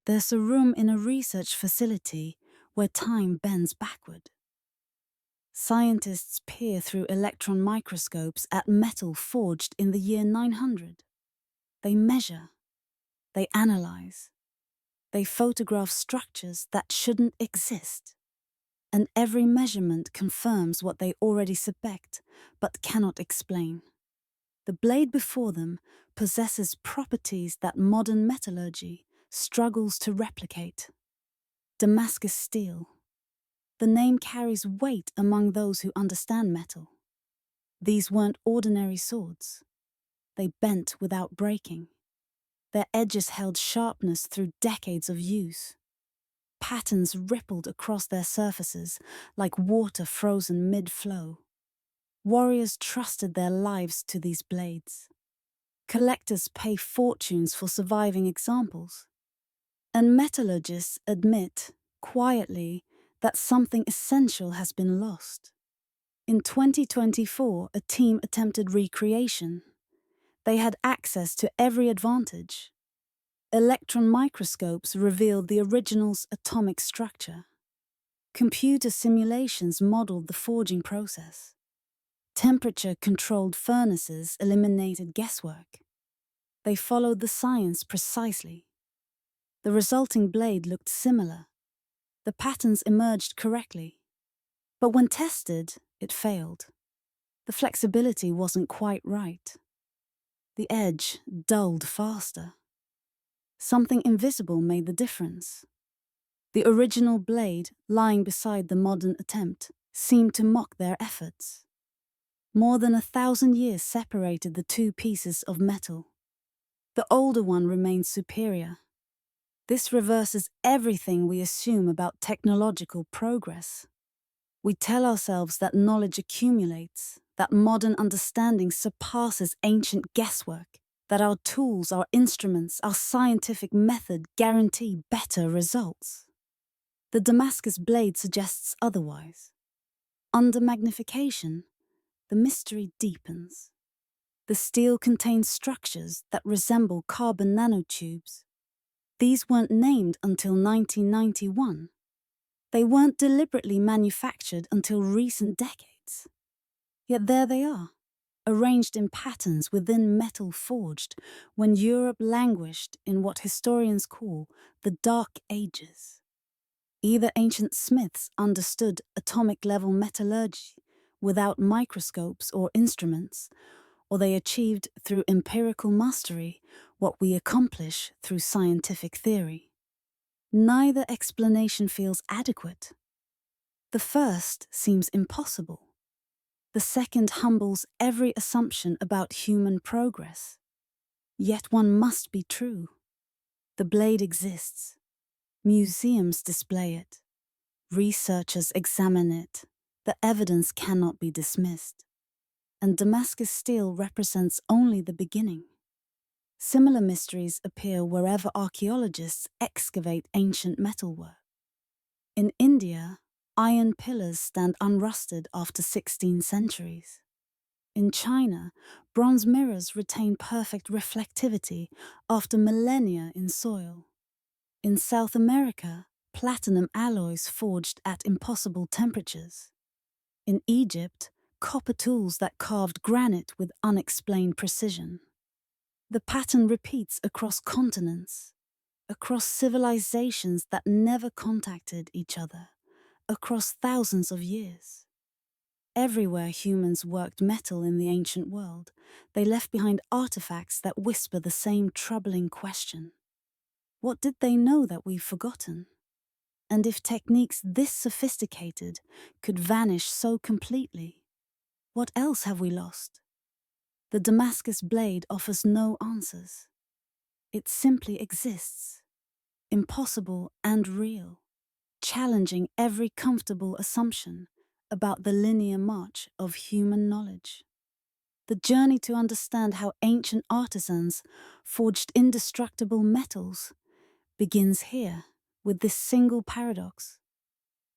There's a room in a research facility where time bends backward. Scientists peer through electron microscopes at metal forged in the year 900. They measure, they analyze, they photograph structures that shouldn't exist. And every measurement confirms what they already suspect but cannot explain. The blade before them possesses properties that modern metallurgy struggles to replicate. Damascus steel. The name carries weight among those who understand metal. These weren't ordinary swords. They bent without breaking. Their edges held sharpness through decades of use. Patterns rippled across their surfaces like water frozen mid-flow. Warriors trusted their lives to these blades. Collectors pay fortunes for surviving examples. And metallurgists admit, quietly, that something essential has been lost. In 2024, a team attempted recreation. They had access to every advantage. Electron microscopes revealed the original's atomic structure. Computer simulations modeled the forging process. Temperature-controlled furnaces eliminated guesswork. They followed the science precisely. The resulting blade looked similar. The patterns emerged correctly. But when tested, it failed. The flexibility wasn't quite right. The edge dulled faster. Something invisible made the difference. The original blade, lying beside the modern attempt, seemed to mock their efforts. More than 1,000 years separated the two pieces of metal. The older one remained superior. This reverses everything we assume about technological progress. We tell ourselves that knowledge accumulates, that modern understanding surpasses ancient guesswork, that our tools, our instruments, our scientific method guarantee better results. The Damascus blade suggests otherwise. Under magnification, the mystery deepens. The steel contains structures that resemble carbon nanotubes. These weren't named until 1991. They weren't deliberately manufactured until recent decades. Yet there they are, arranged in patterns within metal forged when Europe languished in what historians call the Dark Ages. Either ancient smiths understood atomic-level metallurgy without microscopes or instruments, or they achieved through empirical mastery what we accomplish through scientific theory. Neither explanation feels adequate. The first seems impossible. The second humbles every assumption about human progress. Yet one must be true. The blade exists. Museums display it. Researchers examine it. The evidence cannot be dismissed. And Damascus steel represents only the beginning. Similar mysteries appear wherever archaeologists excavate ancient metalwork. In India, iron pillars stand unrusted after 16 centuries. In China, bronze mirrors retain perfect reflectivity after millennia in soil. In South America, platinum alloys forged at impossible temperatures. In Egypt, copper tools that carved granite with unexplained precision. The pattern repeats across continents, across civilizations that never contacted each other, across thousands of years. Everywhere humans worked metal in the ancient world, they left behind artifacts that whisper the same troubling question. What did they know that we've forgotten? And if techniques this sophisticated could vanish so completely, what else have we lost? The Damascus blade offers no answers. It simply exists, impossible and real, challenging every comfortable assumption about the linear march of human knowledge. The journey to understand how ancient artisans forged indestructible metals begins here with this single paradox.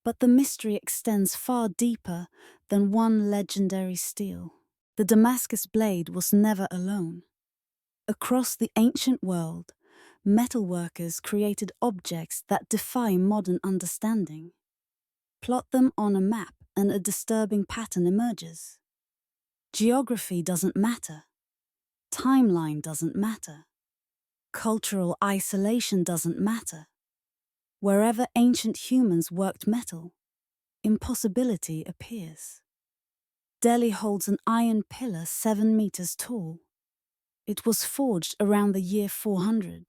But the mystery extends far deeper than one legendary steel. The Damascus blade was never alone. Across the ancient world, metalworkers created objects that defy modern understanding. Plot them on a map and a disturbing pattern emerges. Geography doesn't matter. Timeline doesn't matter. Cultural isolation doesn't matter. Wherever ancient humans worked metal, impossibility appears. Delhi holds an iron pillar 7 meters tall. It was forged around the year 400.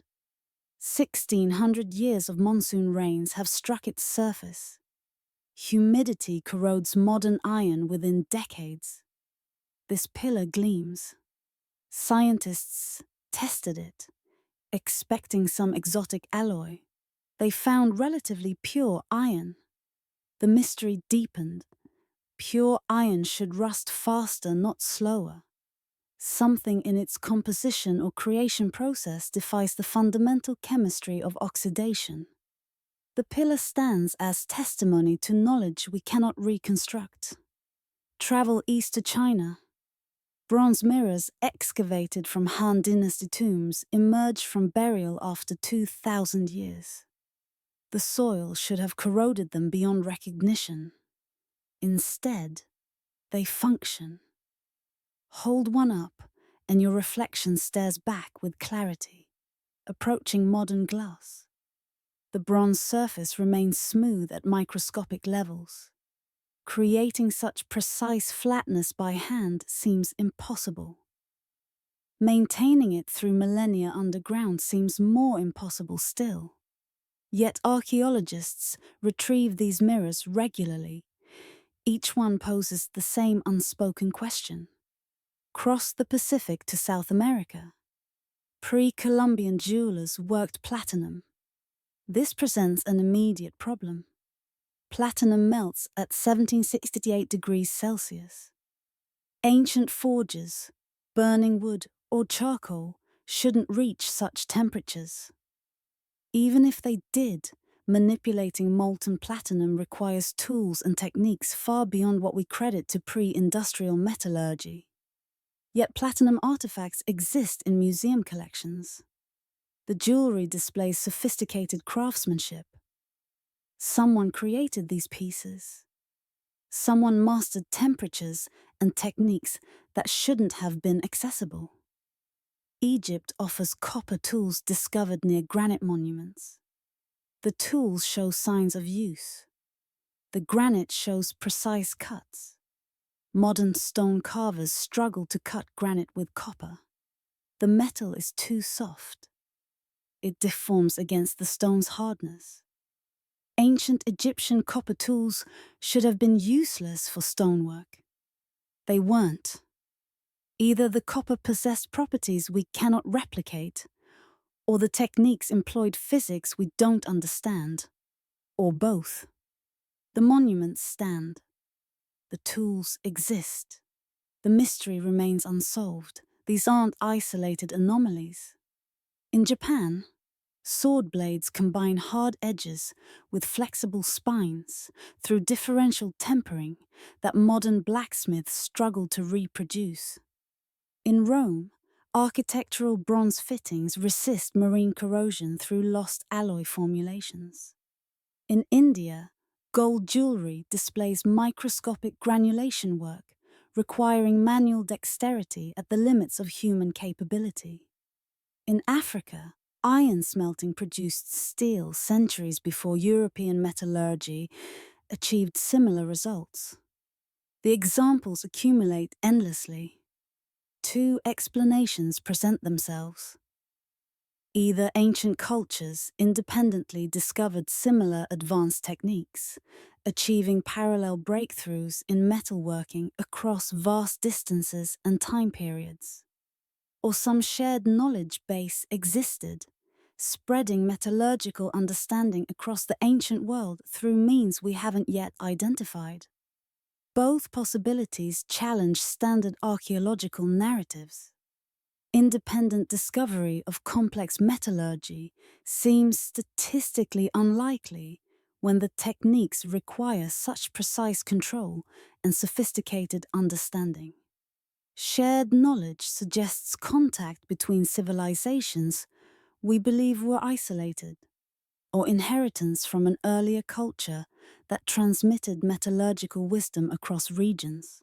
1,600 years of monsoon rains have struck its surface. Humidity corrodes modern iron within decades. This pillar gleams. Scientists tested it, expecting some exotic alloy. They found relatively pure iron. The mystery deepened. Pure iron should rust faster, not slower. Something in its composition or creation process defies the fundamental chemistry of oxidation. The pillar stands as testimony to knowledge we cannot reconstruct. Travel east to China. Bronze mirrors excavated from Han Dynasty tombs emerge from burial after 2,000 years. The soil should have corroded them beyond recognition. Instead, they function. Hold one up, and your reflection stares back with clarity, approaching modern glass. The bronze surface remains smooth at microscopic levels. Creating such precise flatness by hand seems impossible. Maintaining it through millennia underground seems more impossible still. Yet archaeologists retrieve these mirrors regularly. Each one poses the same unspoken question. Cross the Pacific to South America. Pre-Columbian jewelers worked platinum. This presents an immediate problem. Platinum melts at 1768 degrees Celsius. Ancient forges, burning wood or charcoal, shouldn't reach such temperatures. Even if they did, manipulating molten platinum requires tools and techniques far beyond what we credit to pre-industrial metallurgy. Yet platinum artifacts exist in museum collections. The jewelry displays sophisticated craftsmanship. Someone created these pieces. Someone mastered temperatures and techniques that shouldn't have been accessible. Egypt offers copper tools discovered near granite monuments. The tools show signs of use. The granite shows precise cuts. Modern stone carvers struggle to cut granite with copper. The metal is too soft. It deforms against the stone's hardness. Ancient Egyptian copper tools should have been useless for stonework. They weren't. Either the copper possessed properties we cannot replicate, or the techniques employed physics we don't understand, or both. The monuments stand. The tools exist. The mystery remains unsolved. These aren't isolated anomalies. In Japan, sword blades combine hard edges with flexible spines through differential tempering that modern blacksmiths struggle to reproduce. In Rome, architectural bronze fittings resist marine corrosion through lost alloy formulations. In India, gold jewelry displays microscopic granulation work, requiring manual dexterity at the limits of human capability. In Africa, iron smelting produced steel centuries before European metallurgy achieved similar results. The examples accumulate endlessly. Two explanations present themselves. Either ancient cultures independently discovered similar advanced techniques, achieving parallel breakthroughs in metalworking across vast distances and time periods. Or some shared knowledge base existed, spreading metallurgical understanding across the ancient world through means we haven't yet identified. Both possibilities challenge standard archaeological narratives. Independent discovery of complex metallurgy seems statistically unlikely when the techniques require such precise control and sophisticated understanding. Shared knowledge suggests contact between civilizations we believe were isolated, or inheritance from an earlier culture that transmitted metallurgical wisdom across regions.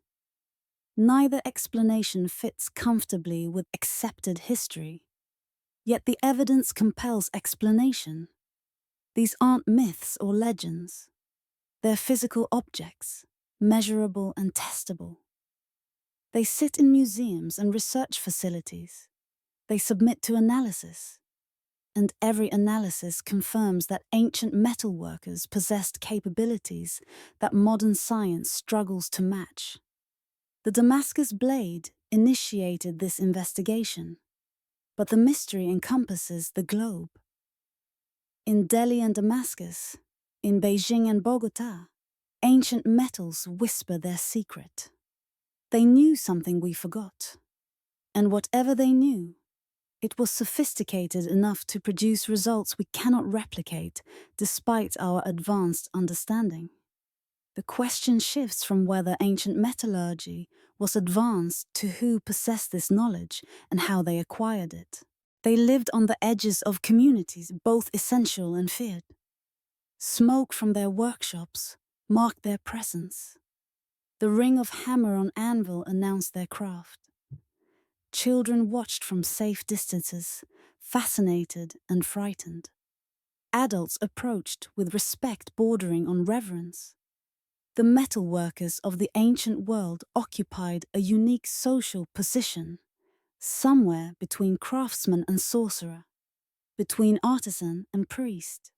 Neither explanation fits comfortably with accepted history, yet the evidence compels explanation. These aren't myths or legends. They're physical objects, measurable and testable. They sit in museums and research facilities. They submit to analysis. And every analysis confirms that ancient metalworkers possessed capabilities that modern science struggles to match. The Damascus blade initiated this investigation, but the mystery encompasses the globe. In Delhi and Damascus, in Beijing and Bogota, ancient metals whisper their secret. They knew something we forgot, and whatever they knew, it was sophisticated enough to produce results we cannot replicate despite our advanced understanding. The question shifts from whether ancient metallurgy was advanced to who possessed this knowledge and how they acquired it. They lived on the edges of communities, both essential and feared. Smoke from their workshops marked their presence. The ring of hammer on anvil announced their craft. Children watched from safe distances, fascinated and frightened. Adults approached with respect bordering on reverence. The metalworkers of the ancient world occupied a unique social position, somewhere between craftsman and sorcerer, between artisan and priest.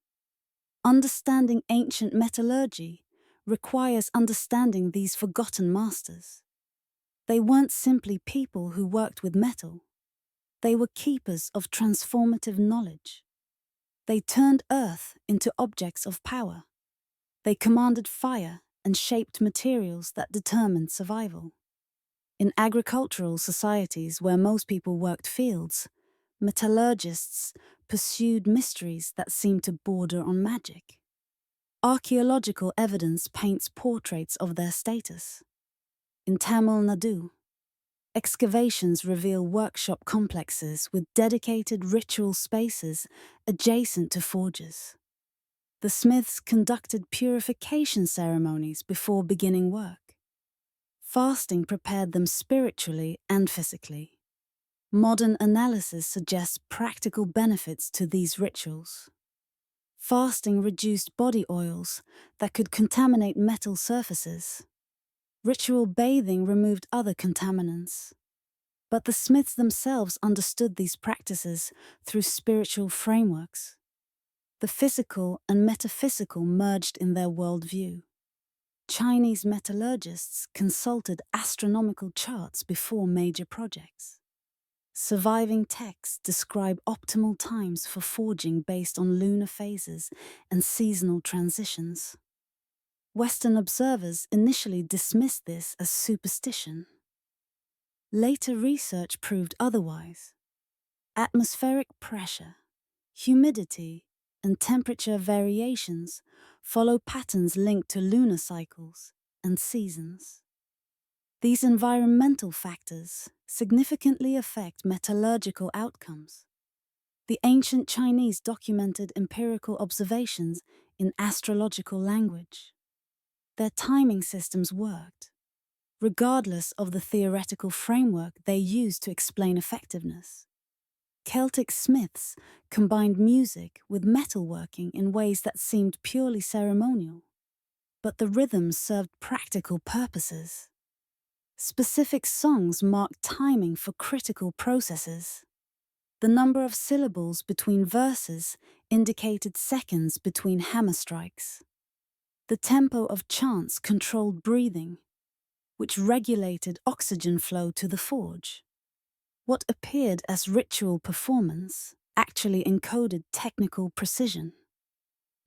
Understanding ancient metallurgy requires understanding these forgotten masters. They weren't simply people who worked with metal. They were keepers of transformative knowledge. They turned earth into objects of power. They commanded fire and shaped materials that determined survival. In agricultural societies where most people worked fields, metallurgists pursued mysteries that seemed to border on magic. Archaeological evidence paints portraits of their status. In Tamil Nadu, excavations reveal workshop complexes with dedicated ritual spaces adjacent to forges. The smiths conducted purification ceremonies before beginning work. Fasting prepared them spiritually and physically. Modern analysis suggests practical benefits to these rituals. Fasting reduced body oils that could contaminate metal surfaces. Ritual bathing removed other contaminants. But the smiths themselves understood these practices through spiritual frameworks. The physical and metaphysical merged in their worldview. Chinese metallurgists consulted astronomical charts before major projects. Surviving texts describe optimal times for forging based on lunar phases and seasonal transitions. Western observers initially dismissed this as superstition. Later research proved otherwise. Atmospheric pressure, humidity, and temperature variations follow patterns linked to lunar cycles and seasons. These environmental factors significantly affect metallurgical outcomes. The ancient Chinese documented empirical observations in astrological language. Their timing systems worked, regardless of the theoretical framework they used to explain effectiveness. Celtic smiths combined music with metalworking in ways that seemed purely ceremonial, but the rhythms served practical purposes. Specific songs marked timing for critical processes. The number of syllables between verses indicated seconds between hammer strikes. The tempo of chants controlled breathing, which regulated oxygen flow to the forge. What appeared as ritual performance actually encoded technical precision.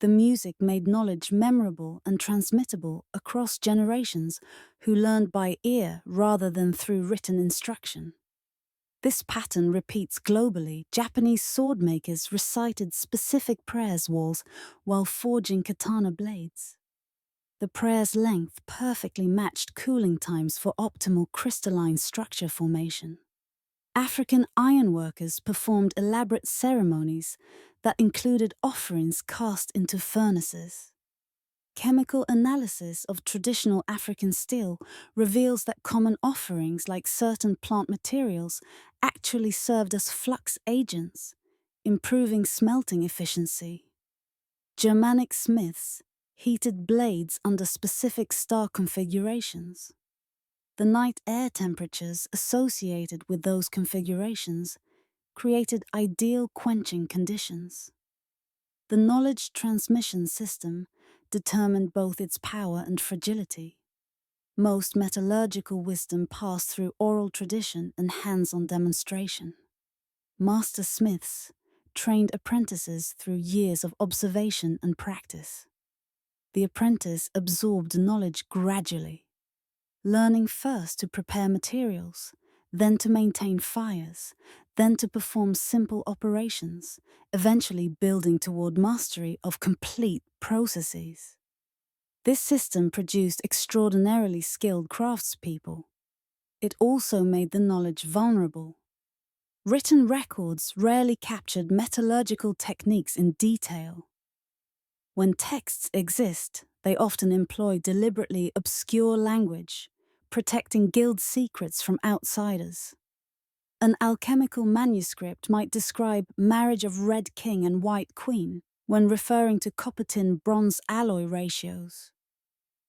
The music made knowledge memorable and transmittable across generations who learned by ear rather than through written instruction. This pattern repeats globally. Japanese sword makers recited specific prayers walls while forging katana blades. The prayer's length perfectly matched cooling times for optimal crystalline structure formation. African ironworkers performed elaborate ceremonies that included offerings cast into furnaces. Chemical analysis of traditional African steel reveals that common offerings like certain plant materials actually served as flux agents, improving smelting efficiency. Germanic smiths heated blades under specific star configurations. The night air temperatures associated with those configurations created ideal quenching conditions. The knowledge transmission system determined both its power and fragility. Most metallurgical wisdom passed through oral tradition and hands-on demonstration. Master smiths trained apprentices through years of observation and practice. The apprentice absorbed knowledge gradually, learning first to prepare materials, then to maintain fires, then to perform simple operations, eventually building toward mastery of complete processes. This system produced extraordinarily skilled craftspeople. It also made the knowledge vulnerable. Written records rarely captured metallurgical techniques in detail. When texts exist, they often employ deliberately obscure language, protecting guild secrets from outsiders. An alchemical manuscript might describe marriage of red king and white queen when referring to copper-tin bronze alloy ratios.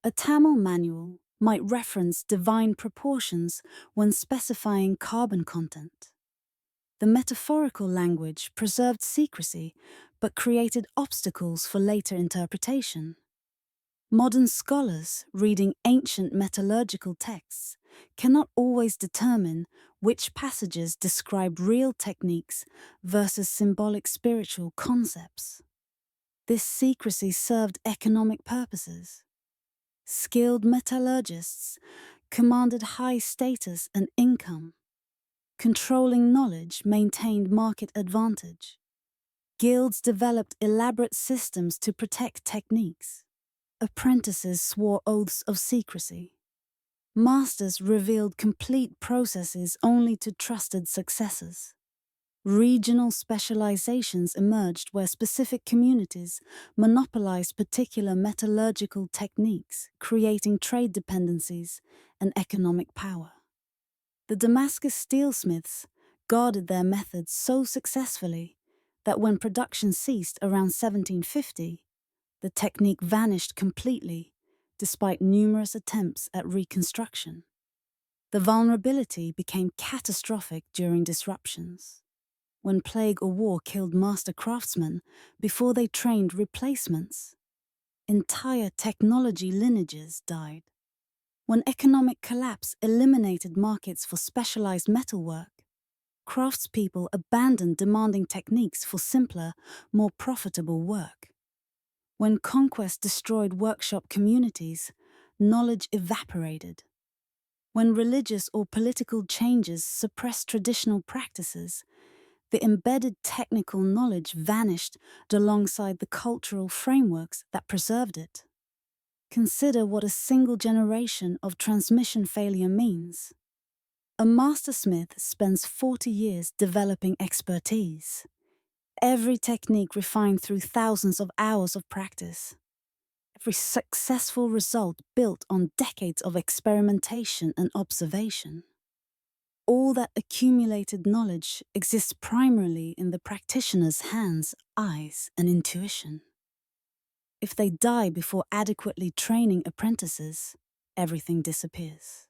A Tamil manual might reference divine proportions when specifying carbon content. The metaphorical language preserved secrecy but created obstacles for later interpretation. Modern scholars reading ancient metallurgical texts cannot always determine which passages describe real techniques versus symbolic spiritual concepts. This secrecy served economic purposes. Skilled metallurgists commanded high status and income. Controlling knowledge maintained market advantage. Guilds developed elaborate systems to protect techniques. Apprentices swore oaths of secrecy. Masters revealed complete processes only to trusted successors. Regional specializations emerged where specific communities monopolized particular metallurgical techniques, creating trade dependencies and economic power. The Damascus steelsmiths guarded their methods so successfully that when production ceased around 1750, the technique vanished completely, despite numerous attempts at reconstruction. The vulnerability became catastrophic during disruptions. When plague or war killed master craftsmen before they trained replacements, entire technology lineages died. When economic collapse eliminated markets for specialized metalwork, craftspeople abandoned demanding techniques for simpler, more profitable work. When conquest destroyed workshop communities, knowledge evaporated. When religious or political changes suppressed traditional practices, the embedded technical knowledge vanished alongside the cultural frameworks that preserved it. Consider what a single generation of transmission failure means. A master smith spends 40 years developing expertise. Every technique refined through thousands of hours of practice. Every successful result built on decades of experimentation and observation. All that accumulated knowledge exists primarily in the practitioner's hands, eyes, and intuition. If they die before adequately training apprentices, everything disappears.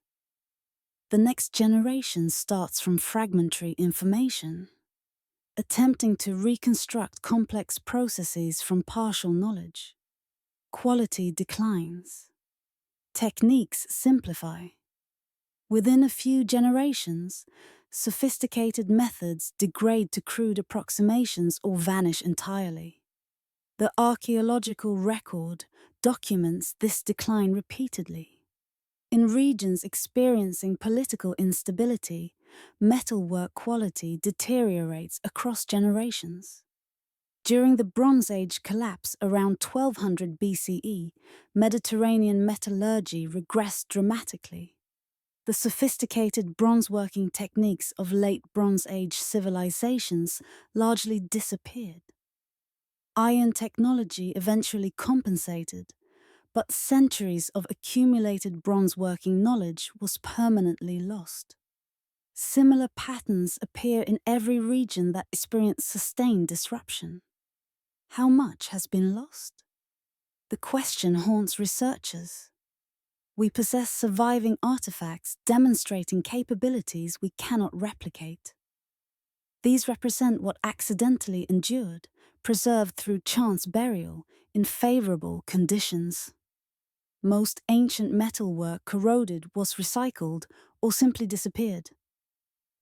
The next generation starts from fragmentary information, attempting to reconstruct complex processes from partial knowledge. Quality declines. Techniques simplify. Within a few generations, sophisticated methods degrade to crude approximations or vanish entirely. The archaeological record documents this decline repeatedly. In regions experiencing political instability, metalwork quality deteriorates across generations. During the Bronze Age collapse around 1200 BCE, Mediterranean metallurgy regressed dramatically. The sophisticated bronze-working techniques of late Bronze Age civilizations largely disappeared. Iron technology eventually compensated, but centuries of accumulated bronze-working knowledge was permanently lost. Similar patterns appear in every region that experienced sustained disruption. How much has been lost? The question haunts researchers. We possess surviving artifacts demonstrating capabilities we cannot replicate. These represent what accidentally endured, preserved through chance burial in favorable conditions. Most ancient metalwork corroded, was recycled, or simply disappeared.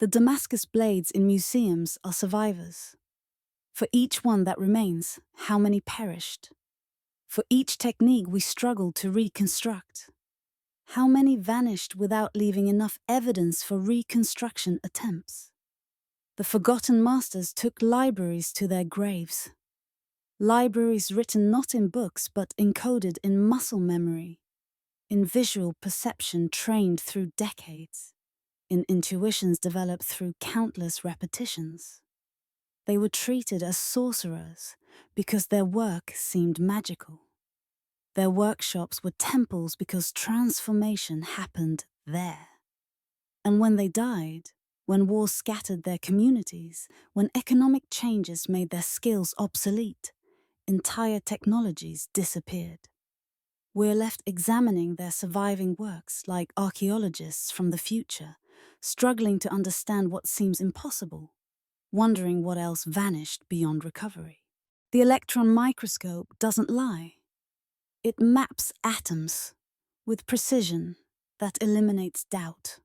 The Damascus blades in museums are survivors. For each one that remains, how many perished? For each technique we struggled to reconstruct, how many vanished without leaving enough evidence for reconstruction attempts? The forgotten masters took libraries to their graves. Libraries written not in books but encoded in muscle memory, in visual perception trained through decades, in intuitions developed through countless repetitions. They were treated as sorcerers because their work seemed magical. Their workshops were temples because transformation happened there. And when they died, when wars scattered their communities, when economic changes made their skills obsolete, entire technologies disappeared. We're left examining their surviving works like archaeologists from the future, struggling to understand what seems impossible, wondering what else vanished beyond recovery. The electron microscope doesn't lie. It maps atoms with precision that eliminates doubt.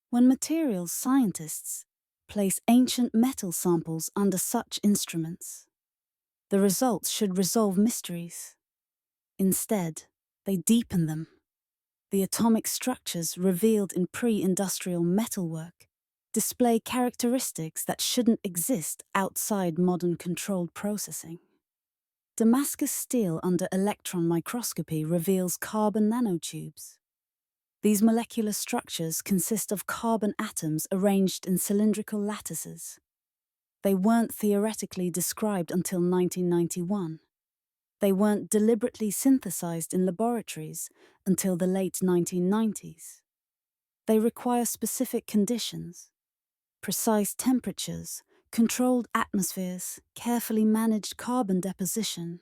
When materials scientists place ancient metal samples under such instruments, the results should resolve mysteries. Instead, they deepen them. The atomic structures revealed in pre-industrial metalwork display characteristics that shouldn't exist outside modern controlled processing. Damascus steel under electron microscopy reveals carbon nanotubes. These molecular structures consist of carbon atoms arranged in cylindrical lattices. They weren't theoretically described until 1991. They weren't deliberately synthesized in laboratories until the late 1990s. They require specific conditions, precise temperatures, controlled atmospheres, carefully managed carbon deposition.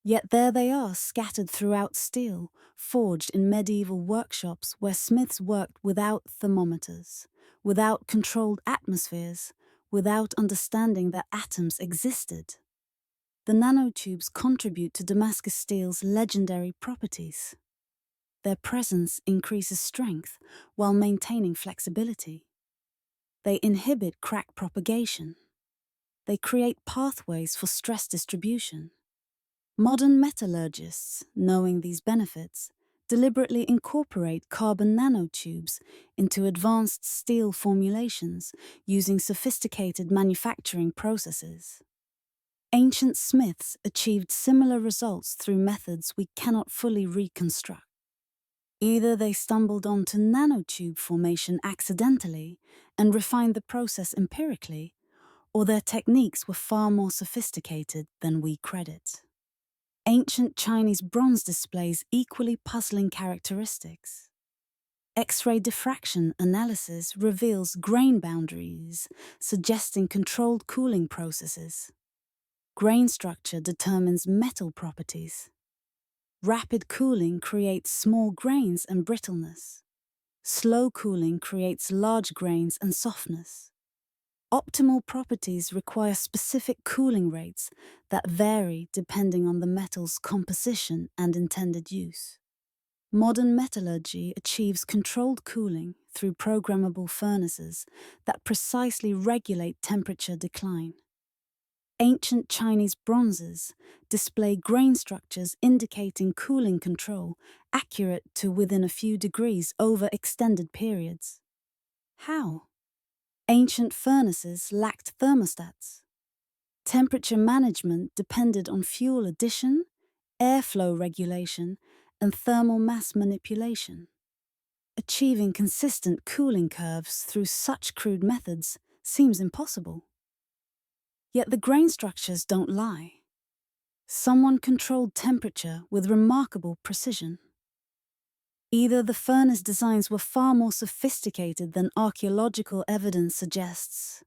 Yet there they are, scattered throughout steel, forged in medieval workshops where smiths worked without thermometers, without controlled atmospheres, without understanding that atoms existed. The nanotubes contribute to Damascus steel's legendary properties. Their presence increases strength while maintaining flexibility. They inhibit crack propagation. They create pathways for stress distribution. Modern metallurgists, knowing these benefits, deliberately incorporate carbon nanotubes into advanced steel formulations using sophisticated manufacturing processes. Ancient smiths achieved similar results through methods we cannot fully reconstruct. Either they stumbled onto nanotube formation accidentally and refined the process empirically, or their techniques were far more sophisticated than we credit. Ancient Chinese bronze displays equally puzzling characteristics. X-ray diffraction analysis reveals grain boundaries, suggesting controlled cooling processes. Grain structure determines metal properties. Rapid cooling creates small grains and brittleness. Slow cooling creates large grains and softness. Optimal properties require specific cooling rates that vary depending on the metal's composition and intended use. Modern metallurgy achieves controlled cooling through programmable furnaces that precisely regulate temperature decline. Ancient Chinese bronzes display grain structures indicating cooling control accurate to within a few degrees over extended periods. How? Ancient furnaces lacked thermostats. Temperature management depended on fuel addition, airflow regulation, and thermal mass manipulation. Achieving consistent cooling curves through such crude methods seems impossible. Yet the grain structures don't lie. Someone controlled temperature with remarkable precision. Either the furnace designs were far more sophisticated than archaeological evidence suggests,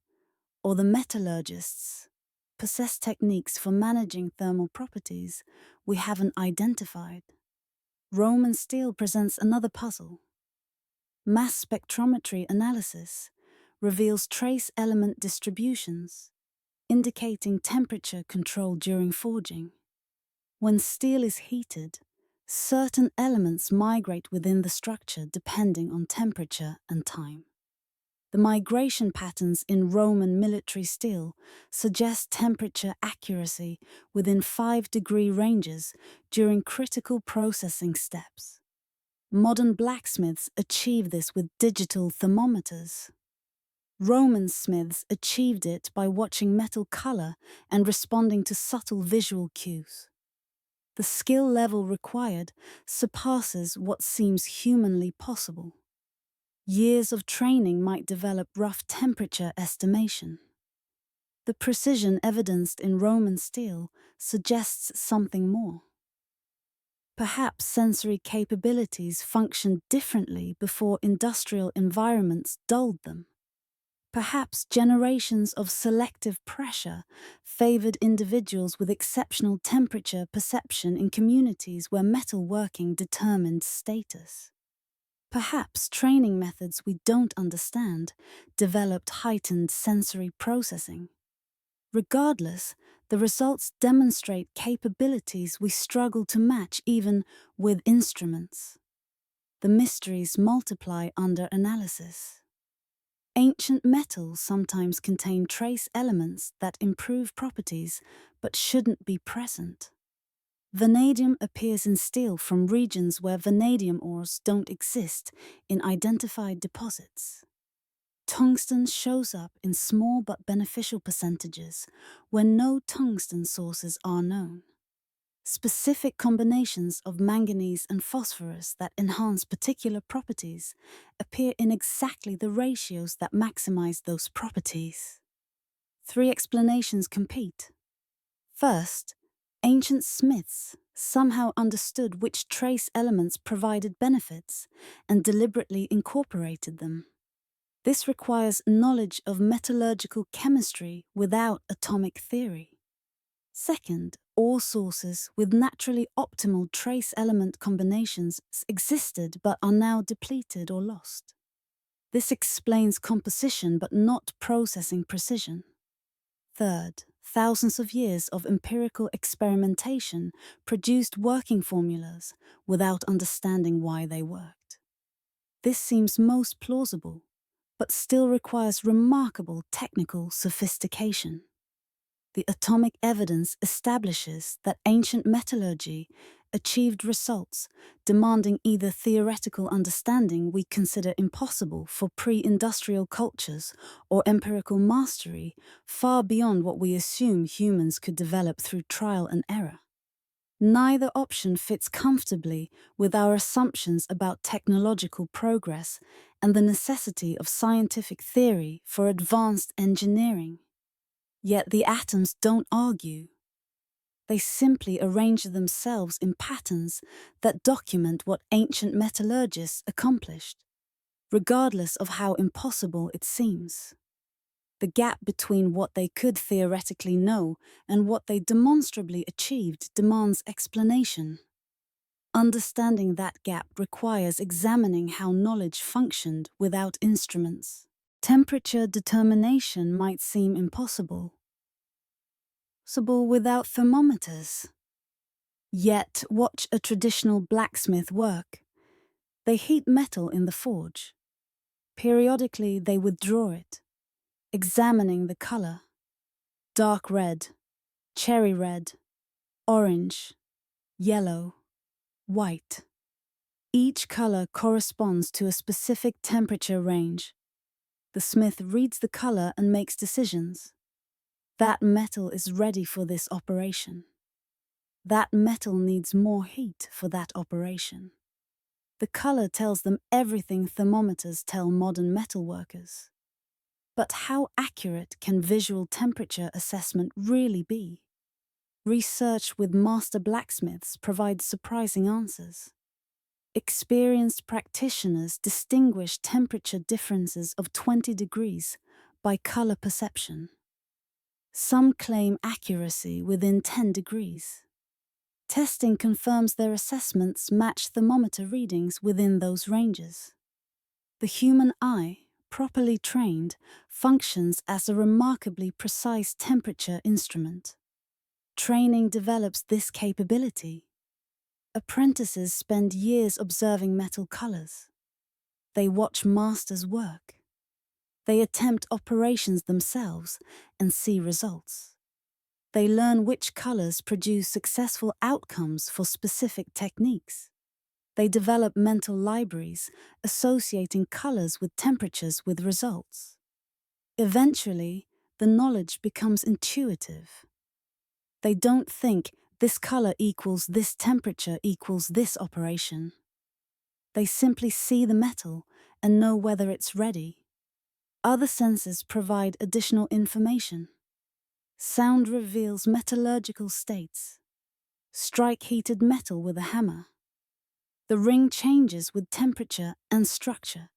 or the metallurgists possess techniques for managing thermal properties we haven't identified. Roman steel presents another puzzle. Mass spectrometry analysis reveals trace element distributions, indicating temperature control during forging. When steel is heated, certain elements migrate within the structure depending on temperature and time. The migration patterns in Roman military steel suggest temperature accuracy within 5-degree ranges during critical processing steps. Modern blacksmiths achieve this with digital thermometers. Roman smiths achieved it by watching metal color and responding to subtle visual cues. The skill level required surpasses what seems humanly possible. Years of training might develop rough temperature estimation. The precision evidenced in Roman steel suggests something more. Perhaps sensory capabilities functioned differently before industrial environments dulled them. Perhaps generations of selective pressure favored individuals with exceptional temperature perception in communities where metalworking determined status. Perhaps training methods we don't understand developed heightened sensory processing. Regardless, the results demonstrate capabilities we struggle to match even with instruments. The mysteries multiply under analysis. Ancient metals sometimes contain trace elements that improve properties but shouldn't be present. Vanadium appears in steel from regions where vanadium ores don't exist in identified deposits. Tungsten shows up in small but beneficial percentages when no tungsten sources are known. Specific combinations of manganese and phosphorus that enhance particular properties appear in exactly the ratios that maximize those properties. 3 explanations compete. First, ancient smiths somehow understood which trace elements provided benefits and deliberately incorporated them. This requires knowledge of metallurgical chemistry without atomic theory. Second, ore sources with naturally optimal trace element combinations existed but are now depleted or lost. This explains composition but not processing precision. Third, thousands of years of empirical experimentation produced working formulas without understanding why they worked. This seems most plausible, but still requires remarkable technical sophistication. The atomic evidence establishes that ancient metallurgy achieved results demanding either theoretical understanding we consider impossible for pre-industrial cultures or empirical mastery far beyond what we assume humans could develop through trial and error. Neither option fits comfortably with our assumptions about technological progress and the necessity of scientific theory for advanced engineering. Yet the atoms don't argue. They simply arrange themselves in patterns that document what ancient metallurgists accomplished, regardless of how impossible it seems. The gap between what they could theoretically know and what they demonstrably achieved demands explanation. Understanding that gap requires examining how knowledge functioned without instruments. Temperature determination might seem impossible without thermometers. Yet watch a traditional blacksmith work. They heat metal in the forge. Periodically they withdraw it, examining the color: dark red, cherry red, orange, yellow, white. Each color corresponds to a specific temperature range. The smith reads the color and makes decisions. That metal is ready for this operation. That metal needs more heat for that operation. The color tells them everything thermometers tell modern metalworkers. But how accurate can visual temperature assessment really be? Research with master blacksmiths provides surprising answers. Experienced practitioners distinguish temperature differences of 20 degrees by color perception. Some claim accuracy within 10 degrees. Testing confirms their assessments match thermometer readings within those ranges. The human eye, properly trained, functions as a remarkably precise temperature instrument. Training develops this capability. Apprentices spend years observing metal colors. They watch masters work. They attempt operations themselves and see results. They learn which colors produce successful outcomes for specific techniques. They develop mental libraries associating colors with temperatures with results. Eventually, the knowledge becomes intuitive. They don't think this color equals this temperature equals this operation. They simply see the metal and know whether it's ready. Other senses provide additional information. Sound reveals metallurgical states. Strike heated metal with a hammer. The ring changes with temperature and structure.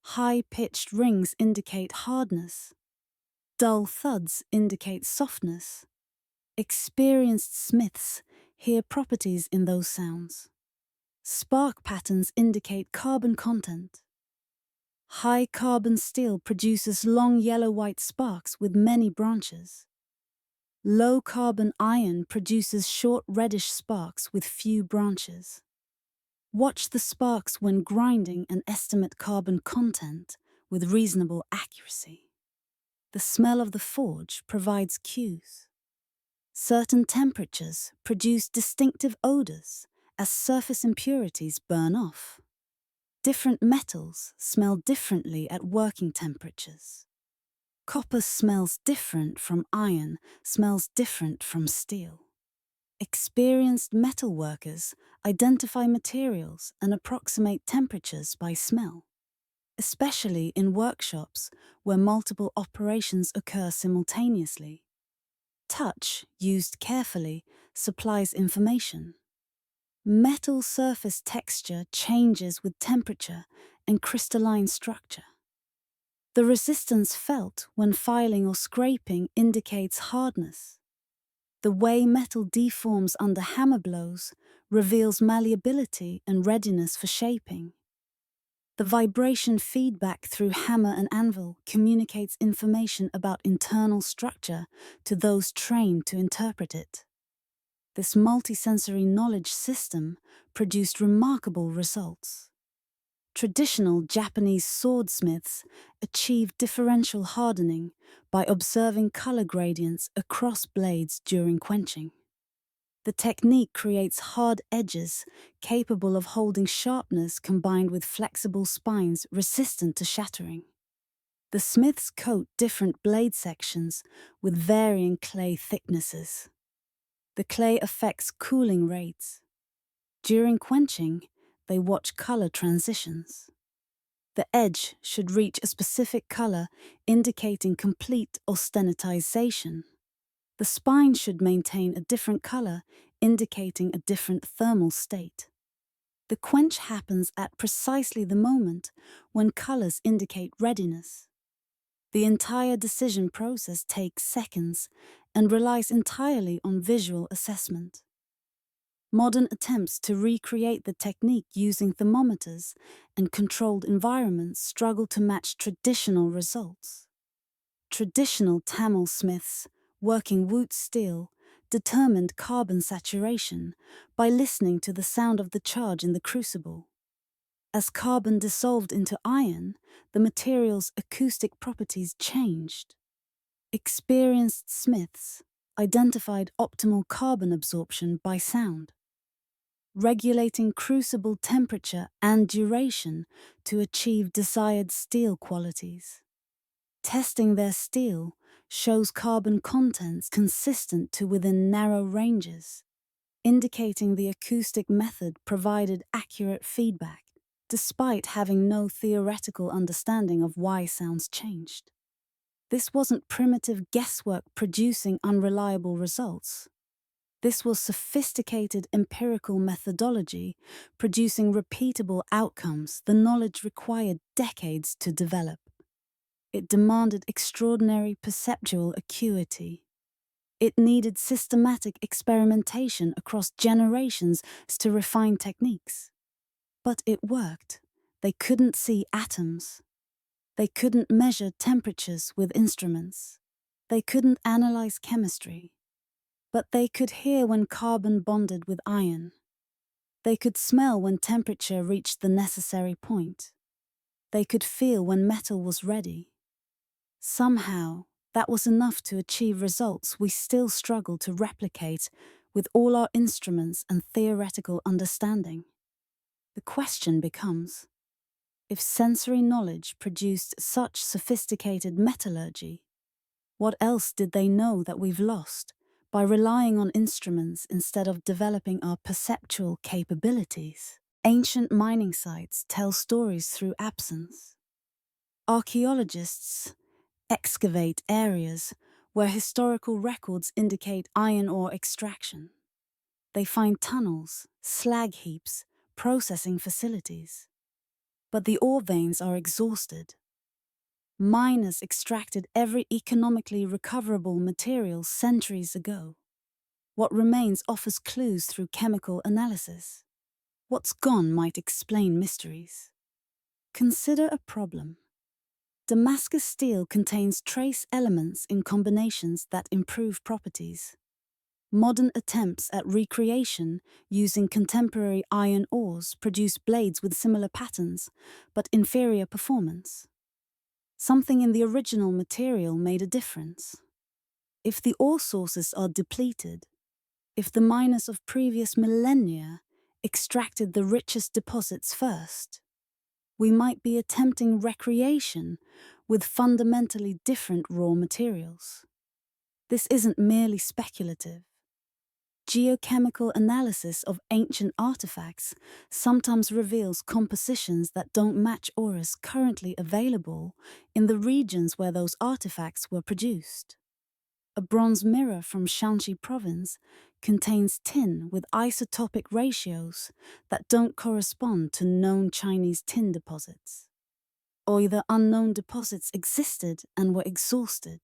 High-pitched rings indicate hardness. Dull thuds indicate softness. Experienced smiths hear properties in those sounds. Spark patterns indicate carbon content. High-carbon steel produces long yellow-white sparks with many branches. Low-carbon iron produces short reddish sparks with few branches. Watch the sparks when grinding and estimate carbon content with reasonable accuracy. The smell of the forge provides cues. Certain temperatures produce distinctive odors as surface impurities burn off. Different metals smell differently at working temperatures. Copper smells different from iron, smells different from steel. Experienced metalworkers identify materials and approximate temperatures by smell, especially in workshops where multiple operations occur simultaneously. Touch, used carefully, supplies information. Metal surface texture changes with temperature and crystalline structure. The resistance felt when filing or scraping indicates hardness. The way metal deforms under hammer blows reveals malleability and readiness for shaping. The vibration feedback through hammer and anvil communicates information about internal structure to those trained to interpret it. This multisensory knowledge system produced remarkable results. Traditional Japanese swordsmiths achieved differential hardening by observing color gradients across blades during quenching. The technique creates hard edges capable of holding sharpness combined with flexible spines resistant to shattering. The smiths coat different blade sections with varying clay thicknesses. The clay affects cooling rates. During quenching, they watch color transitions. The edge should reach a specific color, indicating complete austenitization. The spine should maintain a different color, indicating a different thermal state. The quench happens at precisely the moment when colors indicate readiness. The entire decision process takes seconds and relies entirely on visual assessment. Modern attempts to recreate the technique using thermometers and controlled environments struggle to match traditional results. Traditional Tamil smiths, working wootz steel, determined carbon saturation by listening to the sound of the charge in the crucible. As carbon dissolved into iron, the material's acoustic properties changed. Experienced smiths identified optimal carbon absorption by sound, regulating crucible temperature and duration to achieve desired steel qualities. Testing their steel shows carbon contents consistent to within narrow ranges. indicating the acoustic method provided accurate feedback, despite having no theoretical understanding of why sounds changed. This wasn't primitive guesswork producing unreliable results. This was sophisticated empirical methodology producing repeatable outcomes, the knowledge required decades to develop. It demanded extraordinary perceptual acuity. It needed systematic experimentation across generations to refine techniques. But it worked. They couldn't see atoms. They couldn't measure temperatures with instruments. They couldn't analyze chemistry. But they could hear when carbon bonded with iron. They could smell when temperature reached the necessary point. They could feel when metal was ready. Somehow, that was enough to achieve results we still struggle to replicate with all our instruments and theoretical understanding. The question becomes, if sensory knowledge produced such sophisticated metallurgy, what else did they know that we've lost by relying on instruments instead of developing our perceptual capabilities? Ancient mining sites tell stories through absence. Archaeologists excavate areas where historical records indicate iron ore extraction. They find tunnels, slag heaps, processing facilities. But the ore veins are exhausted. Miners extracted every economically recoverable material centuries ago. What remains offers clues through chemical analysis. What's gone might explain mysteries. Consider a problem. Damascus steel contains trace elements in combinations that improve properties. Modern attempts at recreation using contemporary iron ores produce blades with similar patterns, but inferior performance. Something in the original material made a difference. If the ore sources are depleted, if the miners of previous millennia extracted the richest deposits first, we might be attempting recreation with fundamentally different raw materials. This isn't merely speculative. Geochemical analysis of ancient artifacts sometimes reveals compositions that don't match ores currently available in the regions where those artifacts were produced. A bronze mirror from Shanxi province contains tin with isotopic ratios that don't correspond to known Chinese tin deposits. Or either unknown deposits existed and were exhausted,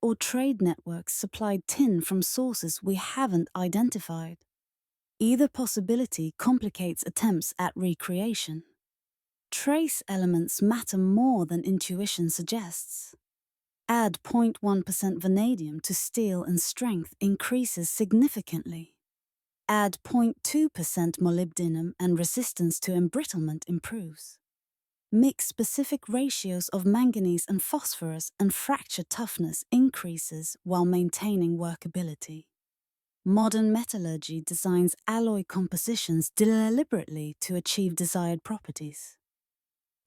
or trade networks supplied tin from sources we haven't identified. Either possibility complicates attempts at recreation. Trace elements matter more than intuition suggests. Add 0.1% vanadium to steel and strength increases significantly. Add 0.2% molybdenum and resistance to embrittlement improves. Mix specific ratios of manganese and phosphorus and fracture toughness increases while maintaining workability. Modern metallurgy designs alloy compositions deliberately to achieve desired properties.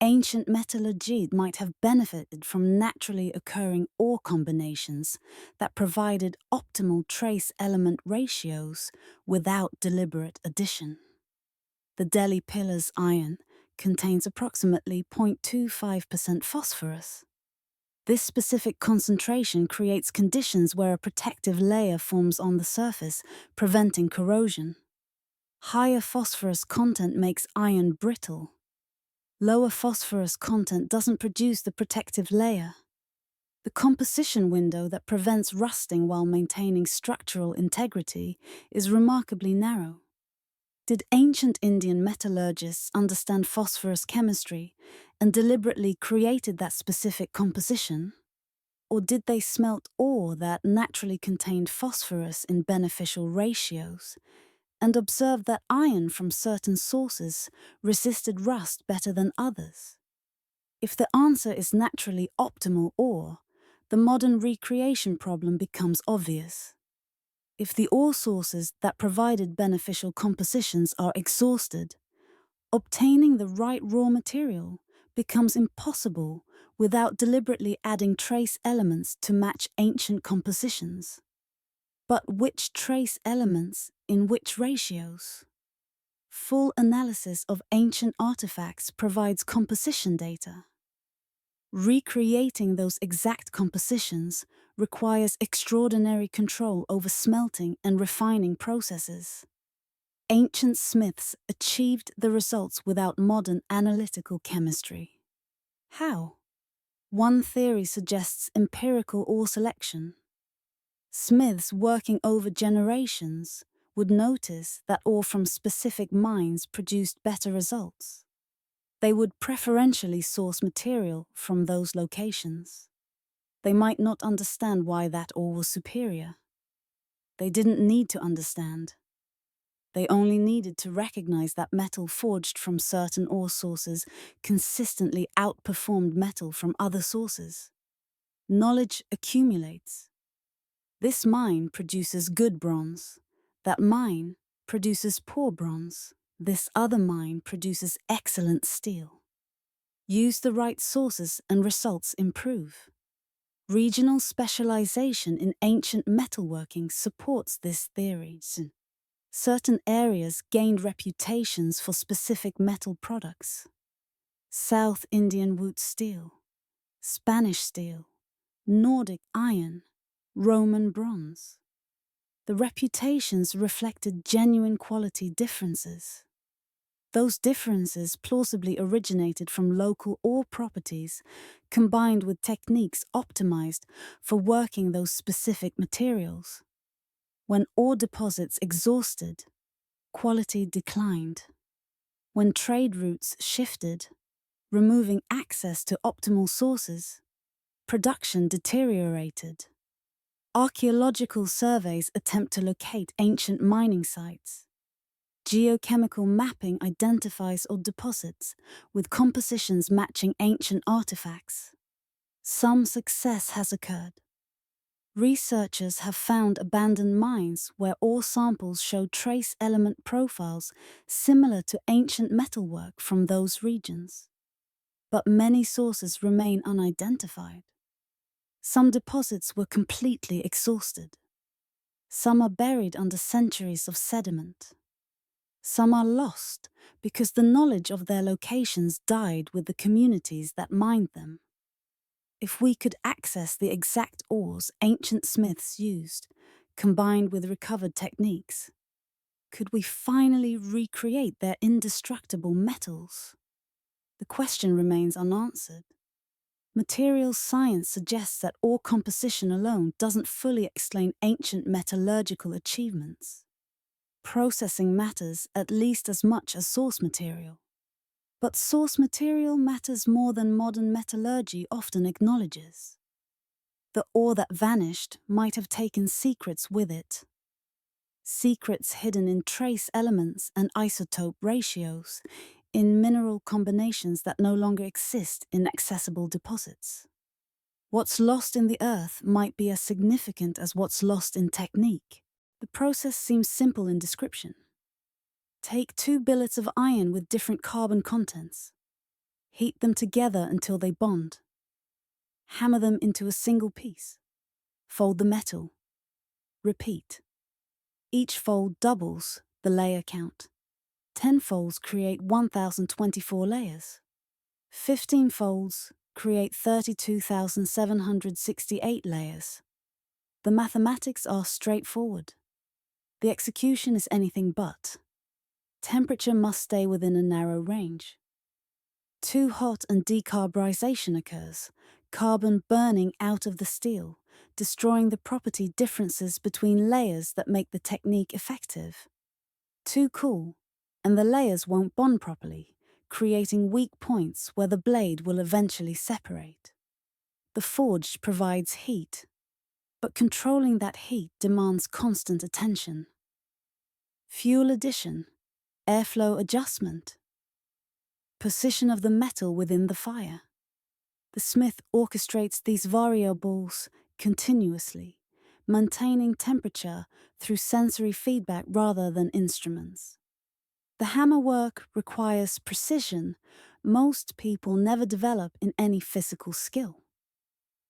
Ancient metallurgy might have benefited from naturally occurring ore combinations that provided optimal trace element ratios without deliberate addition. The Delhi Pillar's iron contains approximately 0.25% phosphorus. This specific concentration creates conditions where a protective layer forms on the surface, preventing corrosion. Higher phosphorus content makes iron brittle. Lower phosphorus content doesn't produce the protective layer. The composition window that prevents rusting while maintaining structural integrity is remarkably narrow. Did ancient Indian metallurgists understand phosphorus chemistry and deliberately created that specific composition? Or did they smelt ore that naturally contained phosphorus in beneficial ratios and observe that iron from certain sources resisted rust better than others? If the answer is naturally optimal ore, the modern recreation problem becomes obvious. If the ore sources that provided beneficial compositions are exhausted, obtaining the right raw material becomes impossible without deliberately adding trace elements to match ancient compositions. But which trace elements in which ratios? Full analysis of ancient artifacts provides composition data. Recreating those exact compositions requires extraordinary control over smelting and refining processes. Ancient smiths achieved the results without modern analytical chemistry. How? One theory suggests empirical ore selection. Smiths working over generations would notice that ore from specific mines produced better results. They would preferentially source material from those locations. They might not understand why that ore was superior. They didn't need to understand. They only needed to recognize that metal forged from certain ore sources consistently outperformed metal from other sources. Knowledge accumulates. This mine produces good bronze. That mine produces poor bronze. This other mine produces excellent steel. Use the right sources and results improve. Regional specialization in ancient metalworking supports this theory. Certain areas gained reputations for specific metal products. South Indian wood steel, Spanish steel, Nordic iron, Roman bronze. The reputations reflected genuine quality differences. Those differences plausibly originated from local ore properties, combined with techniques optimized for working those specific materials. When ore deposits exhausted, quality declined. When trade routes shifted, removing access to optimal sources, production deteriorated. Archaeological surveys attempt to locate ancient mining sites. Geochemical mapping identifies ore deposits with compositions matching ancient artifacts. Some success has occurred. Researchers have found abandoned mines where ore samples show trace element profiles similar to ancient metalwork from those regions. But many sources remain unidentified. Some deposits were completely exhausted. Some are buried under centuries of sediment. Some are lost because the knowledge of their locations died with the communities that mined them. If we could access the exact ores ancient smiths used, combined with recovered techniques, could we finally recreate their indestructible metals? The question remains unanswered. Materials science suggests that ore composition alone doesn't fully explain ancient metallurgical achievements. Processing matters at least as much as source material. But source material matters more than modern metallurgy often acknowledges. The ore that vanished might have taken secrets with it. Secrets hidden in trace elements and isotope ratios, in mineral combinations that no longer exist in accessible deposits. What's lost in the earth might be as significant as what's lost in technique. The process seems simple in description. Take 2 billets of iron with different carbon contents. Heat them together until they bond. Hammer them into a single piece. Fold the metal. Repeat. Each fold doubles the layer count. 10 folds create 1024 layers. 15 folds create 32,768 layers. The mathematics are straightforward. The execution is anything but. Temperature must stay within a narrow range. Too hot and decarburization occurs, carbon burning out of the steel, destroying the property differences between layers that make the technique effective. Too cool, and the layers won't bond properly, creating weak points where the blade will eventually separate. The forge provides heat, but controlling that heat demands constant attention. Fuel addition, airflow adjustment, position of the metal within the fire. The smith orchestrates these variables continuously, maintaining temperature through sensory feedback rather than instruments. The hammer work requires precision most people never develop in any physical skill.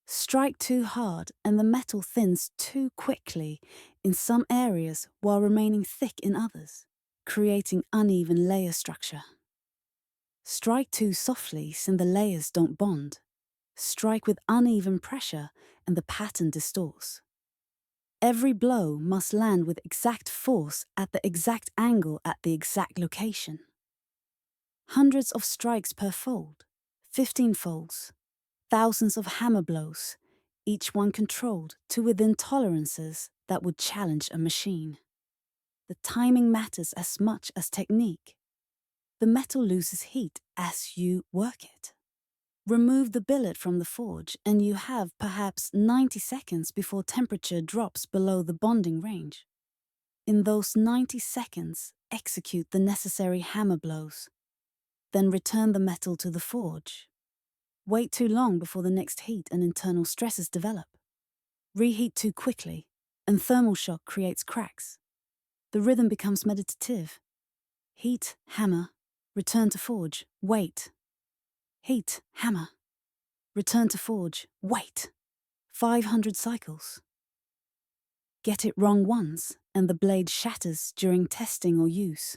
Strike too hard and the metal thins too quickly in some areas while remaining thick in others, creating uneven layer structure. Strike too softly and the layers don't bond. Strike with uneven pressure and the pattern distorts. Every blow must land with exact force at the exact angle at the exact location. Hundreds of strikes per fold, 15 folds, thousands of hammer blows, each one controlled to within tolerances that would challenge a machine. The timing matters as much as technique. The metal loses heat as you work it. Remove the billet from the forge and you have perhaps 90 seconds before temperature drops below the bonding range. In those 90 seconds, execute the necessary hammer blows. Then return the metal to the forge. Wait too long before the next heat and internal stresses develop. Reheat too quickly, and thermal shock creates cracks. The rhythm becomes meditative. Heat, hammer, return to forge, wait. Heat, hammer, return to forge, wait. 500 cycles. Get it wrong once, and the blade shatters during testing or use.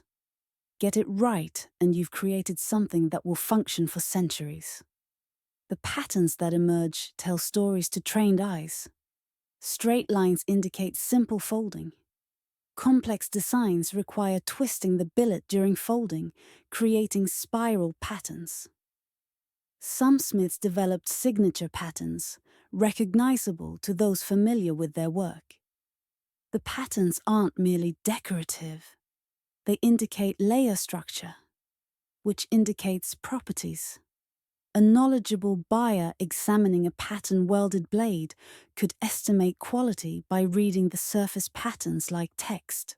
Get it right, and you've created something that will function for centuries. The patterns that emerge tell stories to trained eyes. Straight lines indicate simple folding. Complex designs require twisting the billet during folding, creating spiral patterns. Some smiths developed signature patterns, recognizable to those familiar with their work. The patterns aren't merely decorative. They indicate layer structure, which indicates properties. A knowledgeable buyer examining a pattern-welded blade could estimate quality by reading the surface patterns like text.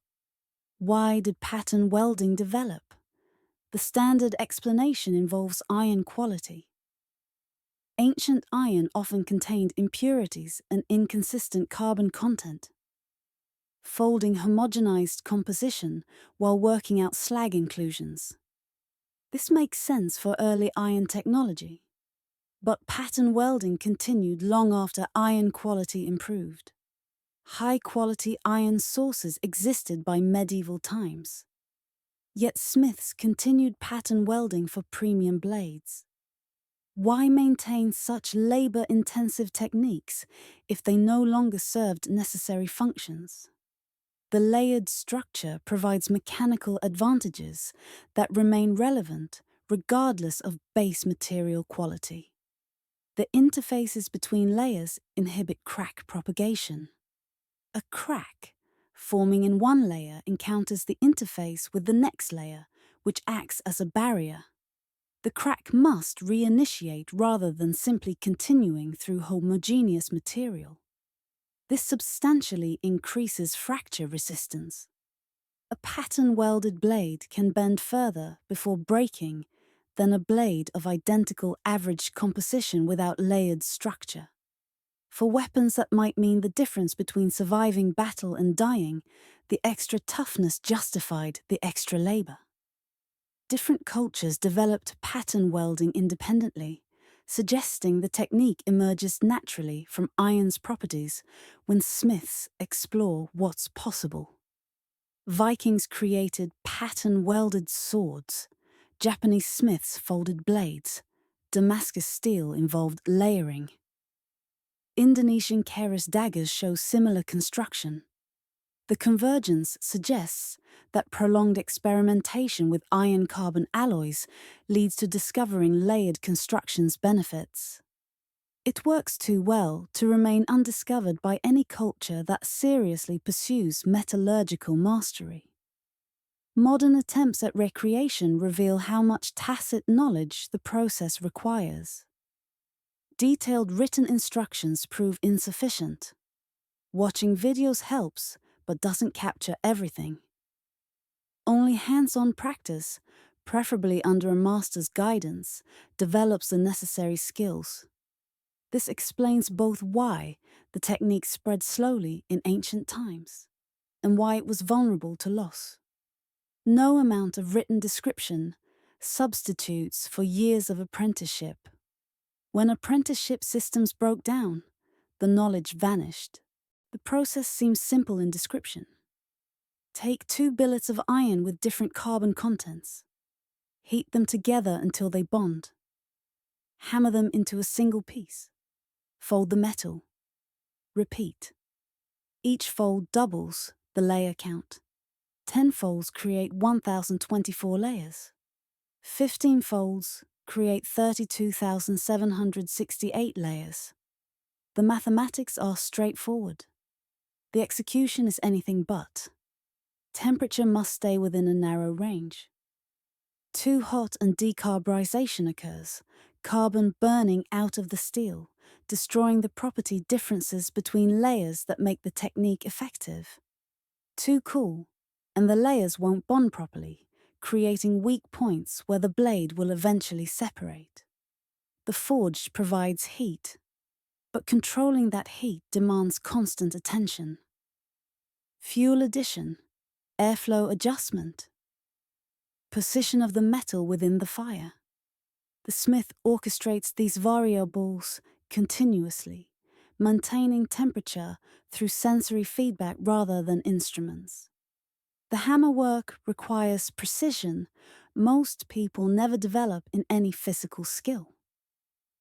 Why did pattern welding develop? The standard explanation involves iron quality. Ancient iron often contained impurities and inconsistent carbon content. Folding homogenized composition while working out slag inclusions. This makes sense for early iron technology. But pattern welding continued long after iron quality improved. High-quality iron sources existed by medieval times. Yet smiths continued pattern welding for premium blades. Why maintain such labor-intensive techniques if they no longer served necessary functions? The layered structure provides mechanical advantages that remain relevant regardless of base material quality. The interfaces between layers inhibit crack propagation. A crack forming in one layer encounters the interface with the next layer, which acts as a barrier. The crack must reinitiate rather than simply continuing through homogeneous material. This substantially increases fracture resistance. A pattern-welded blade can bend further before breaking than a blade of identical average composition without layered structure. For weapons that might mean the difference between surviving battle and dying, the extra toughness justified the extra labor. Different cultures developed pattern welding independently, suggesting the technique emerges naturally from iron's properties when smiths explore what's possible. Vikings created pattern-welded swords. Japanese smiths folded blades. Damascus steel involved layering. Indonesian keris daggers show similar construction. The convergence suggests that prolonged experimentation with iron-carbon alloys leads to discovering layered construction's benefits. It works too well to remain undiscovered by any culture that seriously pursues metallurgical mastery. Modern attempts at recreation reveal how much tacit knowledge the process requires. Detailed written instructions prove insufficient. Watching videos helps, but doesn't capture everything. Only hands-on practice, preferably under a master's guidance, develops the necessary skills. This explains both why the technique spread slowly in ancient times and why it was vulnerable to loss. No amount of written description substitutes for years of apprenticeship. When apprenticeship systems broke down, the knowledge vanished. The process seems simple in description. Take two billets of iron with different carbon contents. Heat them together until they bond. Hammer them into a single piece. Fold the metal. Repeat. Each fold doubles the layer count. 10 folds create 1024 layers. 15 folds create 32,768 layers. The mathematics are straightforward. The execution is anything but. Temperature must stay within a narrow range. Too hot and decarburization occurs, carbon burning out of the steel, destroying the property differences between layers that make the technique effective. Too cool, and the layers won't bond properly, creating weak points where the blade will eventually separate. The forge provides heat, but controlling that heat demands constant attention. Fuel addition, airflow adjustment, position of the metal within the fire. The smith orchestrates these variables continuously, maintaining temperature through sensory feedback rather than instruments. The hammer work requires precision most people never develop in any physical skill.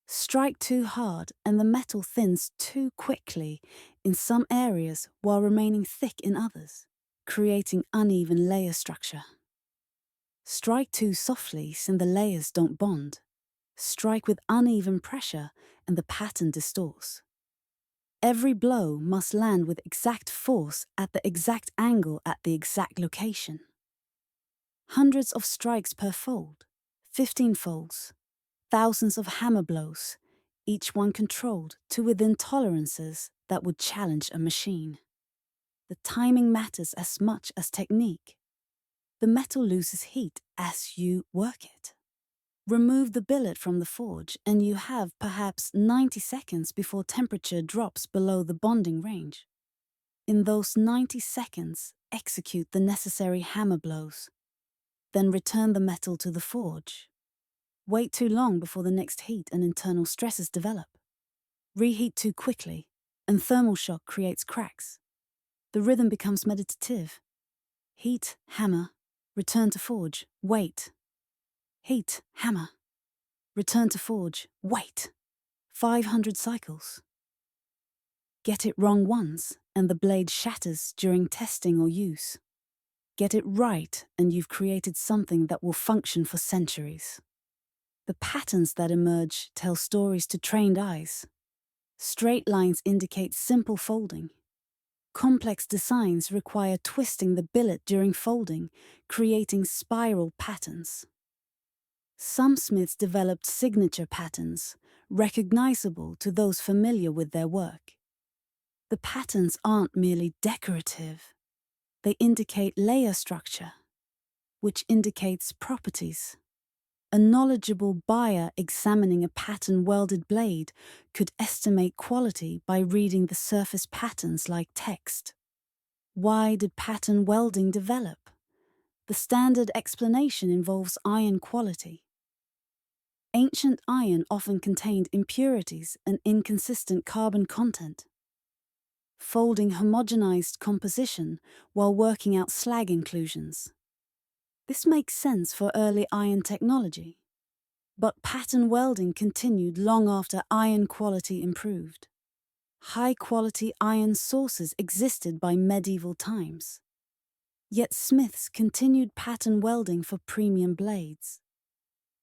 Strike too hard and the metal thins too quickly in some areas while remaining thick in others, creating uneven layer structure. Strike too softly and the layers don't bond. Strike with uneven pressure and the pattern distorts. Every blow must land with exact force at the exact angle at the exact location. Hundreds of strikes per fold, 15 folds, thousands of hammer blows, each one controlled to within tolerances that would challenge a machine. The timing matters as much as technique. The metal loses heat as you work it. Remove the billet from the forge and you have perhaps 90 seconds before temperature drops below the bonding range. In those 90 seconds, execute the necessary hammer blows. Then return the metal to the forge. Wait too long before the next heat and internal stresses develop. Reheat too quickly, and thermal shock creates cracks. The rhythm becomes meditative. Heat, hammer, return to forge, wait. Heat, hammer, return to forge, wait. 500 cycles. Get it wrong once, and the blade shatters during testing or use. Get it right, and you've created something that will function for centuries. The patterns that emerge tell stories to trained eyes. Straight lines indicate simple folding. Complex designs require twisting the billet during folding, creating spiral patterns. Some smiths developed signature patterns, recognizable to those familiar with their work. The patterns aren't merely decorative. They indicate layer structure, which indicates properties. A knowledgeable buyer examining a pattern-welded blade could estimate quality by reading the surface patterns like text. Why did pattern welding develop? The standard explanation involves iron quality. Ancient iron often contained impurities and inconsistent carbon content. Folding homogenized composition while working out slag inclusions. This makes sense for early iron technology. But pattern welding continued long after iron quality improved. High-quality iron sources existed by medieval times. Yet smiths continued pattern welding for premium blades.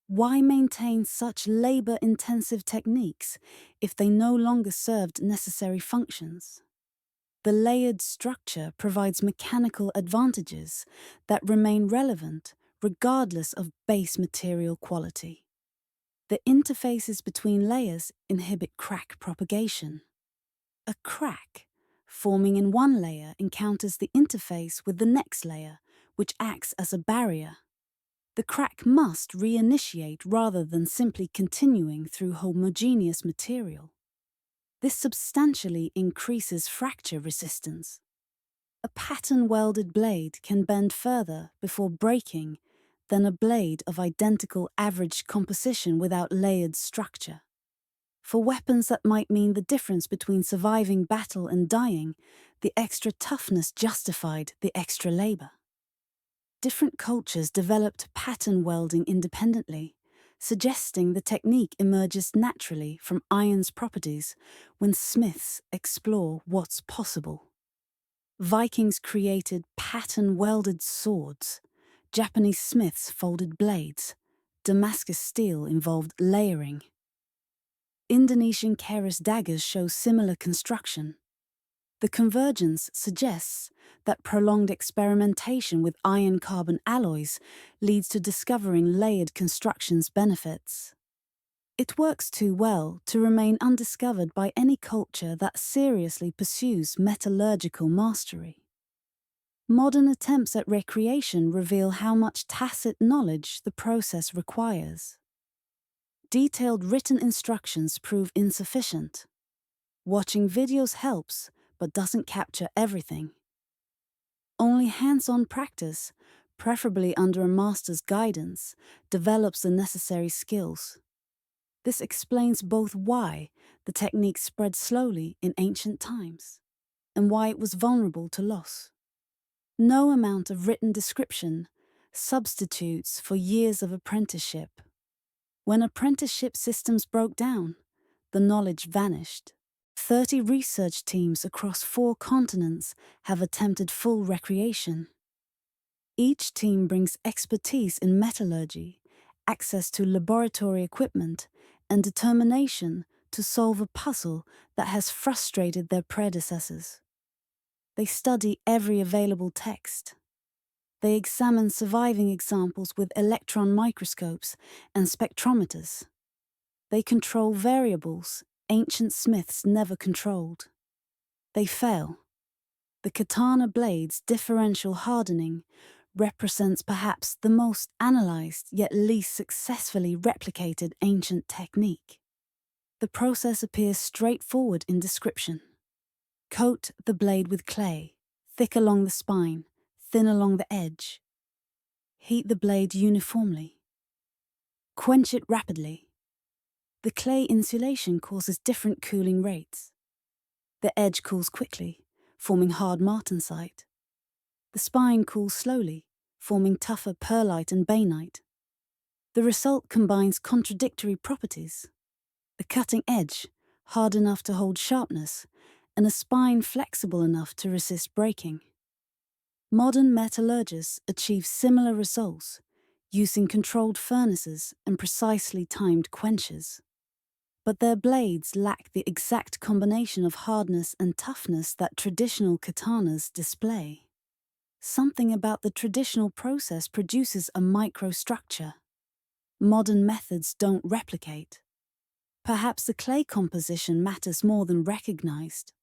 Why maintain such labor-intensive techniques if they no longer served necessary functions? The layered structure provides mechanical advantages that remain relevant regardless of base material quality. The interfaces between layers inhibit crack propagation. A crack forming in one layer encounters the interface with the next layer, which acts as a barrier. The crack must reinitiate rather than simply continuing through homogeneous material. This substantially increases fracture resistance. A pattern-welded blade can bend further before breaking than a blade of identical average composition without layered structure. For weapons that might mean the difference between surviving battle and dying, the extra toughness justified the extra labor. Different cultures developed pattern welding independently, suggesting the technique emerges naturally from iron's properties when smiths explore what's possible. Vikings created pattern-welded swords. Japanese smiths folded blades. Damascus steel involved layering. Indonesian keris daggers show similar construction. The convergence suggests that prolonged experimentation with iron-carbon alloys leads to discovering layered construction's benefits. It works too well to remain undiscovered by any culture that seriously pursues metallurgical mastery. Modern attempts at recreation reveal how much tacit knowledge the process requires. Detailed written instructions prove insufficient. Watching videos helps, but doesn't capture everything. Only hands-on practice, preferably under a master's guidance, develops the necessary skills. This explains both why the technique spread slowly in ancient times and why it was vulnerable to loss. No amount of written description substitutes for years of apprenticeship. When apprenticeship systems broke down, the knowledge vanished. 30 research teams across 4 continents have attempted full recreation. Each team brings expertise in metallurgy, access to laboratory equipment, and determination to solve a puzzle that has frustrated their predecessors. They study every available text. They examine surviving examples with electron microscopes and spectrometers. They control variables ancient smiths never controlled. They fail. The katana blade's differential hardening represents perhaps the most analyzed yet least successfully replicated ancient technique. The process appears straightforward in description. Coat the blade with clay, thick along the spine, thin along the edge. Heat the blade uniformly. Quench it rapidly. The clay insulation causes different cooling rates. The edge cools quickly, forming hard martensite. The spine cools slowly, forming tougher pearlite and bainite. The result combines contradictory properties: a cutting edge, hard enough to hold sharpness, and a spine flexible enough to resist breaking. Modern metallurgists achieve similar results, using controlled furnaces and precisely timed quenches. But their blades lack the exact combination of hardness and toughness that traditional katanas display. Something about the traditional process produces a microstructure. Modern methods don't replicate. Perhaps the clay composition matters more than recognized.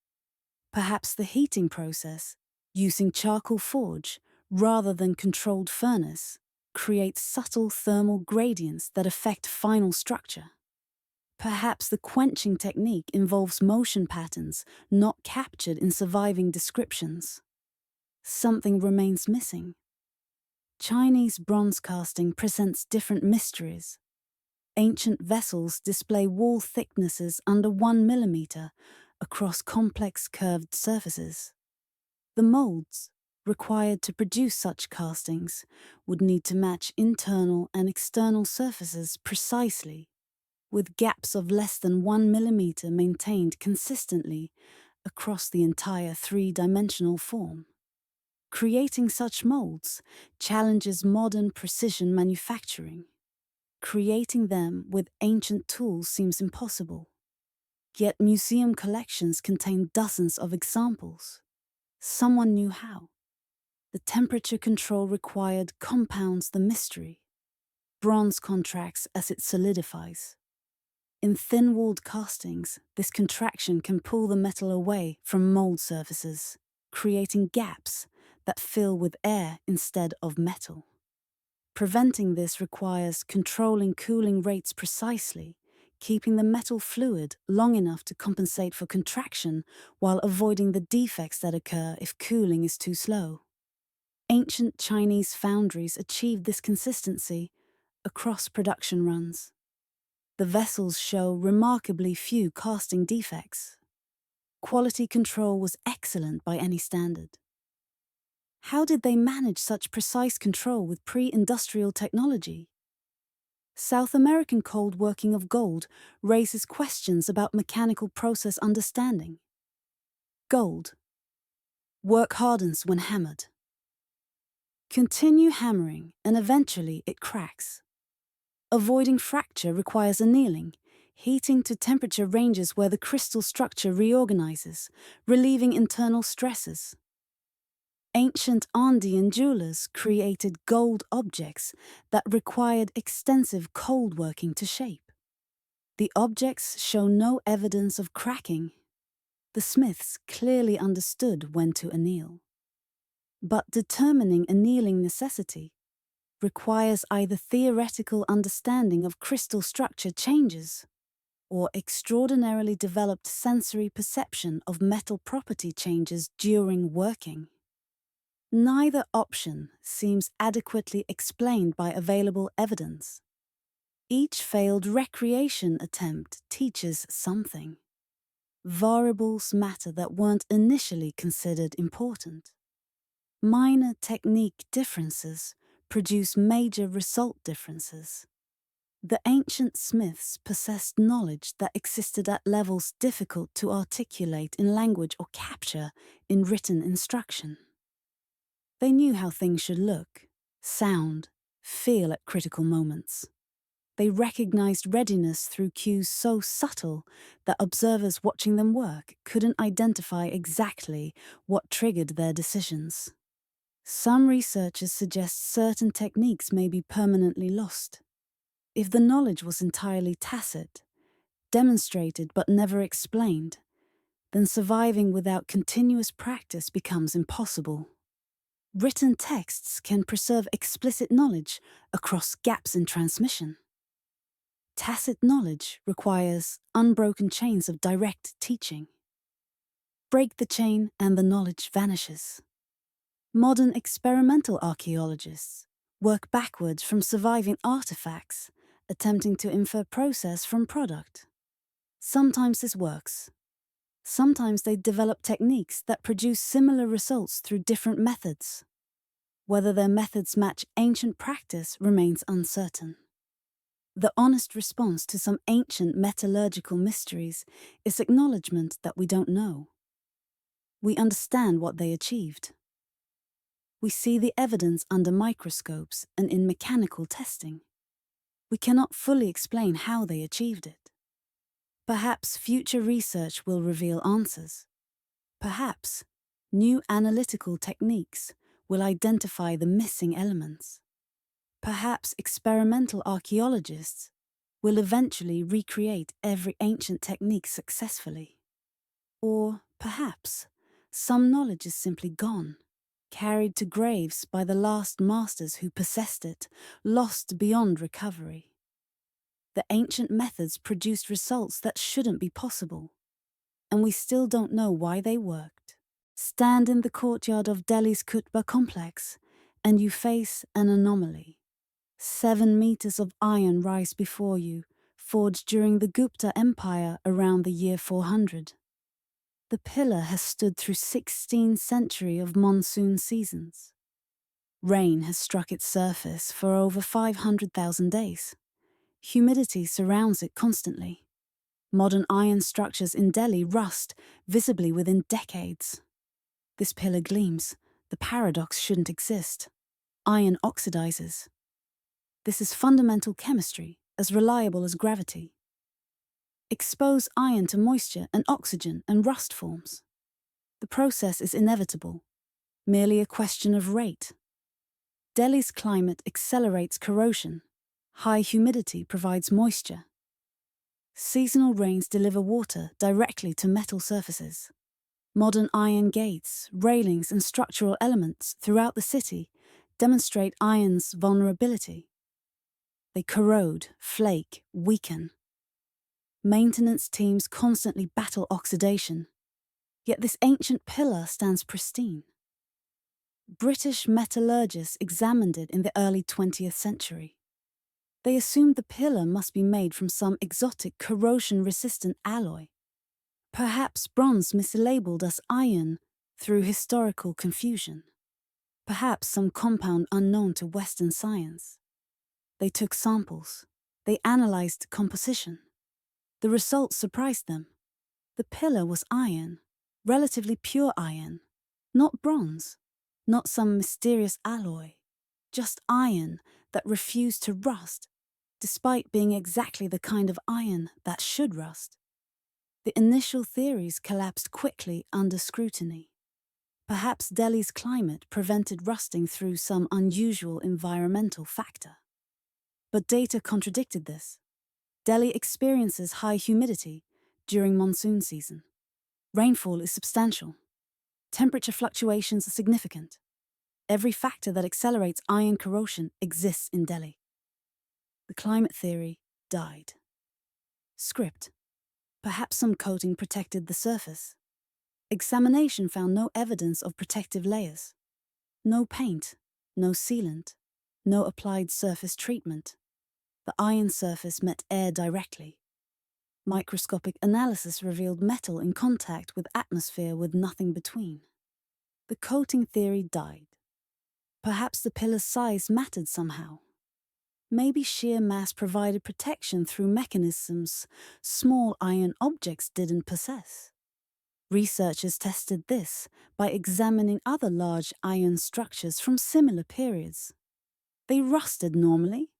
Perhaps the heating process, using charcoal forge rather than controlled furnace, creates subtle thermal gradients that affect final structure. Perhaps the quenching technique involves motion patterns not captured in surviving descriptions. Something remains missing. Chinese bronze casting presents different mysteries. Ancient vessels display wall thicknesses under 1 millimeter across complex curved surfaces. The molds required to produce such castings would need to match internal and external surfaces precisely, with gaps of less than 1 millimeter maintained consistently across the entire 3-dimensional form. Creating such molds challenges modern precision manufacturing. Creating them with ancient tools seems impossible. Yet museum collections contain dozens of examples. Someone knew how. The temperature control required compounds the mystery. Bronze contracts as it solidifies. In thin-walled castings, this contraction can pull the metal away from mold surfaces, creating gaps that fill with air instead of metal. Preventing this requires controlling cooling rates precisely, keeping the metal fluid long enough to compensate for contraction while avoiding the defects that occur if cooling is too slow. Ancient Chinese foundries achieved this consistency across production runs. The vessels show remarkably few casting defects. Quality control was excellent by any standard. How did they manage such precise control with pre-industrial technology? South American cold working of gold raises questions about mechanical process understanding. Gold. Work hardens when hammered. Continue hammering and eventually it cracks. Avoiding fracture requires annealing, heating to temperature ranges where the crystal structure reorganizes, relieving internal stresses. Ancient Andean jewelers created gold objects that required extensive cold working to shape. The objects show no evidence of cracking. The smiths clearly understood when to anneal. But determining annealing necessity requires either theoretical understanding of crystal structure changes or extraordinarily developed sensory perception of metal property changes during working. Neither option seems adequately explained by available evidence. Each failed recreation attempt teaches something. Variables matter that weren't initially considered important. Minor technique differences produce major result differences. The ancient smiths possessed knowledge that existed at levels difficult to articulate in language or capture in written instruction. They knew how things should look, sound, feel at critical moments. They recognized readiness through cues so subtle that observers watching them work couldn't identify exactly what triggered their decisions. Some researchers suggest certain techniques may be permanently lost. If the knowledge was entirely tacit, demonstrated but never explained, then surviving without continuous practice becomes impossible. Written texts can preserve explicit knowledge across gaps in transmission. Tacit knowledge requires unbroken chains of direct teaching. Break the chain and the knowledge vanishes. Modern experimental archaeologists work backwards from surviving artifacts, attempting to infer process from product. Sometimes this works. Sometimes they develop techniques that produce similar results through different methods. Whether their methods match ancient practice remains uncertain. The honest response to some ancient metallurgical mysteries is acknowledgement that we don't know. We understand what they achieved. We see the evidence under microscopes and in mechanical testing. We cannot fully explain how they achieved it. Perhaps future research will reveal answers. Perhaps new analytical techniques will identify the missing elements. Perhaps experimental archaeologists will eventually recreate every ancient technique successfully. Or perhaps some knowledge is simply gone, carried to graves by the last masters who possessed it, lost beyond recovery. The ancient methods produced results that shouldn't be possible, and we still don't know why they worked. Stand in the courtyard of Delhi's Qutb complex, and you face an anomaly. 7 meters of iron rise before you, forged during the Gupta Empire around the year 400. The pillar has stood through 16 centuries of monsoon seasons. Rain has struck its surface for over 500,000 days. Humidity surrounds it constantly. Modern iron structures in Delhi rust visibly within decades. This pillar gleams. The paradox shouldn't exist. Iron oxidizes. This is fundamental chemistry, as reliable as gravity. Expose iron to moisture and oxygen and rust forms. The process is inevitable, merely a question of rate. Delhi's climate accelerates corrosion. High humidity provides moisture. Seasonal rains deliver water directly to metal surfaces. Modern iron gates, railings, and structural elements throughout the city demonstrate iron's vulnerability. They corrode, flake, weaken. Maintenance teams constantly battle oxidation, yet this ancient pillar stands pristine. British metallurgists examined it in the early 20th century. They assumed the pillar must be made from some exotic corrosion-resistant alloy. Perhaps bronze mislabeled as iron through historical confusion. Perhaps some compound unknown to Western science. They took samples. They analyzed composition. The results surprised them. The pillar was iron, relatively pure iron, not bronze, not some mysterious alloy, just iron that refused to rust, despite being exactly the kind of iron that should rust. The initial theories collapsed quickly under scrutiny. Perhaps Delhi's climate prevented rusting through some unusual environmental factor. But data contradicted this. Delhi experiences high humidity during monsoon season. Rainfall is substantial. Temperature fluctuations are significant. Every factor that accelerates iron corrosion exists in Delhi. The climate theory died. Script. Perhaps some coating protected the surface. Examination found no evidence of protective layers. No paint, no sealant, no applied surface treatment. The iron surface met air directly. Microscopic analysis revealed metal in contact with atmosphere with nothing between. The coating theory died. Perhaps the pillar's size mattered somehow. Maybe sheer mass provided protection through mechanisms small iron objects didn't possess. Researchers tested this by examining other large iron structures from similar periods. They rusted normally.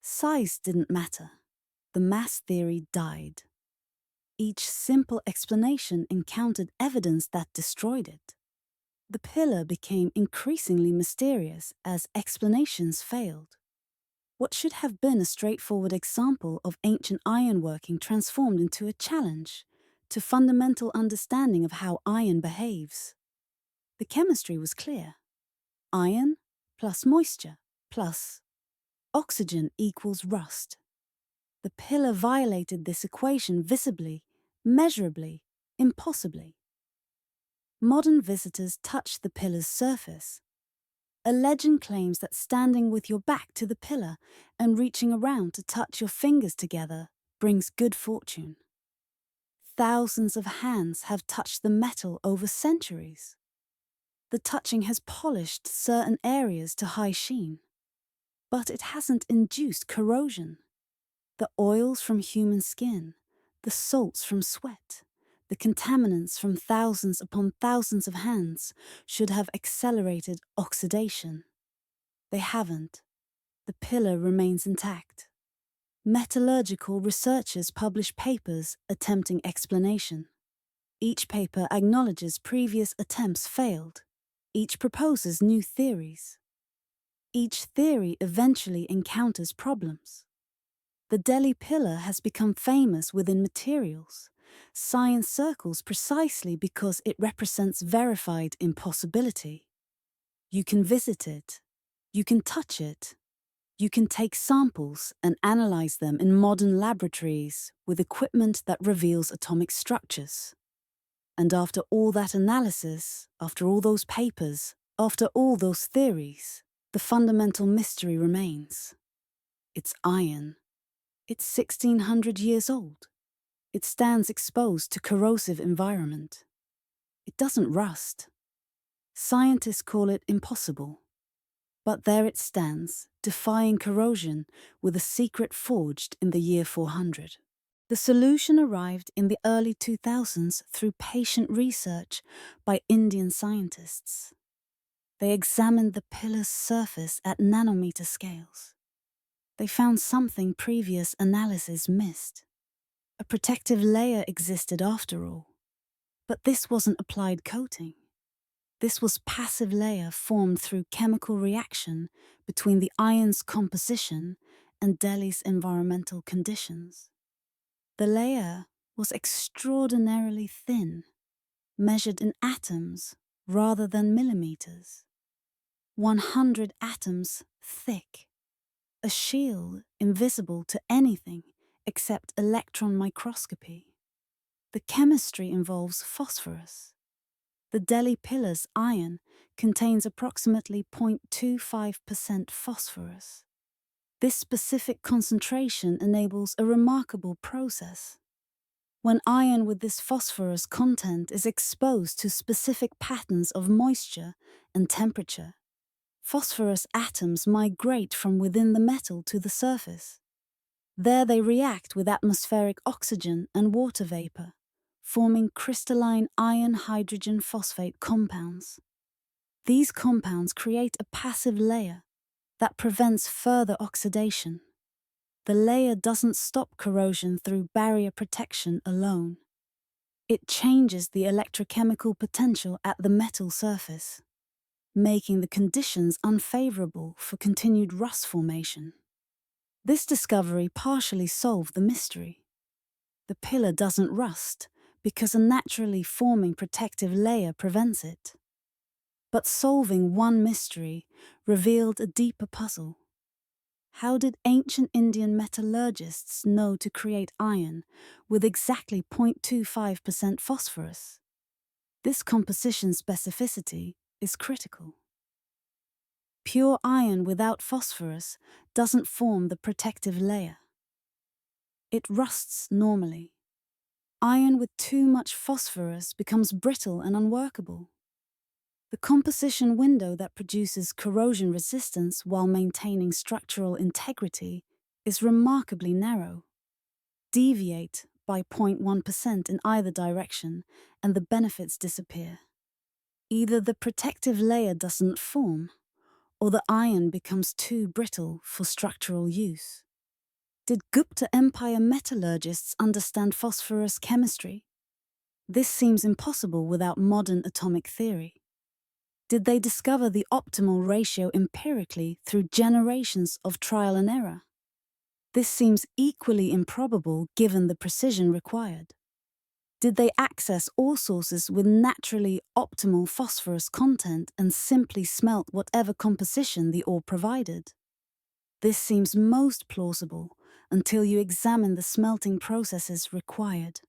Size didn't matter. The mass theory died. Each simple explanation encountered evidence that destroyed it. The pillar became increasingly mysterious as explanations failed. What should have been a straightforward example of ancient ironworking transformed into a challenge to fundamental understanding of how iron behaves. The chemistry was clear. Iron plus moisture plus oxygen equals rust. The pillar violated this equation visibly, measurably, impossibly. Modern visitors touch the pillar's surface. A legend claims that standing with your back to the pillar and reaching around to touch your fingers together brings good fortune. Thousands of hands have touched the metal over centuries. The touching has polished certain areas to high sheen, but it hasn't induced corrosion. The oils from human skin, the salts from sweat, the contaminants from thousands upon thousands of hands should have accelerated oxidation. They haven't. The pillar remains intact. Metallurgical researchers publish papers attempting explanation. Each paper acknowledges previous attempts failed. Each proposes new theories. Each theory eventually encounters problems. The Delhi pillar has become famous within materials, science circles precisely because it represents verified impossibility. You can visit it. You can touch it. You can take samples and analyze them in modern laboratories with equipment that reveals atomic structures. And after all that analysis, after all those papers, after all those theories, the fundamental mystery remains. It's iron. It's 1600 years old. It stands exposed to corrosive environment. It doesn't rust. Scientists call it impossible. But there it stands, defying corrosion with a secret forged in the year 400. The solution arrived in the early 2000s through patient research by Indian scientists. They examined the pillar's surface at nanometer scales. They found something previous analysis missed. A protective layer existed after all. But this wasn't applied coating. This was passive layer formed through chemical reaction between the iron's composition and Delhi's environmental conditions. The layer was extraordinarily thin, measured in atoms rather than millimeters. 100 atoms thick, a shield invisible to anything except electron microscopy. The chemistry involves phosphorus. The Delhi pillar's iron contains approximately 0.25% phosphorus. This specific concentration enables a remarkable process. When iron with this phosphorus content is exposed to specific patterns of moisture and temperature, phosphorus atoms migrate from within the metal to the surface. There they react with atmospheric oxygen and water vapor, forming crystalline iron-hydrogen phosphate compounds. These compounds create a passive layer that prevents further oxidation. The layer doesn't stop corrosion through barrier protection alone. It changes the electrochemical potential at the metal surface, making the conditions unfavorable for continued rust formation. This discovery partially solved the mystery. The pillar doesn't rust because a naturally forming protective layer prevents it. But solving one mystery revealed a deeper puzzle. How did ancient Indian metallurgists know to create iron with exactly 0.25% phosphorus? This composition specificity is critical. Pure iron without phosphorus doesn't form the protective layer. It rusts normally. Iron with too much phosphorus becomes brittle and unworkable. The composition window that produces corrosion resistance while maintaining structural integrity is remarkably narrow. Deviate by 0.1% in either direction and the benefits disappear. Either the protective layer doesn't form, or the iron becomes too brittle for structural use. Did Gupta Empire metallurgists understand phosphorus chemistry? This seems impossible without modern atomic theory. Did they discover the optimal ratio empirically through generations of trial and error? This seems equally improbable given the precision required. Did they access ore sources with naturally optimal phosphorus content and simply smelt whatever composition the ore provided? This seems most plausible until you examine the smelting processes required.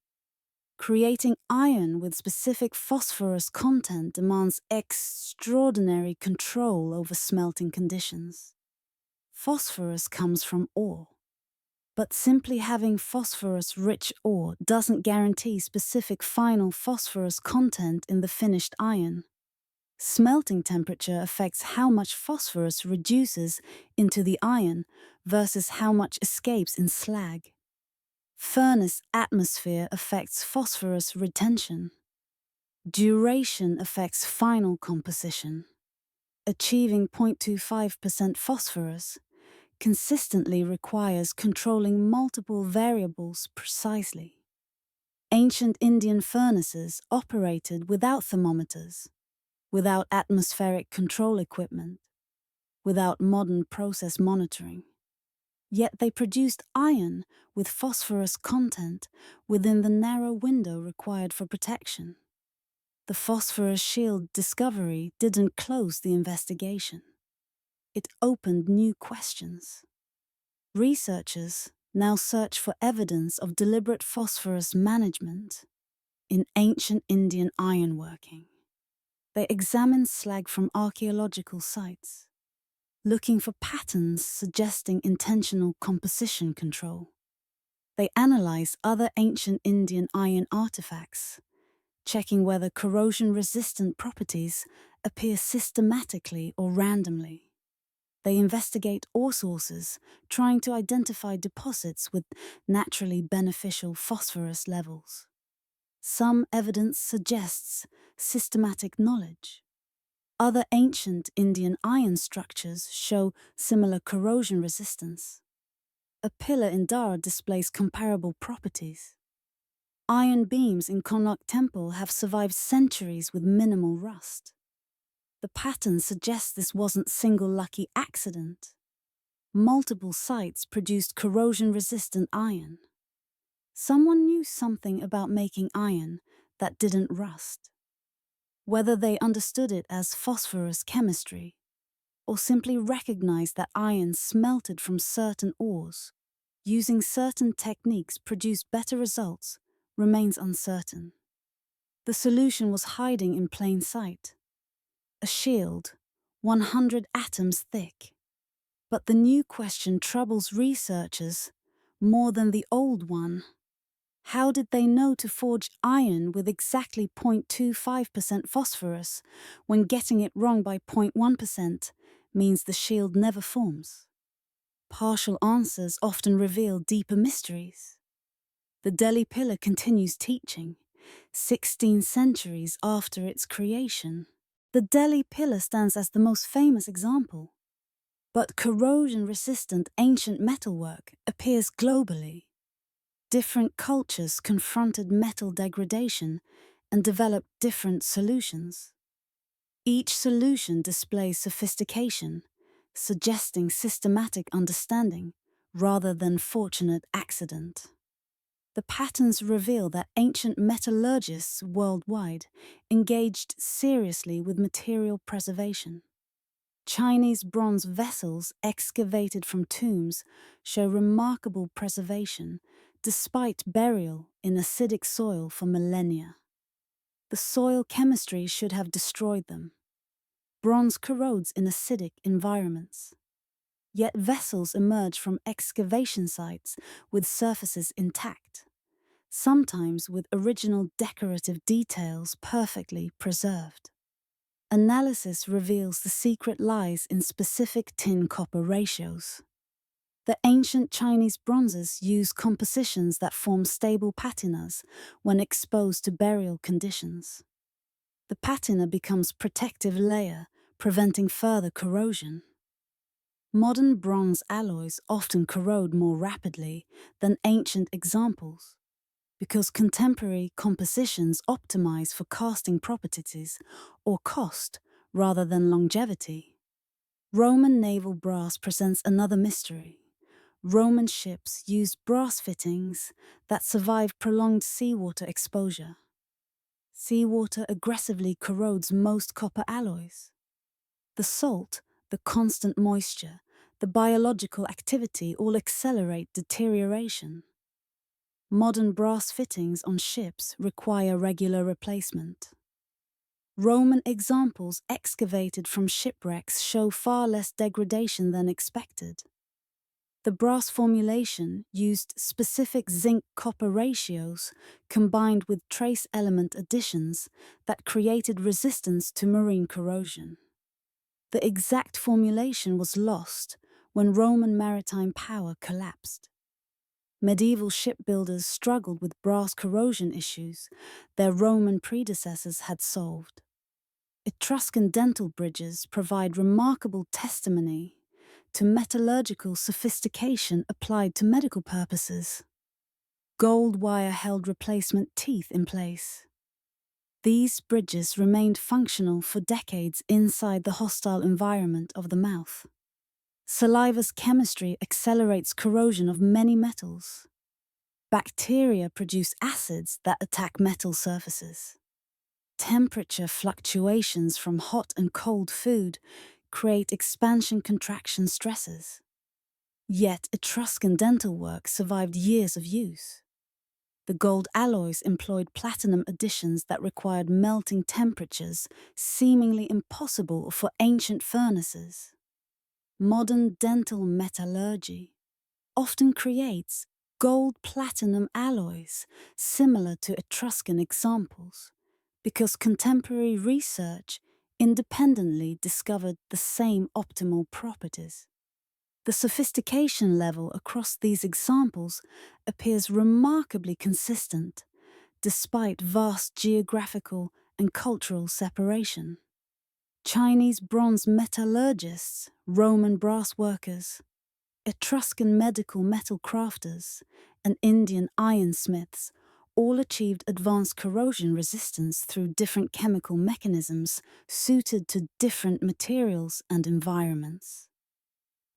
Creating iron with specific phosphorus content demands extraordinary control over smelting conditions. Phosphorus comes from ore, but simply having phosphorus-rich ore doesn't guarantee specific final phosphorus content in the finished iron. Smelting temperature affects how much phosphorus reduces into the iron versus how much escapes in slag. Furnace atmosphere affects phosphorus retention. Duration affects final composition. Achieving 0.25% phosphorus consistently requires controlling multiple variables precisely. Ancient Indian furnaces operated without thermometers, without atmospheric control equipment, without modern process monitoring. Yet they produced iron with phosphorus content within the narrow window required for protection. The phosphorus shield discovery didn't close the investigation. It opened new questions. Researchers now search for evidence of deliberate phosphorus management in ancient Indian ironworking. They examine slag from archaeological sites, looking for patterns suggesting intentional composition control. They analyze other ancient Indian iron artifacts, checking whether corrosion-resistant properties appear systematically or randomly. They investigate ore sources, trying to identify deposits with naturally beneficial phosphorus levels. Some evidence suggests systematic knowledge. Other ancient Indian iron structures show similar corrosion resistance. A pillar in Dara displays comparable properties. Iron beams in Konark Temple have survived centuries with minimal rust. The pattern suggests this wasn't single lucky accident. Multiple sites produced corrosion-resistant iron. Someone knew something about making iron that didn't rust. Whether they understood it as phosphorus chemistry, or simply recognized that iron smelted from certain ores, using certain techniques produced better results, remains uncertain. The solution was hiding in plain sight. A shield, 100 atoms thick. But the new question troubles researchers more than the old one. How did they know to forge iron with exactly 0.25% phosphorus when getting it wrong by 0.1% means the shield never forms? Partial answers often reveal deeper mysteries. The Delhi pillar continues teaching, 16 centuries after its creation. The Delhi pillar stands as the most famous example. But corrosion-resistant ancient metalwork appears globally. Different cultures confronted metal degradation and developed different solutions. Each solution displays sophistication, suggesting systematic understanding rather than fortunate accident. The patterns reveal that ancient metallurgists worldwide engaged seriously with material preservation. Chinese bronze vessels excavated from tombs show remarkable preservation despite burial in acidic soil for millennia. The soil chemistry should have destroyed them. Bronze corrodes in acidic environments. Yet vessels emerge from excavation sites with surfaces intact, sometimes with original decorative details perfectly preserved. Analysis reveals the secret lies in specific tin-copper ratios. The ancient Chinese bronzes use compositions that form stable patinas when exposed to burial conditions. The patina becomes protective layer, preventing further corrosion. Modern bronze alloys often corrode more rapidly than ancient examples, because contemporary compositions optimize for casting properties or cost rather than longevity. Roman naval brass presents another mystery. Roman ships used brass fittings that survived prolonged seawater exposure. Seawater aggressively corrodes most copper alloys. The salt, the constant moisture, the biological activity all accelerate deterioration. Modern brass fittings on ships require regular replacement. Roman examples excavated from shipwrecks show far less degradation than expected. The brass formulation used specific zinc-copper ratios combined with trace element additions that created resistance to marine corrosion. The exact formulation was lost when Roman maritime power collapsed. Medieval shipbuilders struggled with brass corrosion issues their Roman predecessors had solved. Etruscan dental bridges provide remarkable testimony to metallurgical sophistication applied to medical purposes. Gold wire held replacement teeth in place. These bridges remained functional for decades inside the hostile environment of the mouth. Saliva's chemistry accelerates corrosion of many metals. Bacteria produce acids that attack metal surfaces. Temperature fluctuations from hot and cold food create expansion-contraction stresses. Yet Etruscan dental work survived years of use. The gold alloys employed platinum additions that required melting temperatures seemingly impossible for ancient furnaces. Modern dental metallurgy often creates gold-platinum alloys similar to Etruscan examples, because contemporary research independently discovered the same optimal properties. The sophistication level across these examples appears remarkably consistent, despite vast geographical and cultural separation. Chinese bronze metallurgists, Roman brass workers, Etruscan medical metal crafters, and Indian ironsmiths all achieved advanced corrosion resistance through different chemical mechanisms suited to different materials and environments.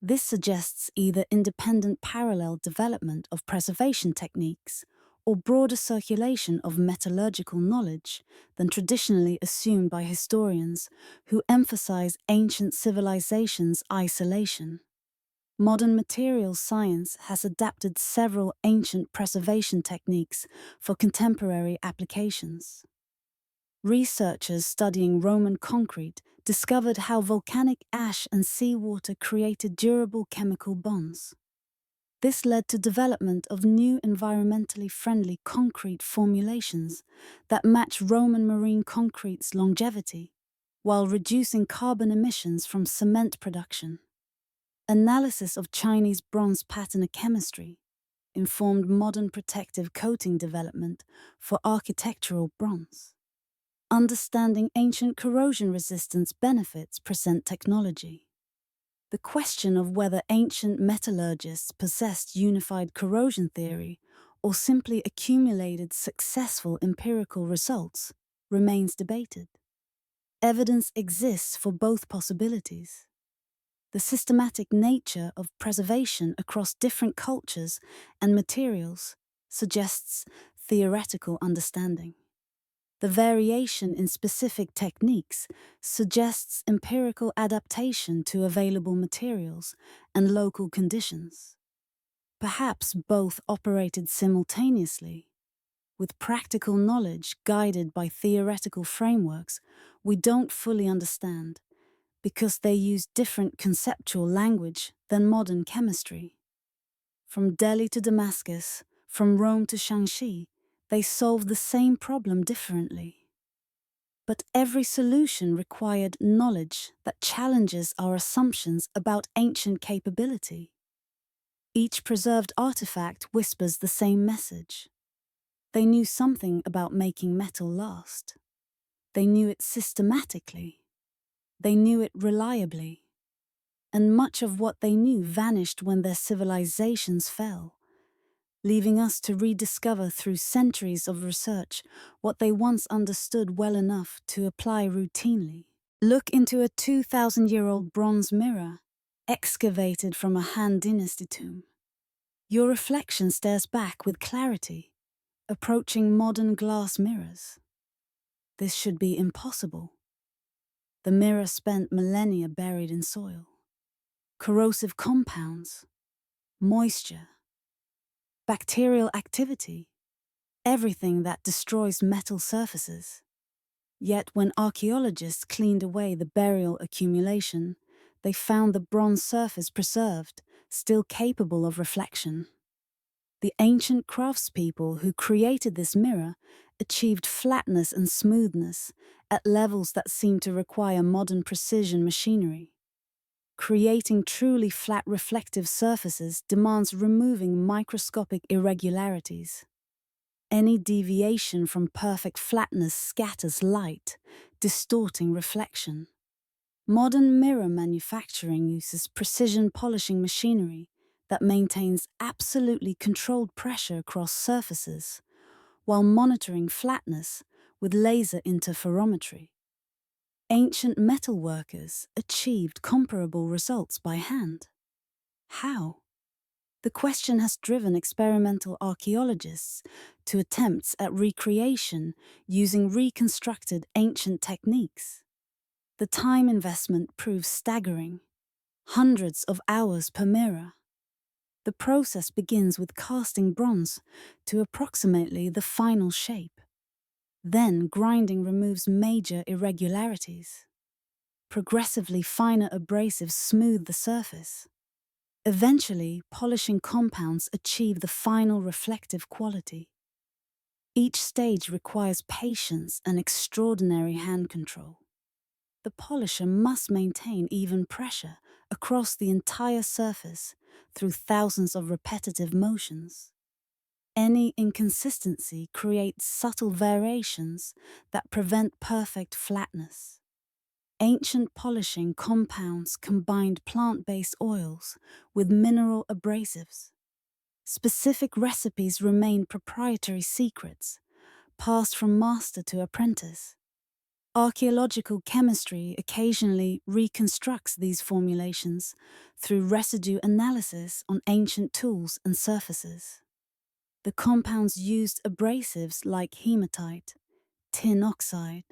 This suggests either independent parallel development of preservation techniques or broader circulation of metallurgical knowledge than traditionally assumed by historians who emphasize ancient civilizations' isolation. Modern materials science has adapted several ancient preservation techniques for contemporary applications. Researchers studying Roman concrete discovered how volcanic ash and seawater created durable chemical bonds. This led to development of new environmentally friendly concrete formulations that match Roman marine concrete's longevity, while reducing carbon emissions from cement production. Analysis of Chinese bronze patina chemistry informed modern protective coating development for architectural bronze. Understanding ancient corrosion resistance benefits present technology. The question of whether ancient metallurgists possessed unified corrosion theory or simply accumulated successful empirical results remains debated. Evidence exists for both possibilities. The systematic nature of preservation across different cultures and materials suggests theoretical understanding. The variation in specific techniques suggests empirical adaptation to available materials and local conditions. Perhaps both operated simultaneously. With practical knowledge guided by theoretical frameworks we don't fully understand because they use different conceptual language than modern chemistry. From Delhi to Damascus, from Rome to Shaanxi, they solve the same problem differently. But every solution required knowledge that challenges our assumptions about ancient capability. Each preserved artifact whispers the same message. They knew something about making metal last. They knew it systematically. They knew it reliably. And much of what they knew vanished when their civilizations fell, leaving us to rediscover through centuries of research what they once understood well enough to apply routinely. Look into a 2,000-year-old bronze mirror, excavated from a Han Dynasty tomb. Your reflection stares back with clarity, approaching modern glass mirrors. This should be impossible. The mirror spent millennia buried in soil. Corrosive compounds, moisture, bacterial activity, everything that destroys metal surfaces. Yet when archaeologists cleaned away the burial accumulation, they found the bronze surface preserved, still capable of reflection. The ancient craftspeople who created this mirror achieved flatness and smoothness at levels that seem to require modern precision machinery. Creating truly flat reflective surfaces demands removing microscopic irregularities. Any deviation from perfect flatness scatters light, distorting reflection. Modern mirror manufacturing uses precision polishing machinery that maintains absolutely controlled pressure across surfaces, while monitoring flatness with laser interferometry. Ancient metalworkers achieved comparable results by hand. How? The question has driven experimental archaeologists to attempts at recreation using reconstructed ancient techniques. The time investment proves staggering, hundreds of hours per mirror. The process begins with casting bronze to approximately the final shape. Then grinding removes major irregularities. Progressively finer abrasives smooth the surface. Eventually, polishing compounds achieve the final reflective quality. Each stage requires patience and extraordinary hand control. The polisher must maintain even pressure across the entire surface through thousands of repetitive motions. Any inconsistency creates subtle variations that prevent perfect flatness. Ancient polishing compounds combined plant-based oils with mineral abrasives. Specific recipes remain proprietary secrets, passed from master to apprentice. Archaeological chemistry occasionally reconstructs these formulations through residue analysis on ancient tools and surfaces. The compounds used abrasives like hematite, tin oxide,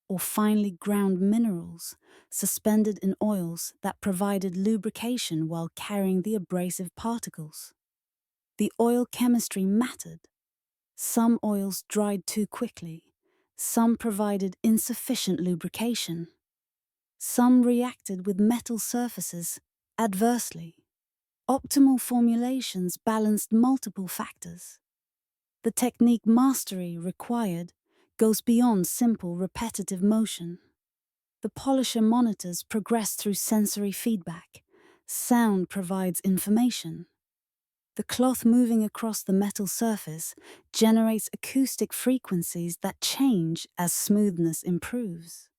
or finely ground minerals suspended in oils that provided lubrication while carrying the abrasive particles. The oil chemistry mattered. Some oils dried too quickly, Some provided insufficient lubrication. Some reacted with metal surfaces adversely. Optimal formulations balanced multiple factors. The technique mastery required goes beyond simple repetitive motion. The polisher monitors progress through sensory feedback. Sound provides information. The cloth moving across the metal surface generates acoustic frequencies that change as smoothness improves.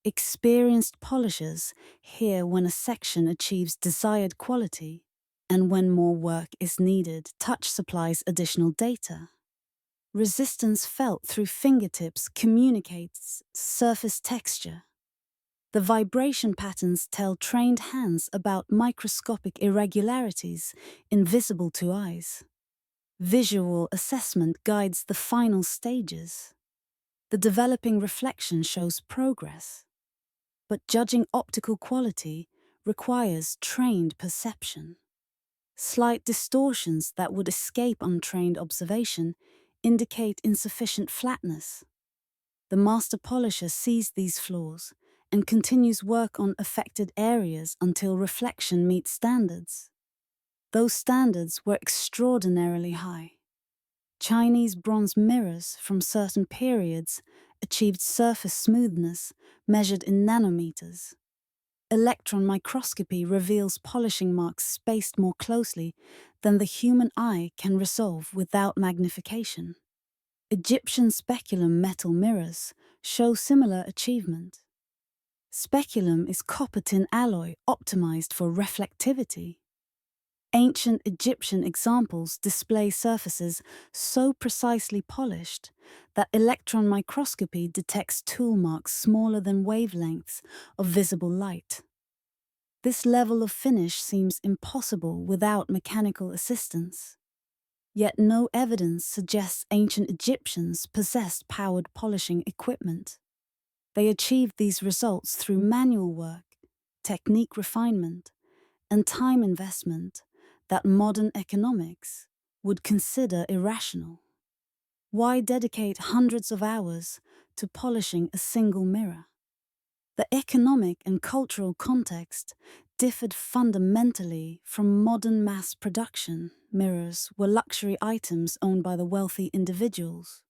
Experienced polishers hear when a section achieves desired quality, and when more work is needed, touch supplies additional data. Resistance felt through fingertips communicates surface texture. The vibration patterns tell trained hands about microscopic irregularities invisible to eyes. Visual assessment guides the final stages. The developing reflection shows progress. But judging optical quality requires trained perception. Slight distortions that would escape untrained observation indicate insufficient flatness. The master polisher sees these flaws and continues work on affected areas until reflection meets standards. Those standards were extraordinarily high. Chinese bronze mirrors from certain periods achieved surface smoothness measured in nanometers. Electron microscopy reveals polishing marks spaced more closely than the human eye can resolve without magnification. Egyptian speculum metal mirrors show similar achievement. Speculum is copper-tin alloy optimized for reflectivity. Ancient Egyptian examples display surfaces so precisely polished that electron microscopy detects tool marks smaller than wavelengths of visible light. This level of finish seems impossible without mechanical assistance. Yet no evidence suggests ancient Egyptians possessed powered polishing equipment. They achieved these results through manual work, technique refinement, and time investment that modern economics would consider irrational. Why dedicate hundreds of hours to polishing a single mirror? The economic and cultural context differed fundamentally from modern mass production. Mirrors were luxury items owned by the wealthy individuals.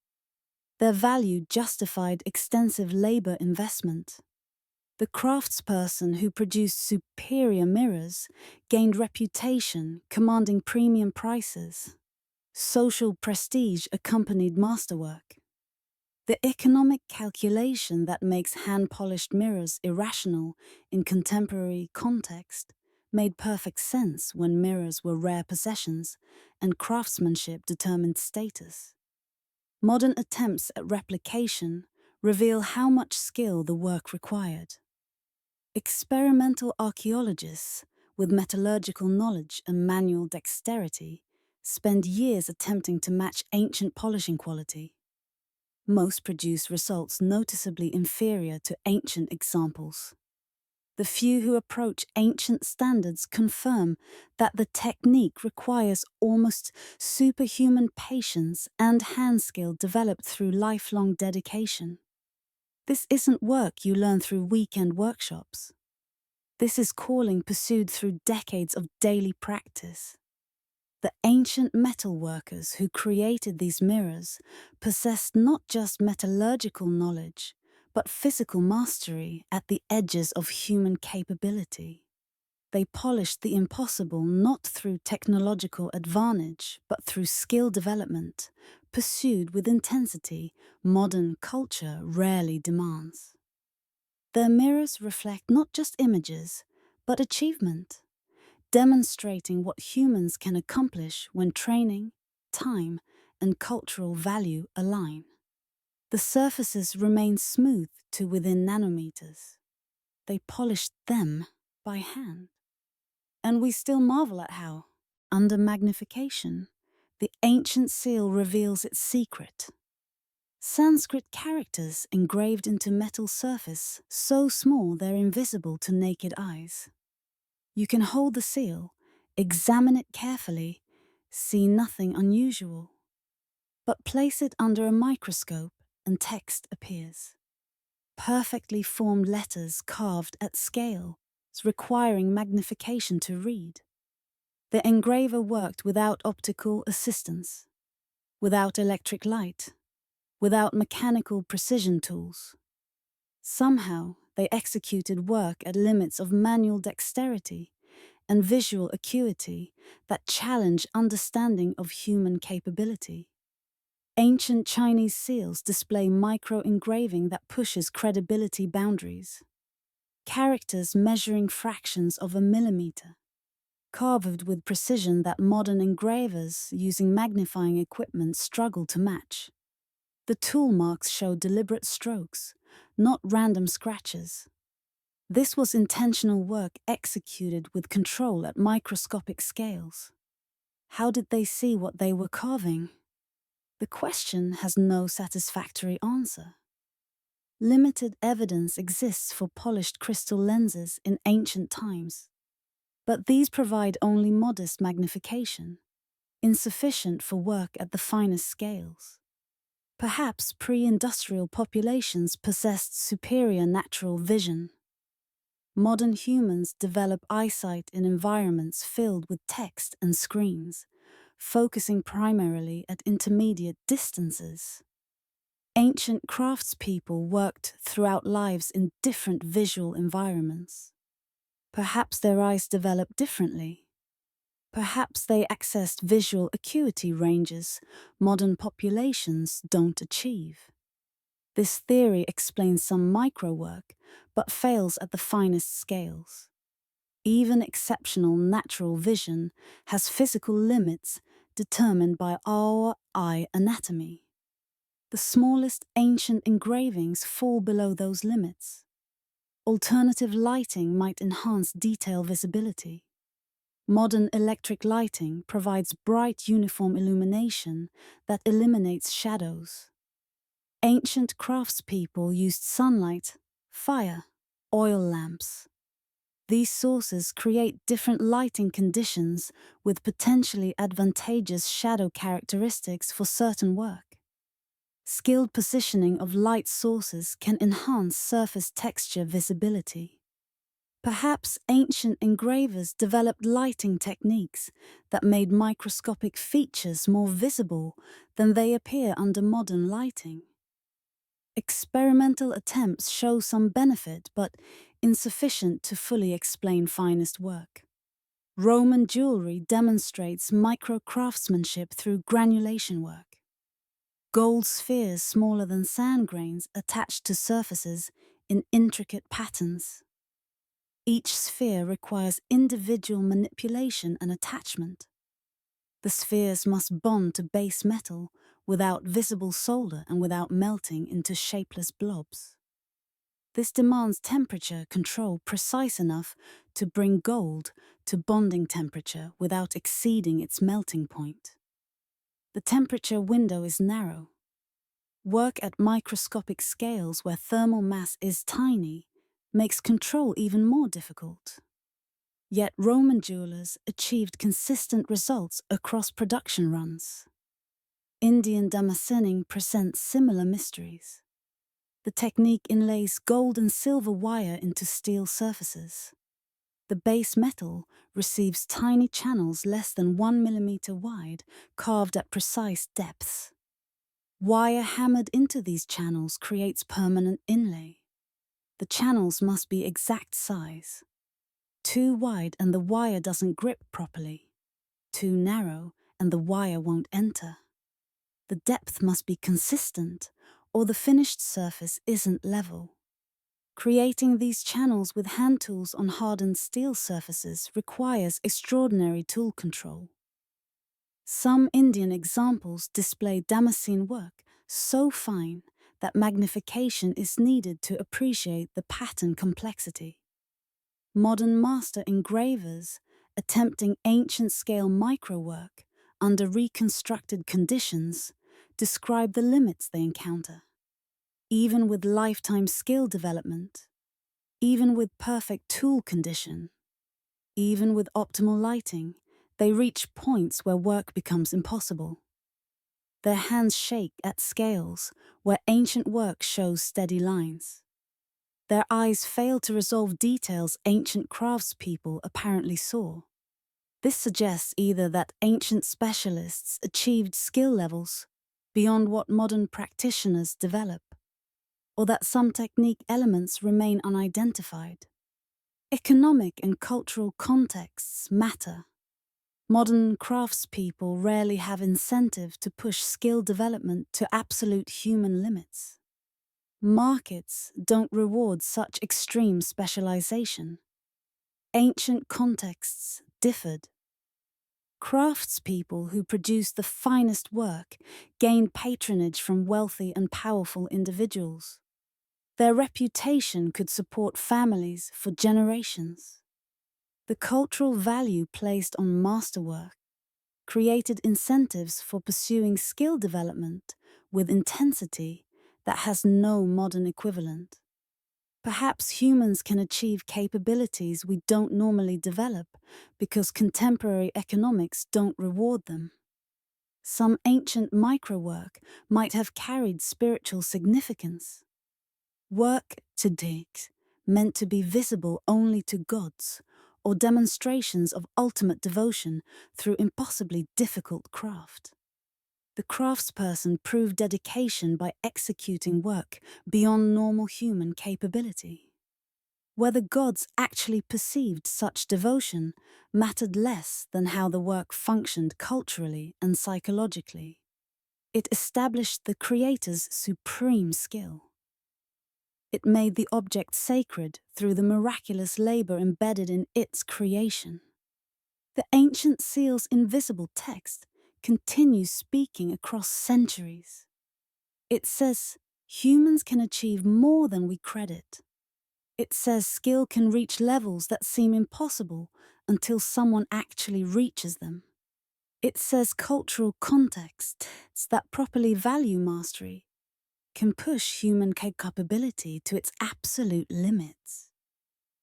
Their value justified extensive labor investment. The craftsperson who produced superior mirrors gained reputation, commanding premium prices. Social prestige accompanied masterwork. The economic calculation that makes hand-polished mirrors irrational in contemporary context made perfect sense when mirrors were rare possessions and craftsmanship determined status. Modern attempts at replication reveal how much skill the work required. Experimental archaeologists with metallurgical knowledge and manual dexterity spend years attempting to match ancient polishing quality. Most produce results noticeably inferior to ancient examples. The few who approach ancient standards confirm that the technique requires almost superhuman patience and hand skill developed through lifelong dedication. This isn't work you learn through weekend workshops. This is calling pursued through decades of daily practice. The ancient metal workers who created these mirrors possessed not just metallurgical knowledge, but physical mastery at the edges of human capability. They polished the impossible not through technological advantage, but through skill development, pursued with intensity modern culture rarely demands. Their mirrors reflect not just images, but achievement, demonstrating what humans can accomplish when training, time, and cultural value align. The surfaces remain smooth to within nanometers. They polished them by hand. And we still marvel at how, under magnification, the ancient seal reveals its secret. Sanskrit characters engraved into metal surface, so small they're invisible to naked eyes. You can hold the seal, examine it carefully, see nothing unusual. But place it under a microscope and text appears. Perfectly formed letters carved at scale, requiring magnification to read. The engraver worked without optical assistance, without electric light, without mechanical precision tools. Somehow, they executed work at limits of manual dexterity and visual acuity that challenge understanding of human capability. Ancient Chinese seals display micro-engraving that pushes credibility boundaries. Characters measuring fractions of a millimeter, carved with precision that modern engravers using magnifying equipment struggle to match. The tool marks show deliberate strokes, not random scratches. This was intentional work executed with control at microscopic scales. How did they see what they were carving? The question has no satisfactory answer. Limited evidence exists for polished crystal lenses in ancient times, but these provide only modest magnification, insufficient for work at the finest scales. Perhaps pre-industrial populations possessed superior natural vision. Modern humans develop eyesight in environments filled with text and screens, focusing primarily at intermediate distances. Ancient craftspeople worked throughout lives in different visual environments. Perhaps their eyes developed differently. Perhaps they accessed visual acuity ranges modern populations don't achieve. This theory explains some microwork, but fails at the finest scales. Even exceptional natural vision has physical limits determined by our eye anatomy. The smallest ancient engravings fall below those limits. Alternative lighting might enhance detail visibility. Modern electric lighting provides bright uniform illumination that eliminates shadows. Ancient craftspeople used sunlight, fire, oil lamps. These sources create different lighting conditions with potentially advantageous shadow characteristics for certain work. Skilled positioning of light sources can enhance surface texture visibility. Perhaps ancient engravers developed lighting techniques that made microscopic features more visible than they appear under modern lighting. Experimental attempts show some benefit, but insufficient to fully explain finest work. Roman jewelry demonstrates micro-craftsmanship through granulation work. Gold spheres smaller than sand grains attached to surfaces in intricate patterns. Each sphere requires individual manipulation and attachment. The spheres must bond to base metal without visible solder and without melting into shapeless blobs. This demands temperature control precise enough to bring gold to bonding temperature without exceeding its melting point. The temperature window is narrow. Work at microscopic scales where thermal mass is tiny makes control even more difficult. Yet Roman jewelers achieved consistent results across production runs. Indian Damascening presents similar mysteries. The technique inlays gold and silver wire into steel surfaces. The base metal receives tiny channels less than 1 millimeter wide, carved at precise depths. Wire hammered into these channels creates permanent inlay. The channels must be exact size. Too wide and the wire doesn't grip properly. Too narrow and the wire won't enter. The depth must be consistent, or the finished surface isn't level. Creating these channels with hand tools on hardened steel surfaces requires extraordinary tool control. Some Indian examples display Damascene work so fine that magnification is needed to appreciate the pattern complexity. Modern master engravers attempting ancient scale microwork under reconstructed conditions describe the limits they encounter. Even with lifetime skill development, even with perfect tool condition, even with optimal lighting, they reach points where work becomes impossible. Their hands shake at scales where ancient work shows steady lines. Their eyes fail to resolve details ancient craftspeople apparently saw. This suggests either that ancient specialists achieved skill levels beyond what modern practitioners develop, or that some technique elements remain unidentified. Economic and cultural contexts matter. Modern craftspeople rarely have incentive to push skill development to absolute human limits. Markets don't reward such extreme specialization. Ancient contexts differed. Craftspeople who produced the finest work gained patronage from wealthy and powerful individuals. Their reputation could support families for generations. The cultural value placed on masterwork created incentives for pursuing skill development with intensity that has no modern equivalent. Perhaps humans can achieve capabilities we don't normally develop because contemporary economics don't reward them. Some ancient microwork might have carried spiritual significance. Work to date meant to be visible only to gods, or demonstrations of ultimate devotion through impossibly difficult craft. The craftsperson proved dedication by executing work beyond normal human capability. Whether gods actually perceived such devotion mattered less than how the work functioned culturally and psychologically. It established the creator's supreme skill. It made the object sacred through the miraculous labor embedded in its creation. The ancient seal's invisible text continues speaking across centuries. It says humans can achieve more than we credit. It says skill can reach levels that seem impossible until someone actually reaches them. It says cultural contexts that properly value mastery can push human capability to its absolute limits.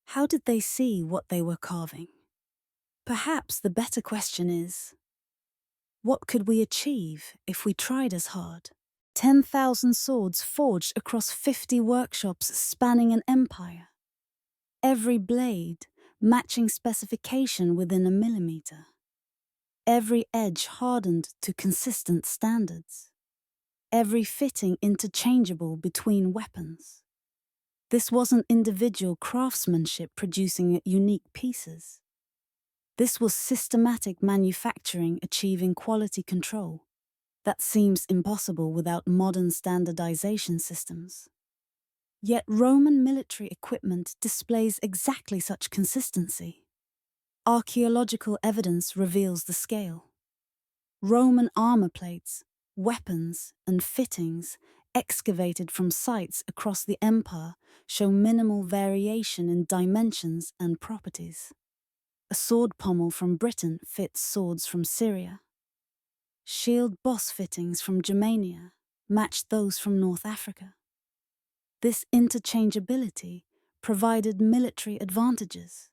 How did they see what they were carving? Perhaps the better question is, what could we achieve if we tried as hard? 10,000 swords forged across 50 workshops spanning an empire. Every blade matching specification within a millimeter. Every edge hardened to consistent standards. Every fitting interchangeable between weapons. This wasn't individual craftsmanship producing unique pieces. This was systematic manufacturing achieving quality control that seems impossible without modern standardization systems. Yet Roman military equipment displays exactly such consistency. Archaeological evidence reveals the scale. Roman armor plates, weapons, and fittings excavated from sites across the empire show minimal variation in dimensions and properties. A sword pommel from Britain fits swords from Syria. Shield boss fittings from Germania matched those from North Africa. This interchangeability provided military advantages.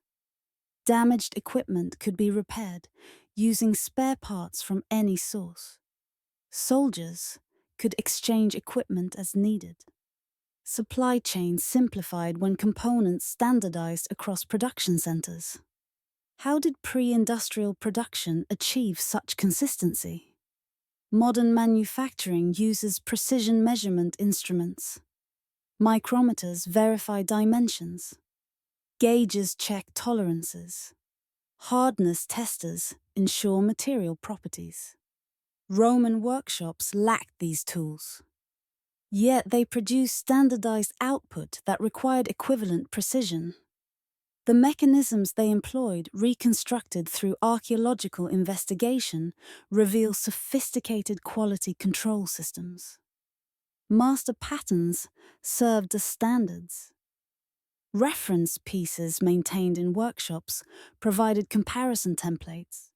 Damaged equipment could be repaired using spare parts from any source. Soldiers could exchange equipment as needed. Supply chains simplified when components standardized across production centers. How did pre-industrial production achieve such consistency? Modern manufacturing uses precision measurement instruments. Micrometers verify dimensions. Gauges check tolerances. Hardness testers ensure material properties. Roman workshops lacked these tools. Yet they produced standardized output that required equivalent precision. The mechanisms they employed, reconstructed through archaeological investigation, reveal sophisticated quality control systems. Master patterns served as standards. Reference pieces maintained in workshops provided comparison templates.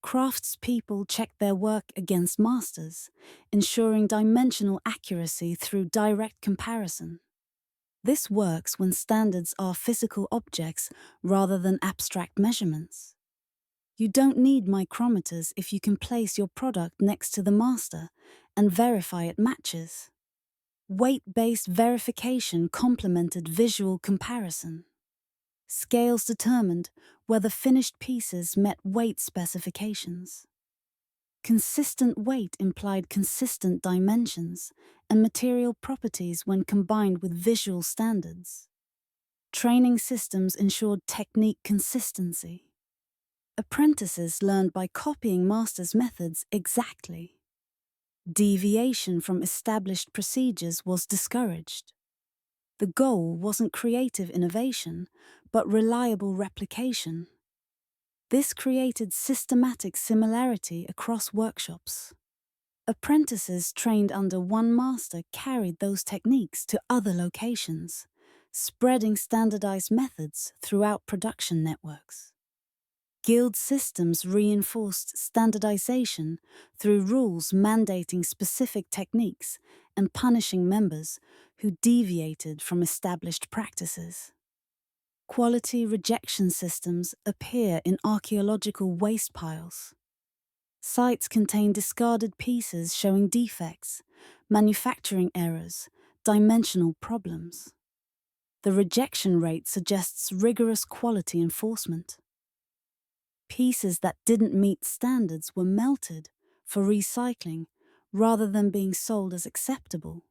Craftspeople checked their work against masters, ensuring dimensional accuracy through direct comparison. This works when standards are physical objects rather than abstract measurements. You don't need micrometers if you can place your product next to the master and verify it matches. Weight-based verification complemented visual comparison. Scales determined whether finished pieces met weight specifications. Consistent weight implied consistent dimensions and material properties when combined with visual standards. Training systems ensured technique consistency. Apprentices learned by copying masters' methods exactly. Deviation from established procedures was discouraged. The goal wasn't creative innovation, but reliable replication. This created systematic similarity across workshops. Apprentices trained under one master carried those techniques to other locations, spreading standardized methods throughout production networks. Guild systems reinforced standardization through rules mandating specific techniques and punishing members who deviated from established practices. Quality rejection systems appear in archaeological waste piles. Sites contain discarded pieces showing defects, manufacturing errors, dimensional problems. The rejection rate suggests rigorous quality enforcement. Pieces that didn't meet standards were melted for recycling rather than being sold as acceptable.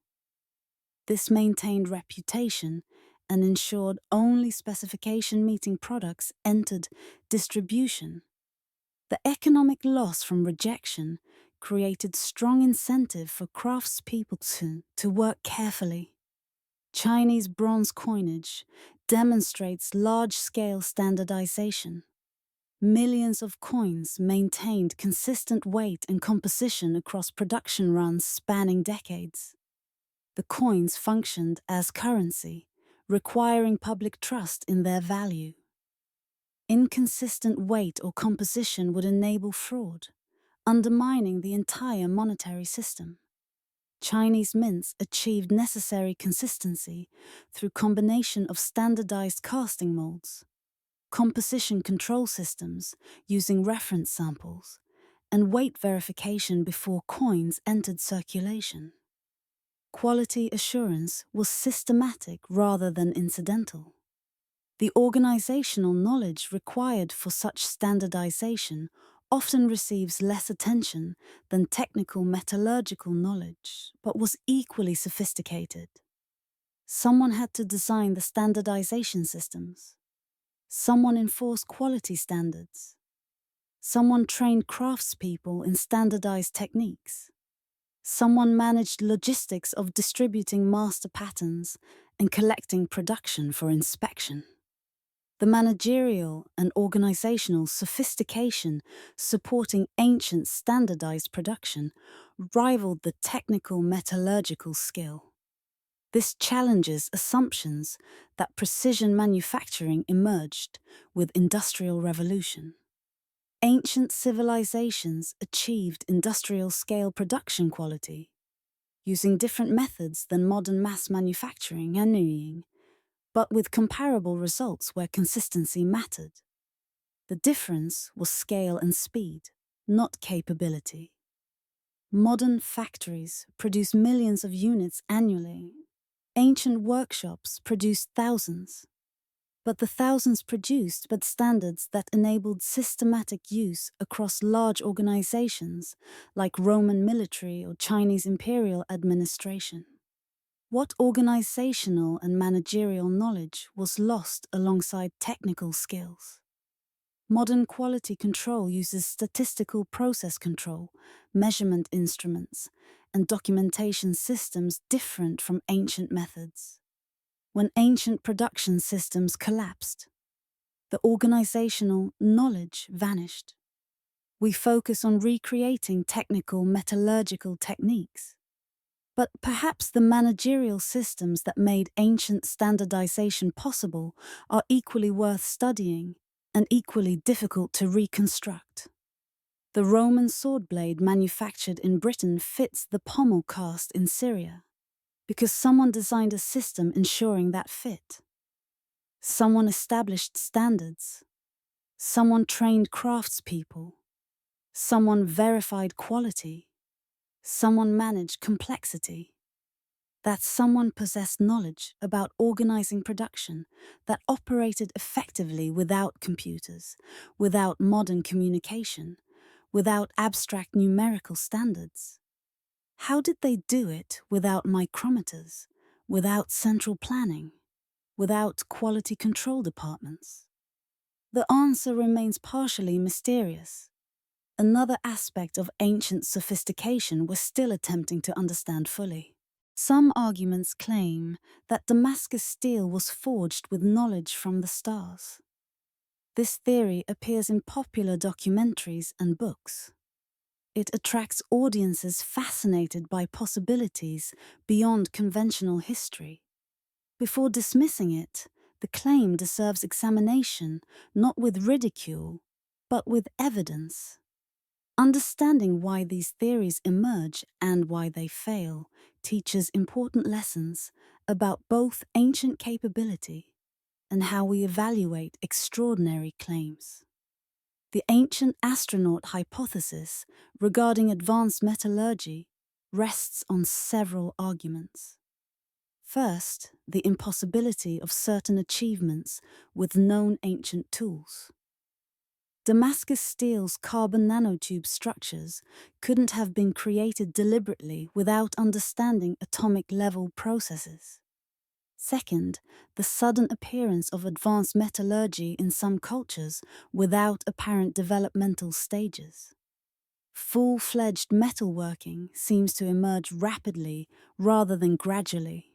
This maintained reputation and ensured only specification-meeting products entered distribution. The economic loss from rejection created strong incentive for craftspeople to work carefully. Chinese bronze coinage demonstrates large-scale standardization. Millions of coins maintained consistent weight and composition across production runs spanning decades. The coins functioned as currency, requiring public trust in their value. Inconsistent weight or composition would enable fraud, undermining the entire monetary system. Chinese mints achieved necessary consistency through combination of standardized casting molds, composition control systems using reference samples, and weight verification before coins entered circulation. Quality assurance was systematic rather than incidental. The organizational knowledge required for such standardization often receives less attention than technical metallurgical knowledge, but was equally sophisticated. Someone had to design the standardization systems. Someone enforced quality standards. Someone trained craftspeople in standardized techniques. Someone managed logistics of distributing master patterns and collecting production for inspection. The managerial and organizational sophistication supporting ancient standardized production rivaled the technical metallurgical skill. This challenges assumptions that precision manufacturing emerged with Industrial Revolution. Ancient civilizations achieved industrial-scale production quality, using different methods than modern mass manufacturing and annealing, but with comparable results where consistency mattered. The difference was scale and speed, not capability. Modern factories produce millions of units annually. Ancient workshops produced thousands. But the thousands produced but standards that enabled systematic use across large organizations like Roman military or Chinese imperial administration. What organizational and managerial knowledge was lost alongside technical skills? Modern quality control uses statistical process control, measurement instruments, and documentation systems different from ancient methods. When ancient production systems collapsed, the organizational knowledge vanished. We focus on recreating technical metallurgical techniques. But perhaps the managerial systems that made ancient standardization possible are equally worth studying and equally difficult to reconstruct. The Roman sword blade manufactured in Britain fits the pommel cast in Syria, because someone designed a system ensuring that fit. Someone established standards. Someone trained craftspeople. Someone verified quality. Someone managed complexity. That someone possessed knowledge about organizing production that operated effectively without computers, without modern communication, without abstract numerical standards. How did they do it without micrometers, without central planning, without quality control departments? The answer remains partially mysterious. Another aspect of ancient sophistication we're still attempting to understand fully. Some arguments claim that Damascus steel was forged with knowledge from the stars. This theory appears in popular documentaries and books. It attracts audiences fascinated by possibilities beyond conventional history. Before dismissing it, the claim deserves examination, not with ridicule, but with evidence. Understanding why these theories emerge and why they fail teaches important lessons about both ancient capability and how we evaluate extraordinary claims. The ancient astronaut hypothesis regarding advanced metallurgy rests on several arguments. First, the impossibility of certain achievements with known ancient tools. Damascus steel's carbon nanotube structures couldn't have been created deliberately without understanding atomic-level processes. Second, the sudden appearance of advanced metallurgy in some cultures without apparent developmental stages. Full-fledged metalworking seems to emerge rapidly rather than gradually.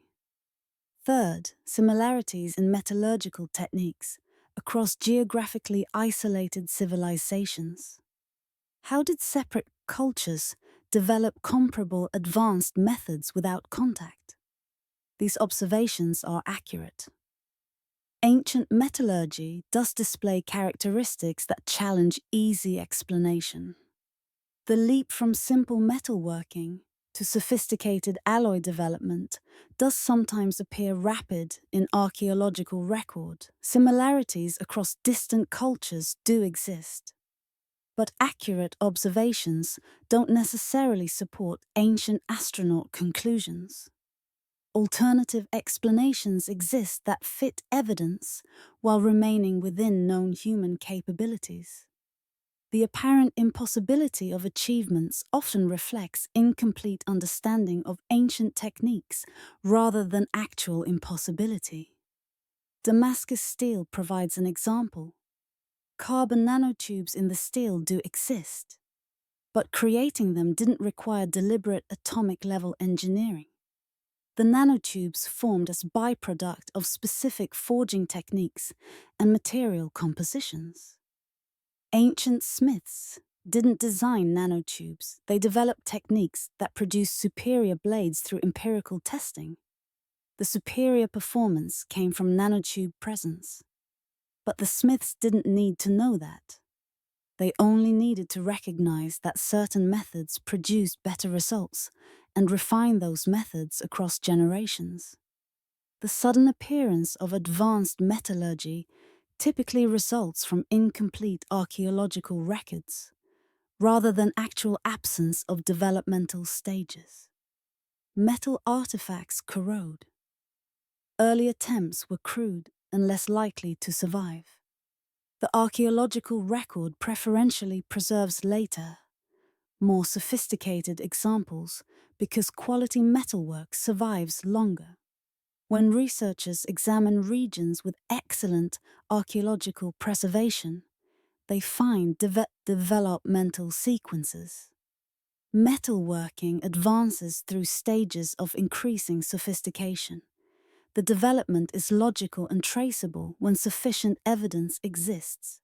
Third, similarities in metallurgical techniques across geographically isolated civilizations. How did separate cultures develop comparable advanced methods without contact? These observations are accurate. Ancient metallurgy does display characteristics that challenge easy explanation. The leap from simple metalworking to sophisticated alloy development does sometimes appear rapid in archaeological record. Similarities across distant cultures do exist. But accurate observations don't necessarily support ancient astronaut conclusions. Alternative explanations exist that fit evidence while remaining within known human capabilities. The apparent impossibility of achievements often reflects incomplete understanding of ancient techniques rather than actual impossibility. Damascus steel provides an example. Carbon nanotubes in the steel do exist, but creating them didn't require deliberate atomic-level engineering. The nanotubes formed as byproduct of specific forging techniques and material compositions. Ancient smiths didn't design nanotubes, they developed techniques that produced superior blades through empirical testing. The superior performance came from nanotube presence. But the smiths didn't need to know that. They only needed to recognize that certain methods produced better results and refine those methods across generations. The sudden appearance of advanced metallurgy typically results from incomplete archaeological records, rather than actual absence of developmental stages. Metal artifacts corrode. Early attempts were crude and less likely to survive. The archaeological record preferentially preserves later, more sophisticated examples because quality metalwork survives longer. When researchers examine regions with excellent archaeological preservation, they find developmental sequences. Metalworking advances through stages of increasing sophistication. The development is logical and traceable when sufficient evidence exists.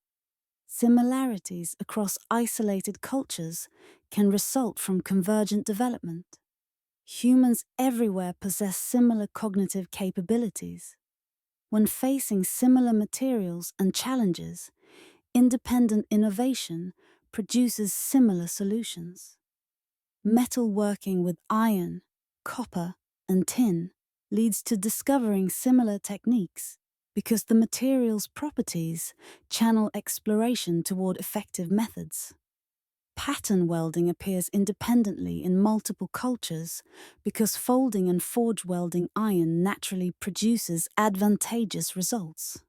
Similarities across isolated cultures can result from convergent development. Humans everywhere possess similar cognitive capabilities. When facing similar materials and challenges, independent innovation produces similar solutions. Metalworking with iron, copper, and tin leads to discovering similar techniques because the material's properties channel exploration toward effective methods. Pattern welding appears independently in multiple cultures because folding and forge welding iron naturally produces advantageous results.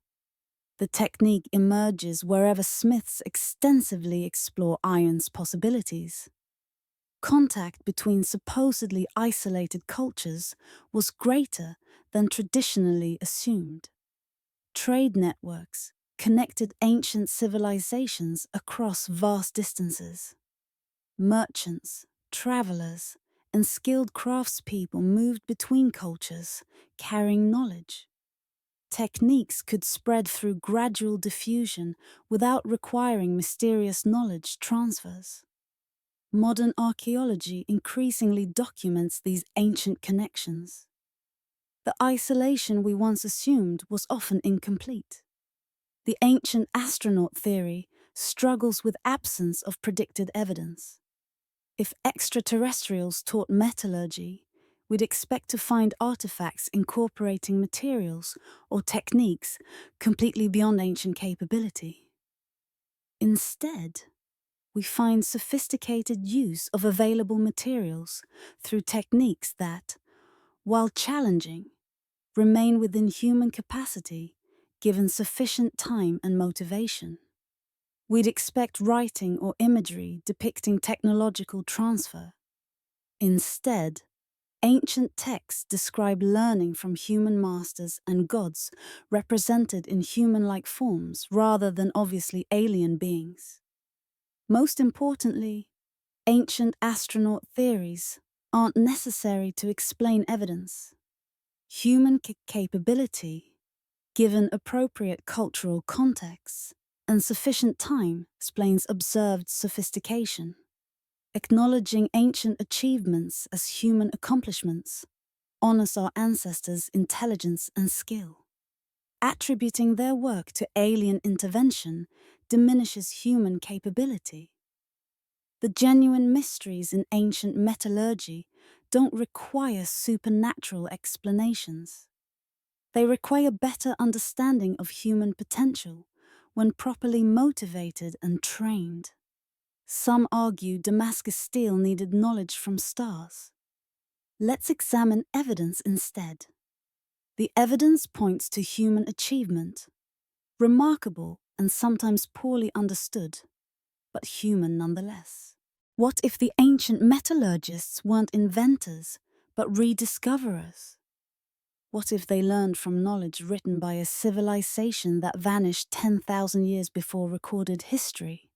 The technique emerges wherever smiths extensively explore iron's possibilities. Contact between supposedly isolated cultures was greater than traditionally assumed. Trade networks connected ancient civilizations across vast distances. Merchants, travelers, and skilled craftspeople moved between cultures, carrying knowledge. Techniques could spread through gradual diffusion without requiring mysterious knowledge transfers. Modern archaeology increasingly documents these ancient connections. The isolation we once assumed was often incomplete. The ancient astronaut theory struggles with absence of predicted evidence. If extraterrestrials taught metallurgy, we'd expect to find artifacts incorporating materials or techniques completely beyond ancient capability. Instead, we find sophisticated use of available materials through techniques that, while challenging, remain within human capacity given sufficient time and motivation. We'd expect writing or imagery depicting technological transfer. Instead, ancient texts describe learning from human masters and gods represented in human-like forms rather than obviously alien beings. Most importantly, ancient astronaut theories aren't necessary to explain evidence. Human capability, given appropriate cultural contexts and sufficient time, explains observed sophistication. Acknowledging ancient achievements as human accomplishments honors our ancestors' intelligence and skill. Attributing their work to alien intervention diminishes human capability. The genuine mysteries in ancient metallurgy don't require supernatural explanations. They require better understanding of human potential when properly motivated and trained. Some argue Damascus steel needed knowledge from stars. Let's examine evidence instead. The evidence points to human achievement, remarkable and sometimes poorly understood, but human nonetheless. What if the ancient metallurgists weren't inventors, but rediscoverers? What if they learned from knowledge written by a civilization that vanished 10,000 years before recorded history?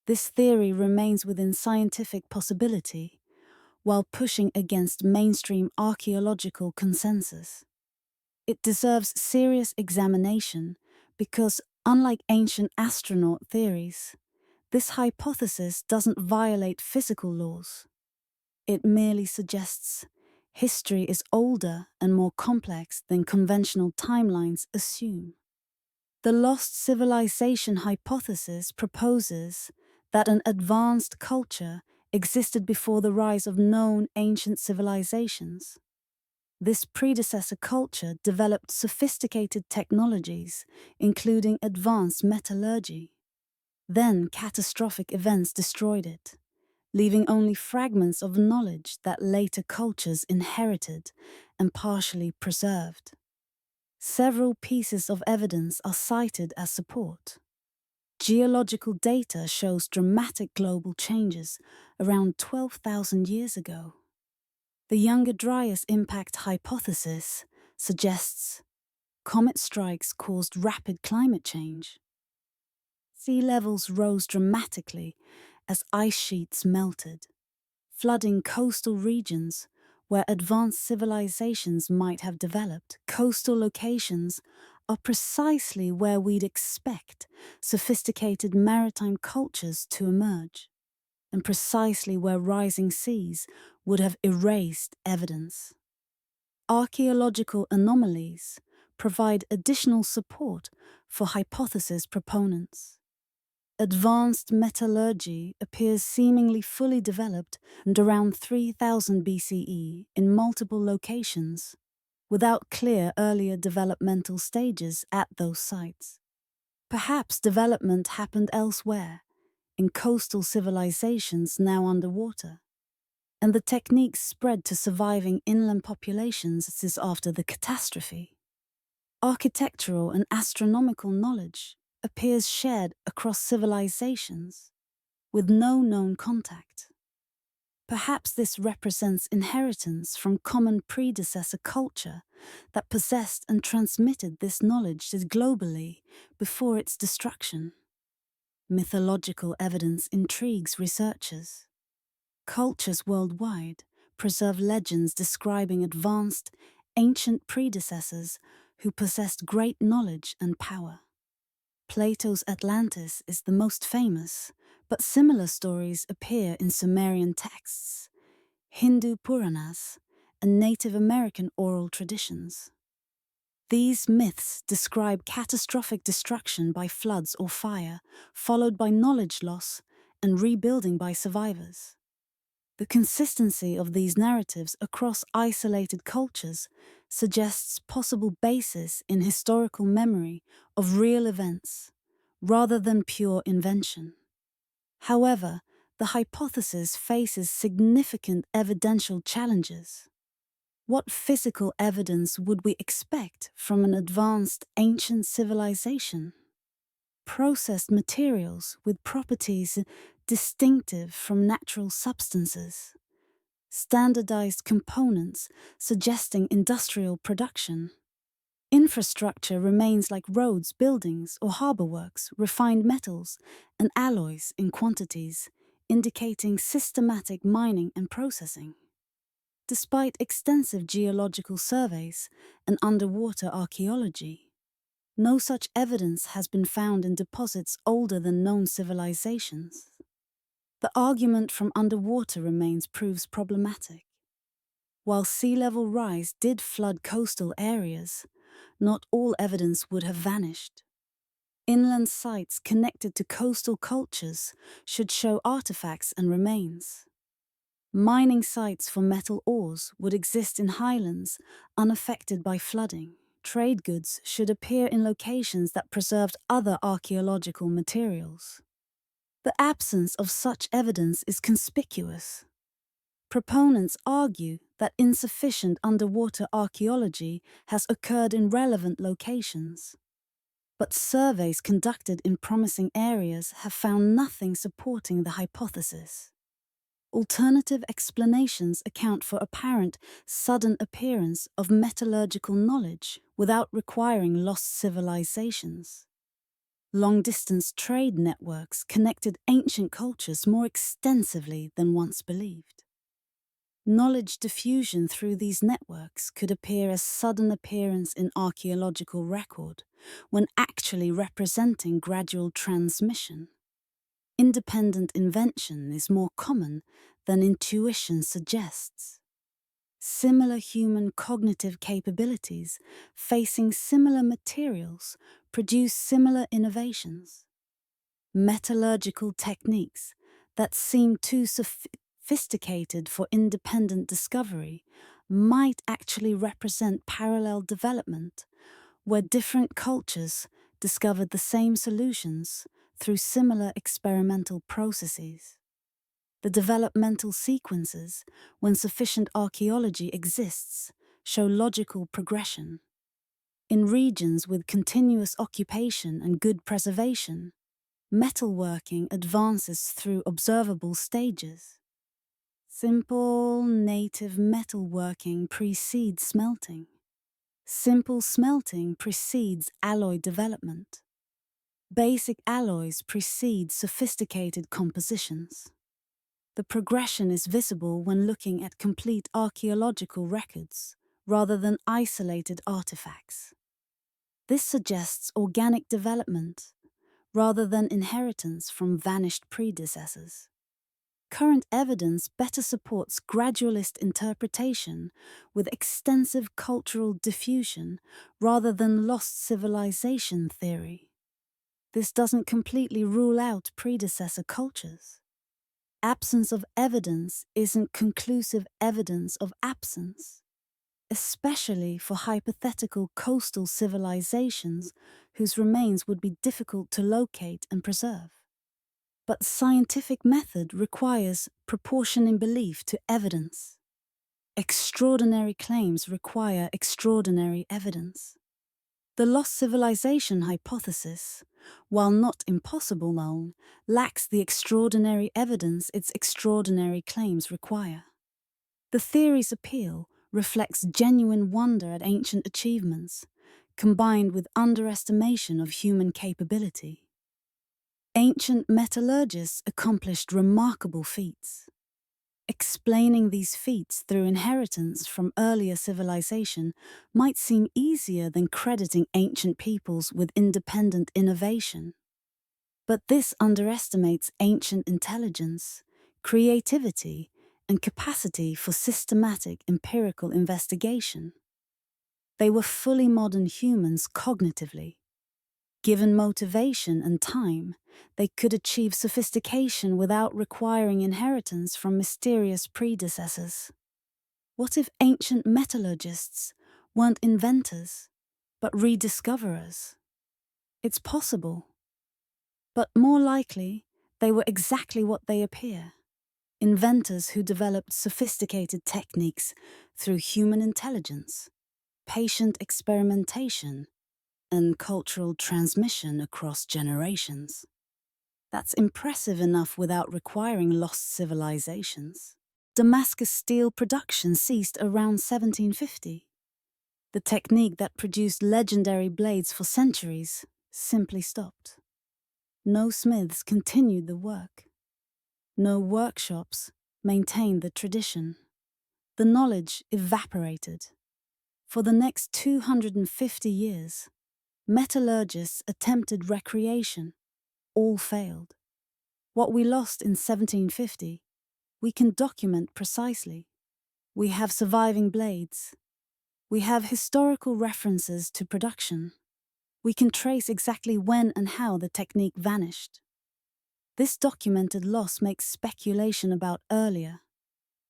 This theory remains within scientific possibility, while pushing against mainstream archaeological consensus. It deserves serious examination because, unlike ancient astronaut theories, this hypothesis doesn't violate physical laws. It merely suggests history is older and more complex than conventional timelines assume. The lost civilization hypothesis proposes that an advanced culture existed before the rise of known ancient civilizations. This predecessor culture developed sophisticated technologies, including advanced metallurgy. Then catastrophic events destroyed it, leaving only fragments of knowledge that later cultures inherited and partially preserved. Several pieces of evidence are cited as support. Geological data shows dramatic global changes around 12,000 years ago. The Younger Dryas impact hypothesis suggests comet strikes caused rapid climate change. Sea levels rose dramatically as ice sheets melted, flooding coastal regions where advanced civilizations might have developed. Coastal locations are precisely where we'd expect sophisticated maritime cultures to emerge, and precisely where rising seas would have erased evidence. Archaeological anomalies provide additional support for hypothesis proponents. Advanced metallurgy appears seemingly fully developed and around 3000 BCE in multiple locations, without clear earlier developmental stages at those sites. Perhaps development happened elsewhere, in coastal civilizations now underwater, and the techniques spread to surviving inland populations since after the catastrophe. Architectural and astronomical knowledge appears shared across civilizations, with no known contact. Perhaps this represents inheritance from common predecessor culture that possessed and transmitted this knowledge globally before its destruction. Mythological evidence intrigues researchers. Cultures worldwide preserve legends describing advanced, ancient predecessors who possessed great knowledge and power. Plato's Atlantis is the most famous, but similar stories appear in Sumerian texts, Hindu Puranas, and Native American oral traditions. These myths describe catastrophic destruction by floods or fire, followed by knowledge loss and rebuilding by survivors. The consistency of these narratives across isolated cultures suggests possible basis in historical memory of real events, rather than pure invention. However, the hypothesis faces significant evidential challenges. What physical evidence would we expect from an advanced ancient civilization? Processed materials with properties distinctive from natural substances. Standardized components suggesting industrial production. Infrastructure remains like roads, buildings, or harbor works, refined metals, and alloys in quantities, indicating systematic mining and processing. Despite extensive geological surveys and underwater archaeology, no such evidence has been found in deposits older than known civilizations. The argument from underwater remains proves problematic. While sea level rise did flood coastal areas, not all evidence would have vanished. Inland sites connected to coastal cultures should show artifacts and remains. Mining sites for metal ores would exist in highlands unaffected by flooding. Trade goods should appear in locations that preserved other archaeological materials. The absence of such evidence is conspicuous. Proponents argue that insufficient underwater archaeology has occurred in relevant locations. But surveys conducted in promising areas have found nothing supporting the hypothesis. Alternative explanations account for apparent sudden appearance of metallurgical knowledge without requiring lost civilizations. Long-distance trade networks connected ancient cultures more extensively than once believed. Knowledge diffusion through these networks could appear as sudden appearance in archaeological record, when actually representing gradual transmission. Independent invention is more common than intuition suggests. Similar human cognitive capabilities facing similar materials produce similar innovations. Metallurgical techniques that seem too sophisticated for independent discovery might actually represent parallel development, where different cultures discovered the same solutions through similar experimental processes. The developmental sequences, when sufficient archaeology exists, show logical progression. In regions with continuous occupation and good preservation, metalworking advances through observable stages. Simple native metalworking precedes smelting. Simple smelting precedes alloy development. Basic alloys precede sophisticated compositions. The progression is visible when looking at complete archaeological records rather than isolated artifacts. This suggests organic development rather than inheritance from vanished predecessors. Current evidence better supports gradualist interpretation with extensive cultural diffusion rather than lost civilization theory. This doesn't completely rule out predecessor cultures. Absence of evidence isn't conclusive evidence of absence. especially for hypothetical coastal civilizations whose remains would be difficult to locate and preserve. But scientific method requires proportion in belief to evidence. Extraordinary claims require extraordinary evidence. The lost civilization hypothesis, while not impossible known, lacks the extraordinary evidence its extraordinary claims require. The theory's appeal reflects genuine wonder at ancient achievements, combined with underestimation of human capability. Ancient metallurgists accomplished remarkable feats. Explaining these feats through inheritance from earlier civilization might seem easier than crediting ancient peoples with independent innovation. But this underestimates ancient intelligence, creativity, and capacity for systematic empirical investigation. They were fully modern humans cognitively. Given motivation and time, they could achieve sophistication without requiring inheritance from mysterious predecessors. What if ancient metallurgists weren't inventors, but rediscoverers? It's possible. But more likely, they were exactly what they appear. Inventors who developed sophisticated techniques through human intelligence, patient experimentation, and cultural transmission across generations. That's impressive enough without requiring lost civilizations. Damascus steel production ceased around 1750. The technique that produced legendary blades for centuries simply stopped. No smiths continued the work. No workshops maintained the tradition. The knowledge evaporated. For the next 250 years, metallurgists attempted recreation. All failed. What we lost in 1750, we can document precisely. We have surviving blades. We have historical references to production. We can trace exactly when and how the technique vanished. This documented loss makes speculation about earlier,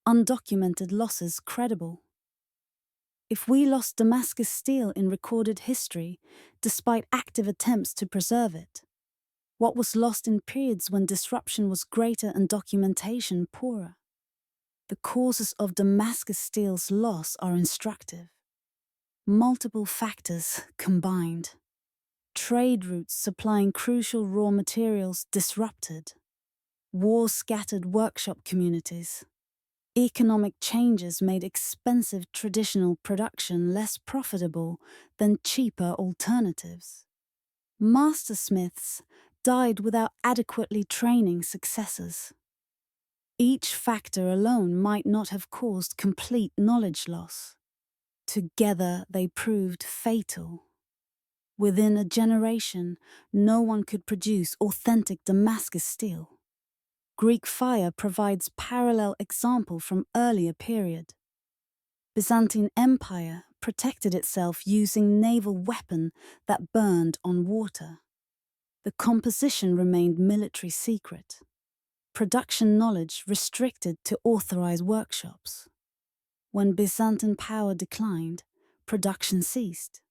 undocumented losses credible. If we lost Damascus steel in recorded history, despite active attempts to preserve it, what was lost in periods when disruption was greater and documentation poorer? The causes of Damascus steel's loss are instructive. Multiple factors combined. Trade routes supplying crucial raw materials disrupted. War scattered workshop communities. Economic changes made expensive traditional production less profitable than cheaper alternatives. Mastersmiths died without adequately training successors. Each factor alone might not have caused complete knowledge loss. Together they proved fatal. Within a generation, no one could produce authentic Damascus steel. Greek fire provides parallel example from earlier period. Byzantine Empire protected itself using naval weapon that burned on water. The composition remained military secret. Production knowledge restricted to authorized workshops. When Byzantine power declined, production ceased.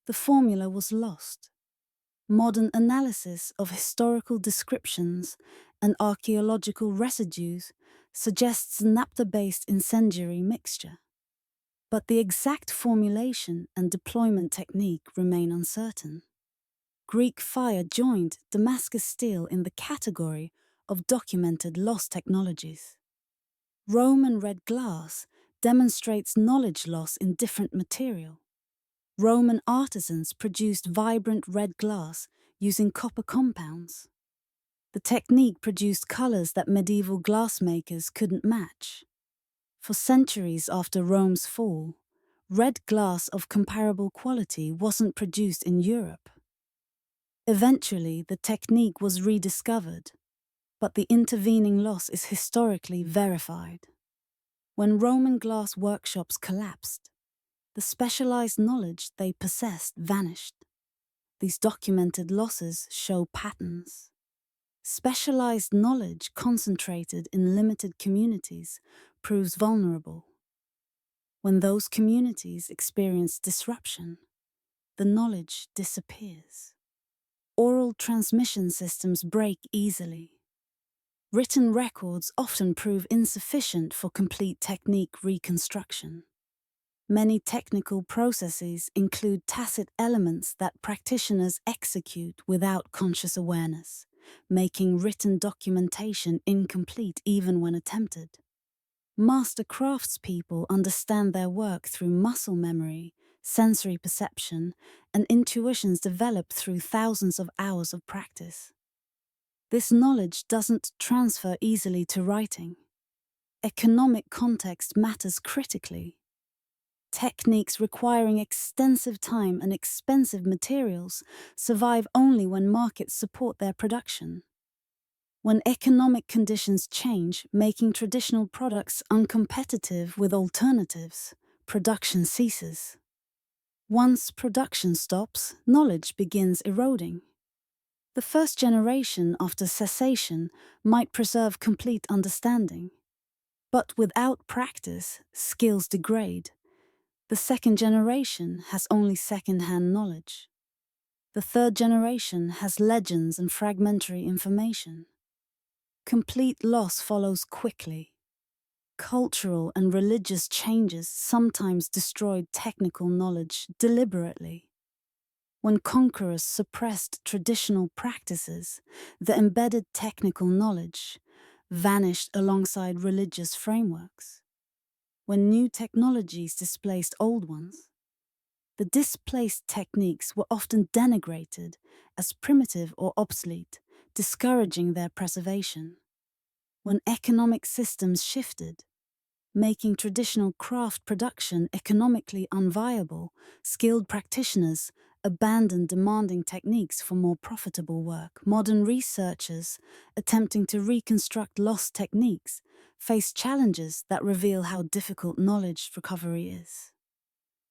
The formula was lost. Modern analysis of historical descriptions and archaeological residues suggests naphtha-based incendiary mixture. But the exact formulation and deployment technique remain uncertain. Greek fire joined Damascus steel in the category of documented lost technologies. Roman red glass demonstrates knowledge loss in different material. Roman artisans produced vibrant red glass using copper compounds. The technique produced colors that medieval glassmakers couldn't match. For centuries after Rome's fall, red glass of comparable quality wasn't produced in Europe. Eventually, the technique was rediscovered, but the intervening loss is historically verified. When Roman glass workshops collapsed, the specialized knowledge they possessed vanished. These documented losses show patterns. Specialized knowledge concentrated in limited communities proves vulnerable. When those communities experience disruption, the knowledge disappears. Oral transmission systems break easily. Written records often prove insufficient for complete technique reconstruction. Many technical processes include tacit elements that practitioners execute without conscious awareness, making written documentation incomplete even when attempted. Master craftspeople understand their work through muscle memory, sensory perception, and intuitions developed through thousands of hours of practice. This knowledge doesn't transfer easily to writing. Economic context matters critically. Techniques requiring extensive time and expensive materials survive only when markets support their production. When economic conditions change, making traditional products uncompetitive with alternatives, production ceases. Once production stops, knowledge begins eroding. The first generation after cessation might preserve complete understanding. But without practice, skills degrade. The second generation has only second-hand knowledge. The third generation has legends and fragmentary information. Complete loss follows quickly. Cultural and religious changes sometimes destroyed technical knowledge deliberately. When conquerors suppressed traditional practices, the embedded technical knowledge vanished alongside religious frameworks. When new technologies displaced old ones, the displaced techniques were often denigrated as primitive or obsolete, discouraging their preservation. When economic systems shifted, making traditional craft production economically unviable, skilled practitioners abandoned demanding techniques for more profitable work. Modern researchers attempting to reconstruct lost techniques face challenges that reveal how difficult knowledge recovery is.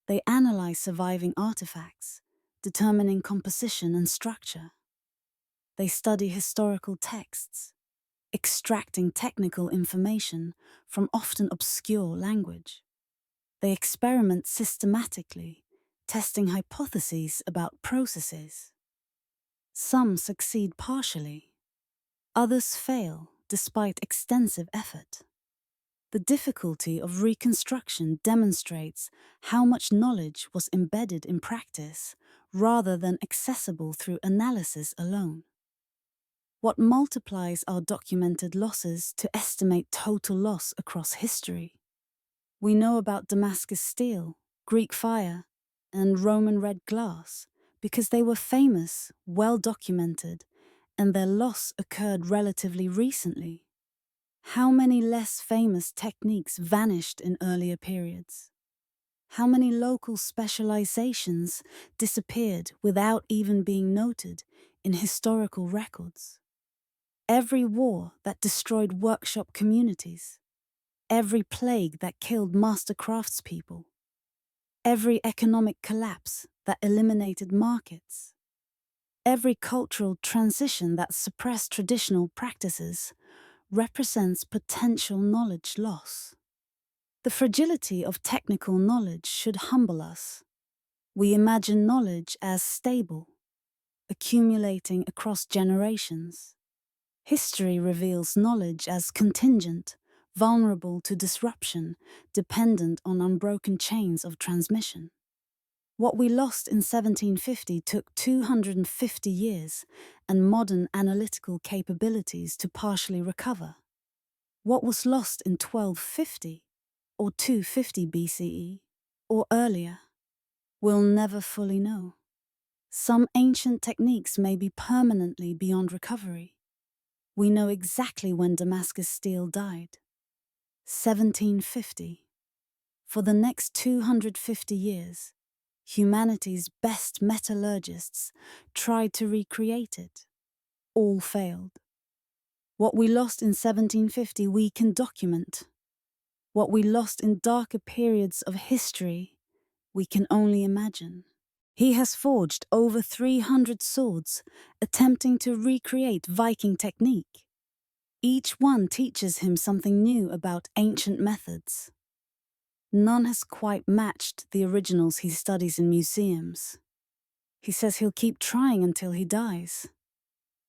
They analyze surviving artifacts, determining composition and structure. They study historical texts, extracting technical information from often obscure language. They experiment systematically, testing hypotheses about processes. Some succeed partially. Others fail despite extensive effort. The difficulty of reconstruction demonstrates how much knowledge was embedded in practice rather than accessible through analysis alone. What multiplies our documented losses to estimate total loss across history? We know about Damascus steel, Greek fire, and Roman red glass because they were famous, well documented, and their loss occurred relatively recently. How many less famous techniques vanished in earlier periods? How many local specializations disappeared without even being noted in historical records? Every war that destroyed workshop communities, every plague that killed master craftspeople, every economic collapse that eliminated markets, every cultural transition that suppressed traditional practices represents potential knowledge loss. The fragility of technical knowledge should humble us. We imagine knowledge as stable, accumulating across generations. History reveals knowledge as contingent, vulnerable to disruption, dependent on unbroken chains of transmission. What we lost in 1750 took 250 years and modern analytical capabilities to partially recover. What was lost in 1250 or 250 BCE or earlier, we'll never fully know. Some ancient techniques may be permanently beyond recovery. We know exactly when Damascus steel died. 1750. For the next 250 years, humanity's best metallurgists tried to recreate it. All failed. What we lost in 1750 we can document. What we lost in darker periods of history we can only imagine. He has forged over 300 swords, attempting to recreate Viking technique. Each one teaches him something new about ancient methods. None has quite matched the originals he studies in museums. He says he'll keep trying until he dies.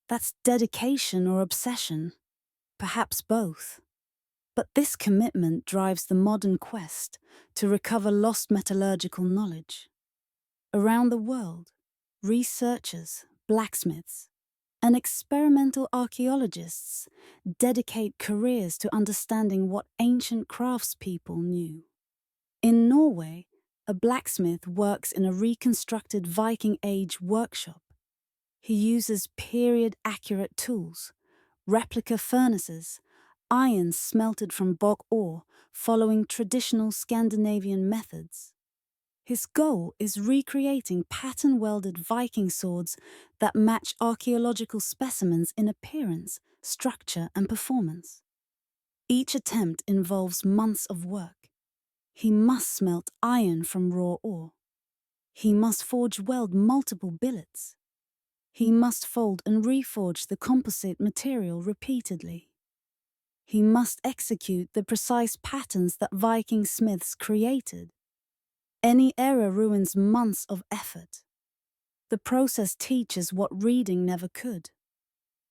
That's dedication or obsession, perhaps both. But this commitment drives the modern quest to recover lost metallurgical knowledge. Around the world, researchers, blacksmiths, and experimental archaeologists dedicate careers to understanding what ancient craftspeople knew. In Norway, a blacksmith works in a reconstructed Viking Age workshop. He uses period-accurate tools, replica furnaces, iron smelted from bog ore following traditional Scandinavian methods. His goal is recreating pattern-welded Viking swords that match archaeological specimens in appearance, structure, and performance. Each attempt involves months of work. He must smelt iron from raw ore. He must forge-weld multiple billets. He must fold and reforge the composite material repeatedly. He must execute the precise patterns that Viking smiths created. Any error ruins months of effort. The process teaches what reading never could.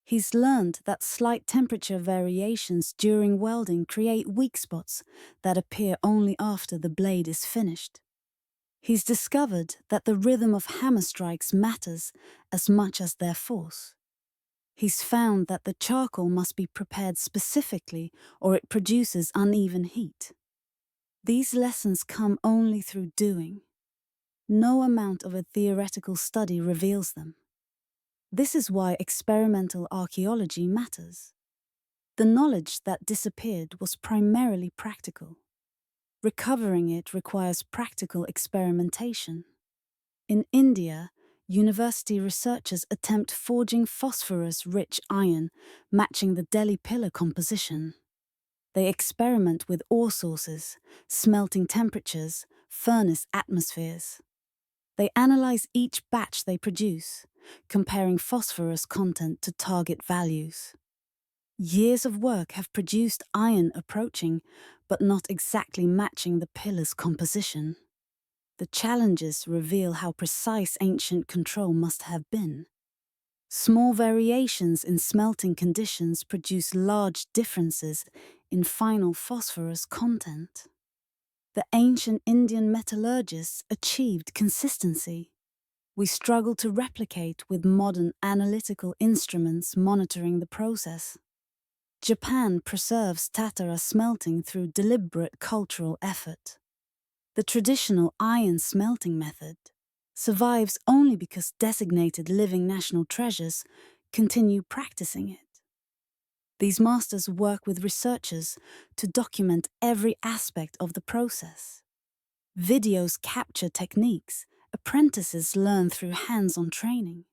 He's learned that slight temperature variations during welding create weak spots that appear only after the blade is finished. He's discovered that the rhythm of hammer strikes matters as much as their force. He's found that the charcoal must be prepared specifically or it produces uneven heat. These lessons come only through doing. No amount of a theoretical study reveals them. This is why experimental archaeology matters. The knowledge that disappeared was primarily practical. Recovering it requires practical experimentation. In India, university researchers attempt forging phosphorus-rich iron, matching the Delhi pillar composition. They experiment with ore sources, smelting temperatures, furnace atmospheres. They analyze each batch they produce, comparing phosphorus content to target values. Years of work have produced iron approaching, but not exactly matching the pillar's composition. The challenges reveal how precise ancient control must have been. Small variations in smelting conditions produce large differences in final phosphorus content. The ancient Indian metallurgists achieved consistency. We struggle to replicate with modern analytical instruments monitoring the process. Japan preserves Tatara smelting through deliberate cultural effort. The traditional iron smelting method survives only because designated living national treasures continue practicing it. These masters work with researchers to document every aspect of the process. Videos capture techniques, apprentices learn through hands-on training.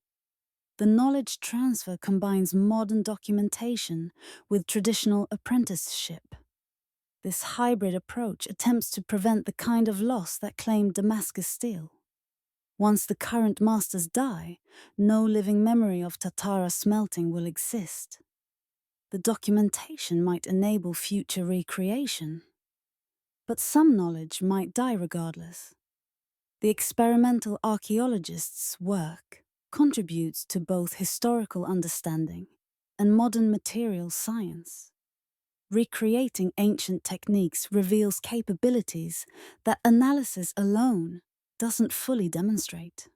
The knowledge transfer combines modern documentation with traditional apprenticeship. This hybrid approach attempts to prevent the kind of loss that claimed Damascus steel. Once the current masters die, no living memory of Tatara smelting will exist. The documentation might enable future recreation, but some knowledge might die regardless. The experimental archaeologists' work contributes to both historical understanding and modern materials science. Recreating ancient techniques reveals capabilities that analysis alone doesn't fully demonstrate.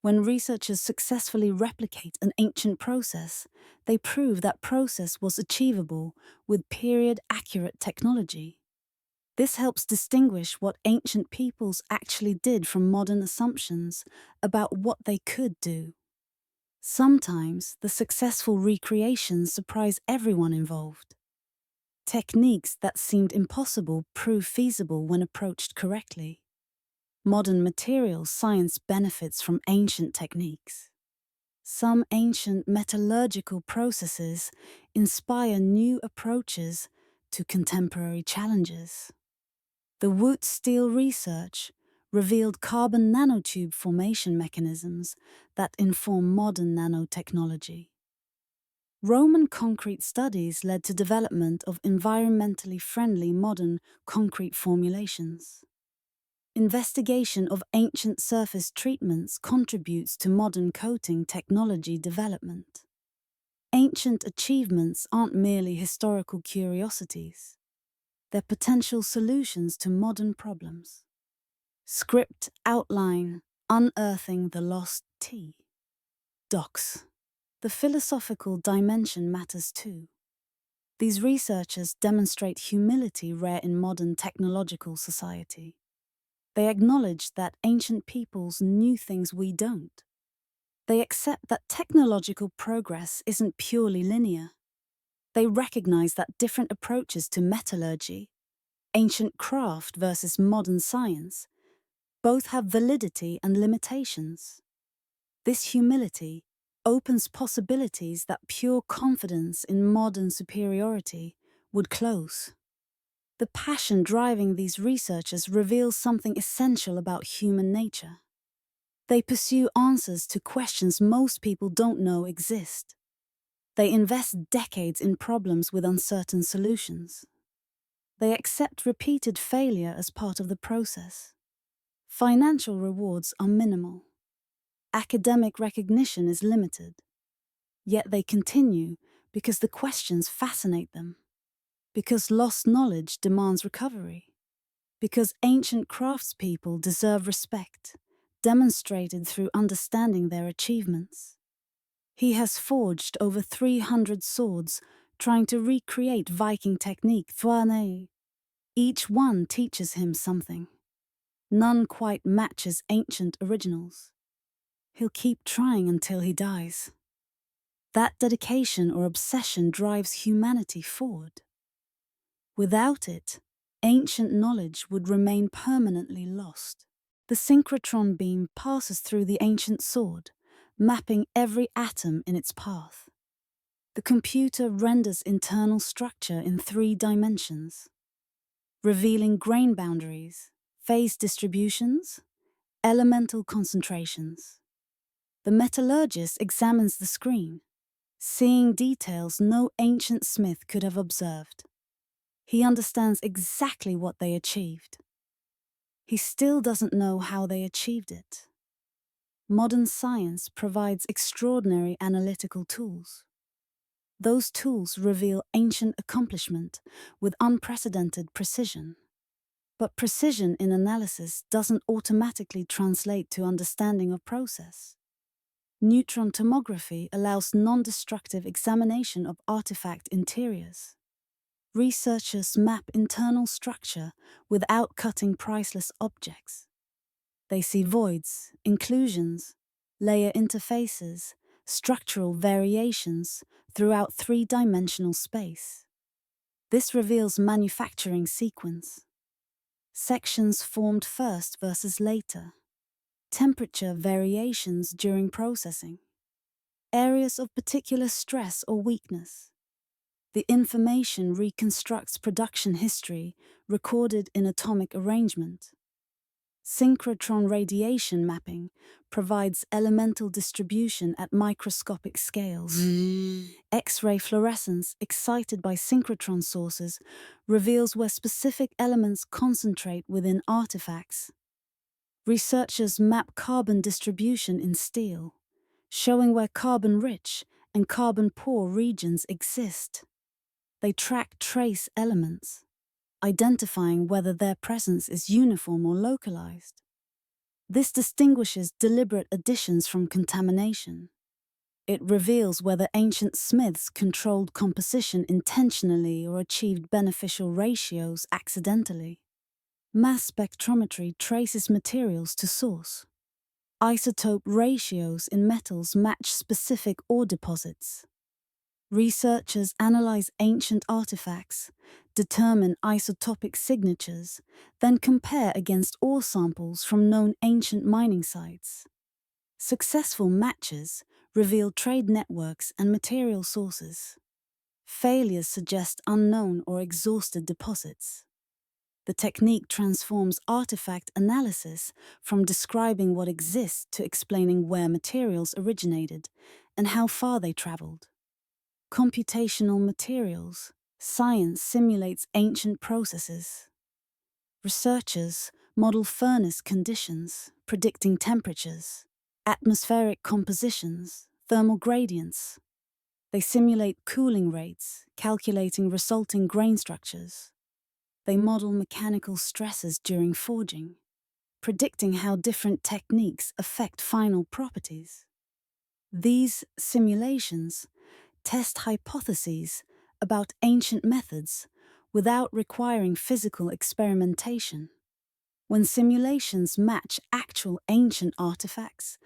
When researchers successfully replicate an ancient process, they prove that process was achievable with period-accurate technology. This helps distinguish what ancient peoples actually did from modern assumptions about what they could do. Sometimes the successful recreations surprise everyone involved. Techniques that seemed impossible prove feasible when approached correctly. Modern materials science benefits from ancient techniques. Some ancient metallurgical processes inspire new approaches to contemporary challenges. The Wootz steel research revealed carbon nanotube formation mechanisms that inform modern nanotechnology. Roman concrete studies led to development of environmentally friendly modern concrete formulations. Investigation of ancient surface treatments contributes to modern coating technology development. Ancient achievements aren't merely historical curiosities. They're potential solutions to modern problems. Script outline, unearthing the lost T. Docs. The philosophical dimension matters too. These researchers demonstrate humility rare in modern technological society. They acknowledge that ancient peoples knew things we don't. They accept that technological progress isn't purely linear. They recognize that different approaches to metallurgy, ancient craft versus modern science, both have validity and limitations. This humility opens possibilities that pure confidence in modern superiority would close. The passion driving these researchers reveals something essential about human nature. They pursue answers to questions most people don't know exist. They invest decades in problems with uncertain solutions. They accept repeated failure as part of the process. Financial rewards are minimal. Academic recognition is limited. Yet they continue because the questions fascinate them. Because lost knowledge demands recovery. Because ancient craftspeople deserve respect, demonstrated through understanding their achievements. He has forged over 300 swords, trying to recreate Viking technique. Each one teaches him something. None quite matches ancient originals. He'll keep trying until he dies. That dedication or obsession drives humanity forward. Without it, ancient knowledge would remain permanently lost. The synchrotron beam passes through the ancient sword, mapping every atom in its path. The computer renders internal structure in 3 dimensions, revealing grain boundaries, phase distributions, elemental concentrations. The metallurgist examines the screen, seeing details no ancient smith could have observed. He understands exactly what they achieved. He still doesn't know how they achieved it. Modern science provides extraordinary analytical tools. Those tools reveal ancient accomplishment with unprecedented precision. But precision in analysis doesn't automatically translate to understanding of process. Neutron tomography allows non-destructive examination of artifact interiors. Researchers map internal structure without cutting priceless objects. They see voids, inclusions, layer interfaces, structural variations throughout 3-dimensional space. This reveals manufacturing sequence. Sections formed first versus later. Temperature variations during processing. Areas of particular stress or weakness. The information reconstructs production history recorded in atomic arrangement. Synchrotron radiation mapping provides elemental distribution at microscopic scales. X-ray fluorescence excited by synchrotron sources reveals where specific elements concentrate within artifacts. Researchers map carbon distribution in steel, showing where carbon-rich and carbon-poor regions exist. They track trace elements, identifying whether their presence is uniform or localized. This distinguishes deliberate additions from contamination. It reveals whether ancient smiths controlled composition intentionally or achieved beneficial ratios accidentally. Mass spectrometry traces materials to source. Isotope ratios in metals match specific ore deposits. Researchers analyze ancient artifacts, determine isotopic signatures, then compare against ore samples from known ancient mining sites. Successful matches reveal trade networks and material sources. Failures suggest unknown or exhausted deposits. The technique transforms artifact analysis from describing what exists to explaining where materials originated and how far they traveled. Computational materials. Science simulates ancient processes. Researchers model furnace conditions, predicting temperatures, atmospheric compositions, thermal gradients. They simulate cooling rates, calculating resulting grain structures. They model mechanical stresses during forging, predicting how different techniques affect final properties. These simulations test hypotheses about ancient methods without requiring physical experimentation. When simulations match actual ancient artifacts,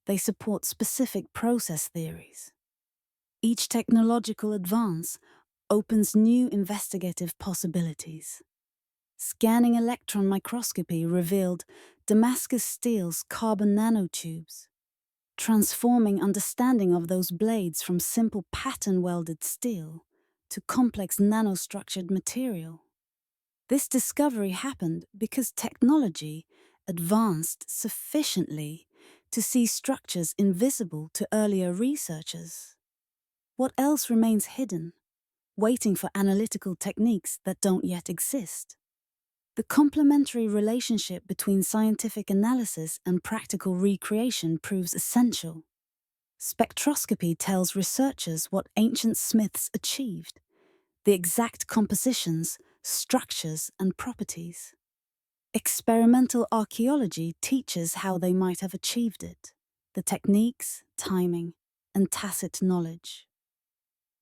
they support specific process theories. Each technological advance opens new investigative possibilities. Scanning electron microscopy revealed Damascus steel's carbon nanotubes, transforming understanding of those blades from simple pattern-welded steel to complex nanostructured material. This discovery happened because technology advanced sufficiently to see structures invisible to earlier researchers. What else remains hidden, waiting for analytical techniques that don't yet exist? The complementary relationship between scientific analysis and practical recreation proves essential. Spectroscopy tells researchers what ancient smiths achieved, the exact compositions, structures, and properties. Experimental archaeology teaches how they might have achieved it, the techniques, timing, and tacit knowledge.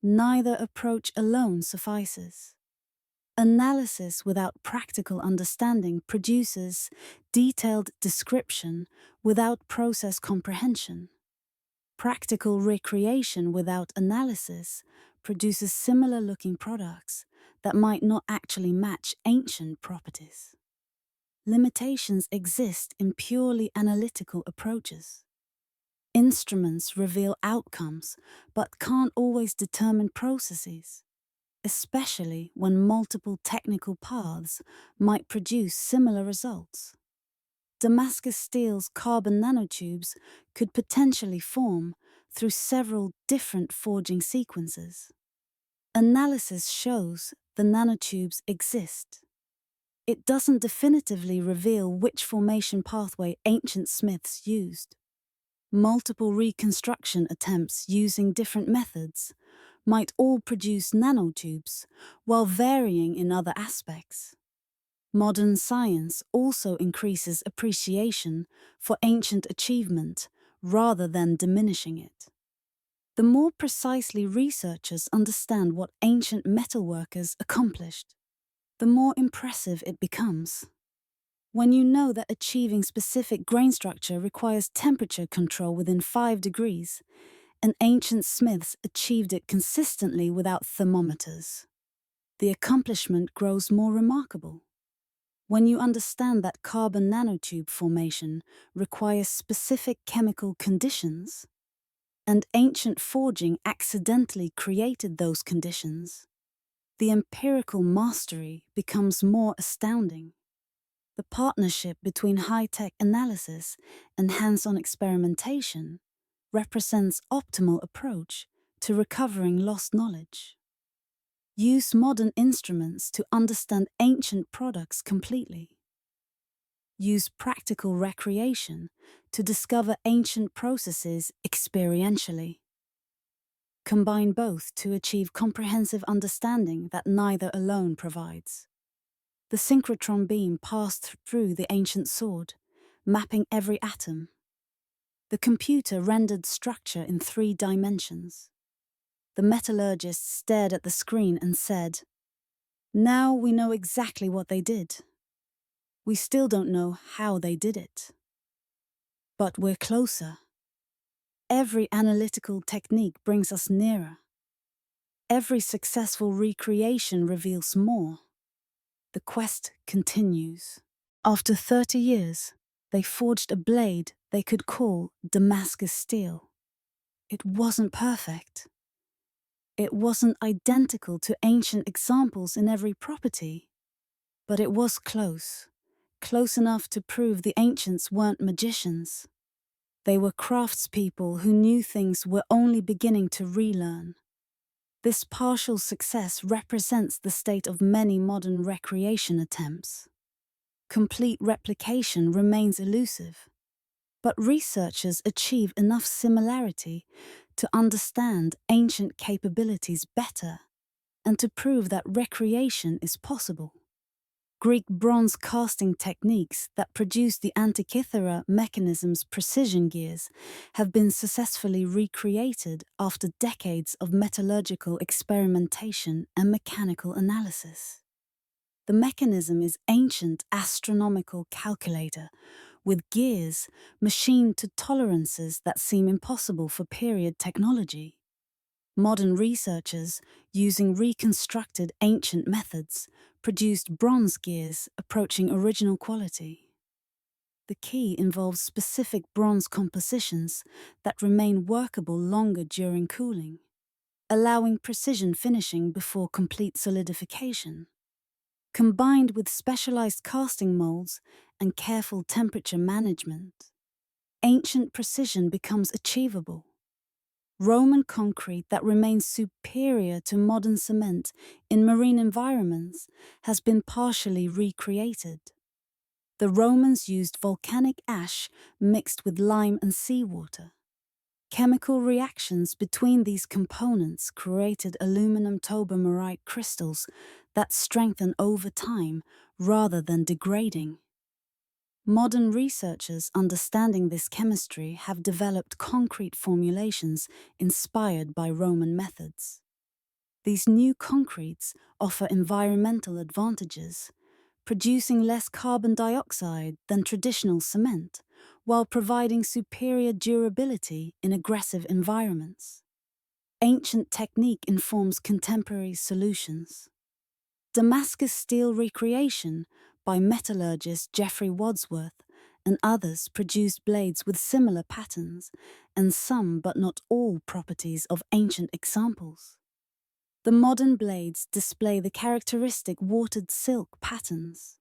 Neither approach alone suffices. Analysis without practical understanding produces detailed description without process comprehension. Practical recreation without analysis produces similar-looking products that might not actually match ancient properties. Limitations exist in purely analytical approaches. Instruments reveal outcomes, but can't always determine processes, especially when multiple technical paths might produce similar results. Damascus steel's carbon nanotubes could potentially form through several different forging sequences. Analysis shows the nanotubes exist. It doesn't definitively reveal which formation pathway ancient smiths used. Multiple reconstruction attempts using different methods might all produce nanotubes, while varying in other aspects. Modern science also increases appreciation for ancient achievement rather than diminishing it. The more precisely researchers understand what ancient metalworkers accomplished, the more impressive it becomes. When you know that achieving specific grain structure requires temperature control within 5 degrees, and ancient smiths achieved it consistently without thermometers, the accomplishment grows more remarkable. When you understand that carbon nanotube formation requires specific chemical conditions, and ancient forging accidentally created those conditions, the empirical mastery becomes more astounding. The partnership between high-tech analysis and hands-on experimentation represents optimal approach to recovering lost knowledge. Use modern instruments to understand ancient products completely. Use practical recreation to discover ancient processes experientially. Combine both to achieve comprehensive understanding that neither alone provides. The synchrotron beam passed through the ancient sword, mapping every atom. The computer rendered structure in 3 dimensions. The metallurgist stared at the screen and said, "Now we know exactly what they did. We still don't know how they did it. But we're closer. Every analytical technique brings us nearer. Every successful recreation reveals more." The quest continues. After 30 years, they forged a blade they could call Damascus steel. It wasn't perfect. It wasn't identical to ancient examples in every property, but it was close enough to prove the ancients weren't magicians. They were craftspeople who knew things were only beginning to relearn. This partial success represents the state of many modern recreation attempts. Complete replication remains elusive, but researchers achieve enough similarity to understand ancient capabilities better and to prove that recreation is possible. Greek bronze casting techniques that produce the Antikythera mechanism's precision gears have been successfully recreated after decades of metallurgical experimentation and mechanical analysis. The mechanism is ancient astronomical calculator, with gears machined to tolerances that seem impossible for period technology. Modern researchers, using reconstructed ancient methods, produced bronze gears approaching original quality. The key involves specific bronze compositions that remain workable longer during cooling, allowing precision finishing before complete solidification. Combined with specialized casting molds and careful temperature management, ancient precision becomes achievable. Roman concrete that remains superior to modern cement in marine environments has been partially recreated. The Romans used volcanic ash mixed with lime and seawater. Chemical reactions between these components created aluminum tobermorite crystals that strengthen over time rather than degrading. Modern researchers understanding this chemistry have developed concrete formulations inspired by Roman methods. These new concretes offer environmental advantages, producing less carbon dioxide than traditional cement, while providing superior durability in aggressive environments. Ancient technique informs contemporary solutions. Damascus steel recreation by metallurgist Geoffrey Wadsworth and others produced blades with similar patterns and some but not all properties of ancient examples. The modern blades display the characteristic watered silk patterns.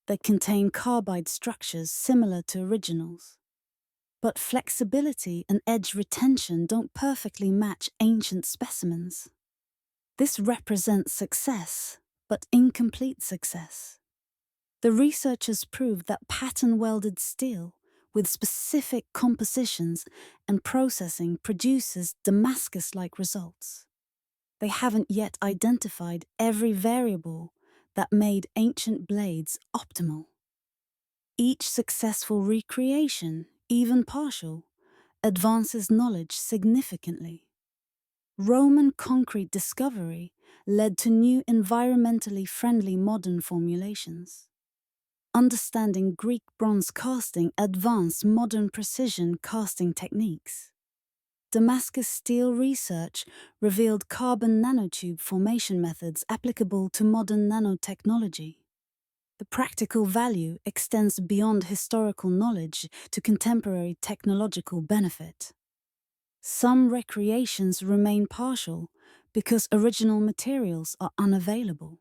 They contain carbide structures similar to originals. But flexibility and edge retention don't perfectly match ancient specimens. This represents success, but incomplete success. The researchers proved that pattern-welded steel with specific compositions and processing produces Damascus-like results. They haven't yet identified every variable that made ancient blades optimal. Each successful recreation, even partial, advances knowledge significantly. Roman concrete discovery led to new environmentally friendly modern formulations. Understanding Greek bronze casting advanced modern precision casting techniques. Damascus steel research revealed carbon nanotube formation methods applicable to modern nanotechnology. The practical value extends beyond historical knowledge to contemporary technological benefit. Some recreations remain partial because original materials are unavailable.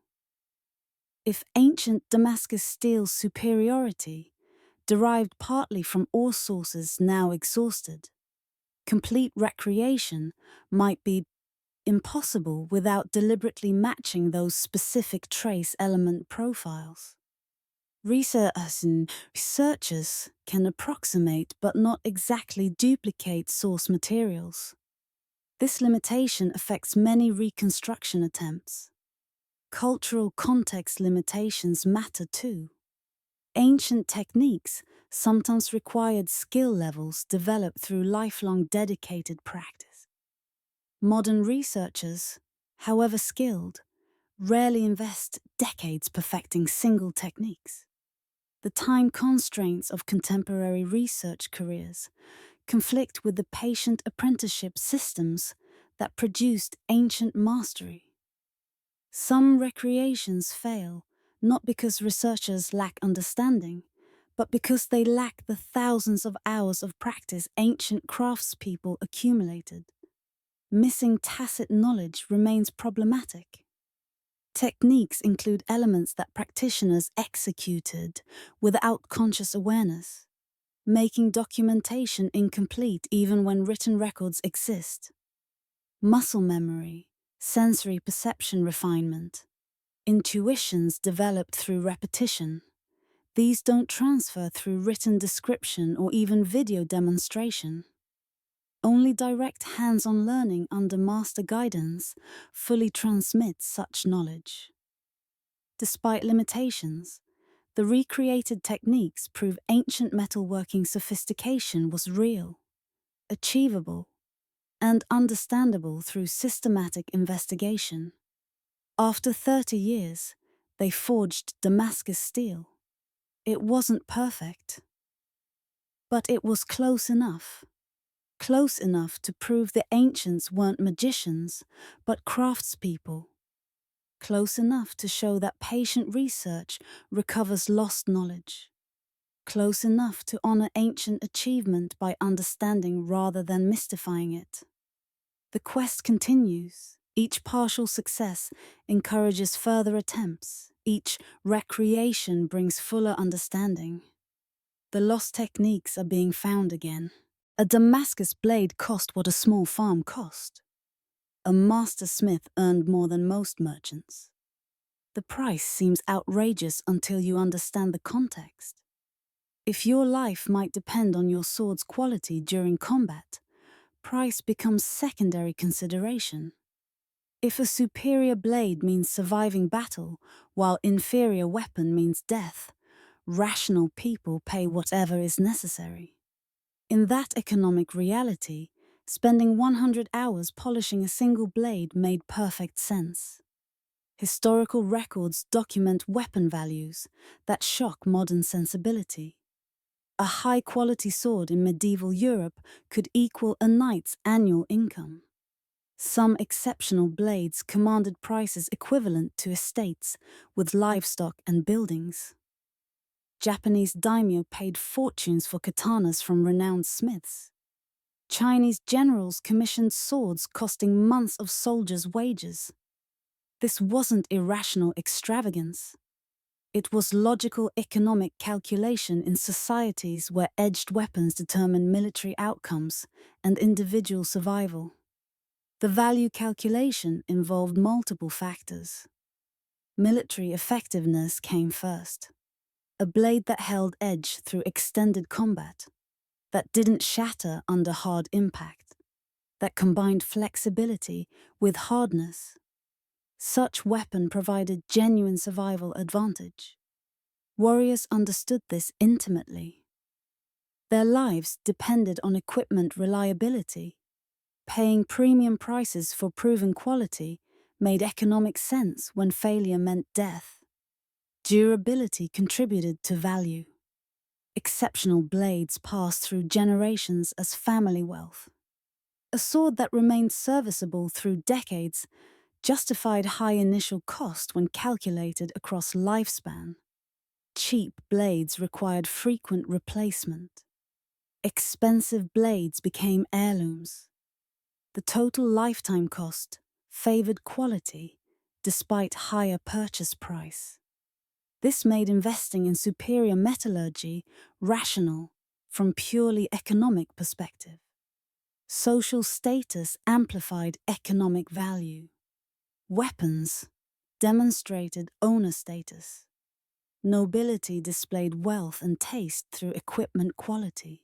If ancient Damascus steel's superiority derived partly from ore sources now exhausted, complete recreation might be impossible without deliberately matching those specific trace element profiles. Researchers can approximate but not exactly duplicate source materials. This limitation affects many reconstruction attempts. Cultural context limitations matter too. Ancient techniques sometimes required skill levels developed through lifelong dedicated practice. Modern researchers, however skilled, rarely invest decades perfecting single techniques. The time constraints of contemporary research careers conflict with the patient apprenticeship systems that produced ancient mastery. Some recreations fail not because researchers lack understanding, but because they lack the thousands of hours of practice ancient craftspeople accumulated. Missing tacit knowledge remains problematic. Techniques include elements that practitioners executed without conscious awareness, making documentation incomplete even when written records exist. Muscle memory, sensory perception refinement, intuitions developed through repetition. These don't transfer through written description or even video demonstration. Only direct hands-on learning under master guidance fully transmits such knowledge. Despite limitations, the recreated techniques prove ancient metalworking sophistication was real, achievable, and understandable through systematic investigation. After 30 years, they forged Damascus steel. It wasn't perfect, but it was close enough to prove the ancients weren't magicians, but craftspeople, close enough to show that patient research recovers lost knowledge, close enough to honor ancient achievement by understanding rather than mystifying it. The quest continues. Each partial success encourages further attempts. Each recreation brings fuller understanding. The lost techniques are being found again. A Damascus blade cost what a small farm cost. A master smith earned more than most merchants. The price seems outrageous until you understand the context. If your life might depend on your sword's quality during combat, price becomes secondary consideration. If a superior blade means surviving battle, while inferior weapon means death, rational people pay whatever is necessary. In that economic reality, spending 100 hours polishing a single blade made perfect sense. Historical records document weapon values that shock modern sensibility. A high-quality sword in medieval Europe could equal a knight's annual income. Some exceptional blades commanded prices equivalent to estates with livestock and buildings. Japanese daimyo paid fortunes for katanas from renowned smiths. Chinese generals commissioned swords costing months of soldiers' wages. This wasn't irrational extravagance. It was logical economic calculation in societies where edged weapons determine military outcomes and individual survival. The value calculation involved multiple factors. Military effectiveness came first. A blade that held edge through extended combat, that didn't shatter under hard impact, that combined flexibility with hardness. Such weapon provided genuine survival advantage. Warriors understood this intimately. Their lives depended on equipment reliability. Paying premium prices for proven quality made economic sense when failure meant death. Durability contributed to value. Exceptional blades passed through generations as family wealth. A sword that remained serviceable through decades justified high initial cost when calculated across lifespan. Cheap blades required frequent replacement. Expensive blades became heirlooms. The total lifetime cost favored quality despite higher purchase price. This made investing in superior metallurgy rational from purely economic perspective. Social status amplified economic value. Weapons demonstrated owner status. Nobility displayed wealth and taste through equipment quality.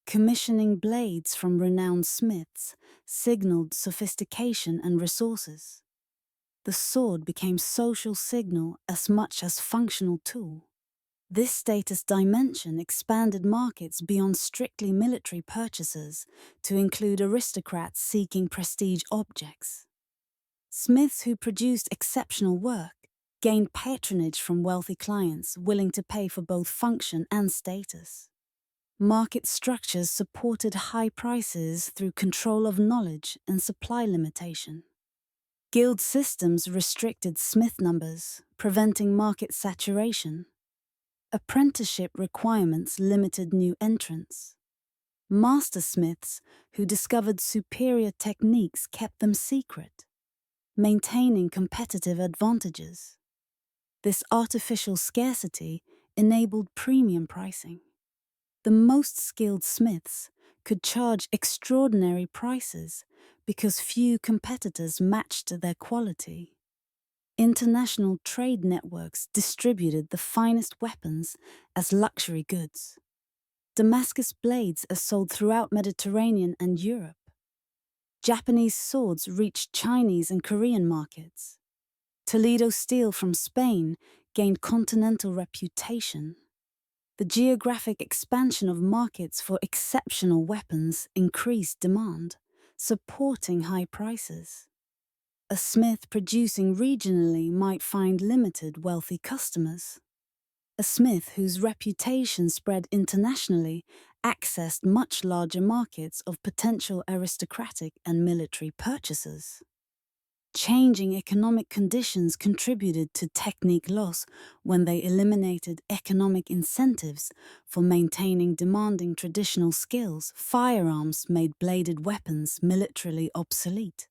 Commissioning blades from renowned smiths signaled sophistication and resources. The sword became social signal as much as functional tool. This status dimension expanded markets beyond strictly military purchasers to include aristocrats seeking prestige objects. Smiths who produced exceptional work gained patronage from wealthy clients willing to pay for both function and status. Market structures supported high prices through control of knowledge and supply limitation. Guild systems restricted smith numbers, preventing market saturation. Apprenticeship requirements limited new entrants. Master smiths who discovered superior techniques kept them secret, maintaining competitive advantages. This artificial scarcity enabled premium pricing. The most skilled smiths could charge extraordinary prices because few competitors matched their quality. International trade networks distributed the finest weapons as luxury goods. Damascus blades are sold throughout Mediterranean and Europe. Japanese swords reached Chinese and Korean markets. Toledo steel from Spain gained continental reputation. The geographic expansion of markets for exceptional weapons increased demand, supporting high prices. A smith producing regionally might find limited wealthy customers. A smith whose reputation spread internationally accessed much larger markets of potential aristocratic and military purchasers. Changing economic conditions contributed to technique loss when they eliminated economic incentives for maintaining demanding traditional skills. Firearms made bladed weapons militarily obsolete.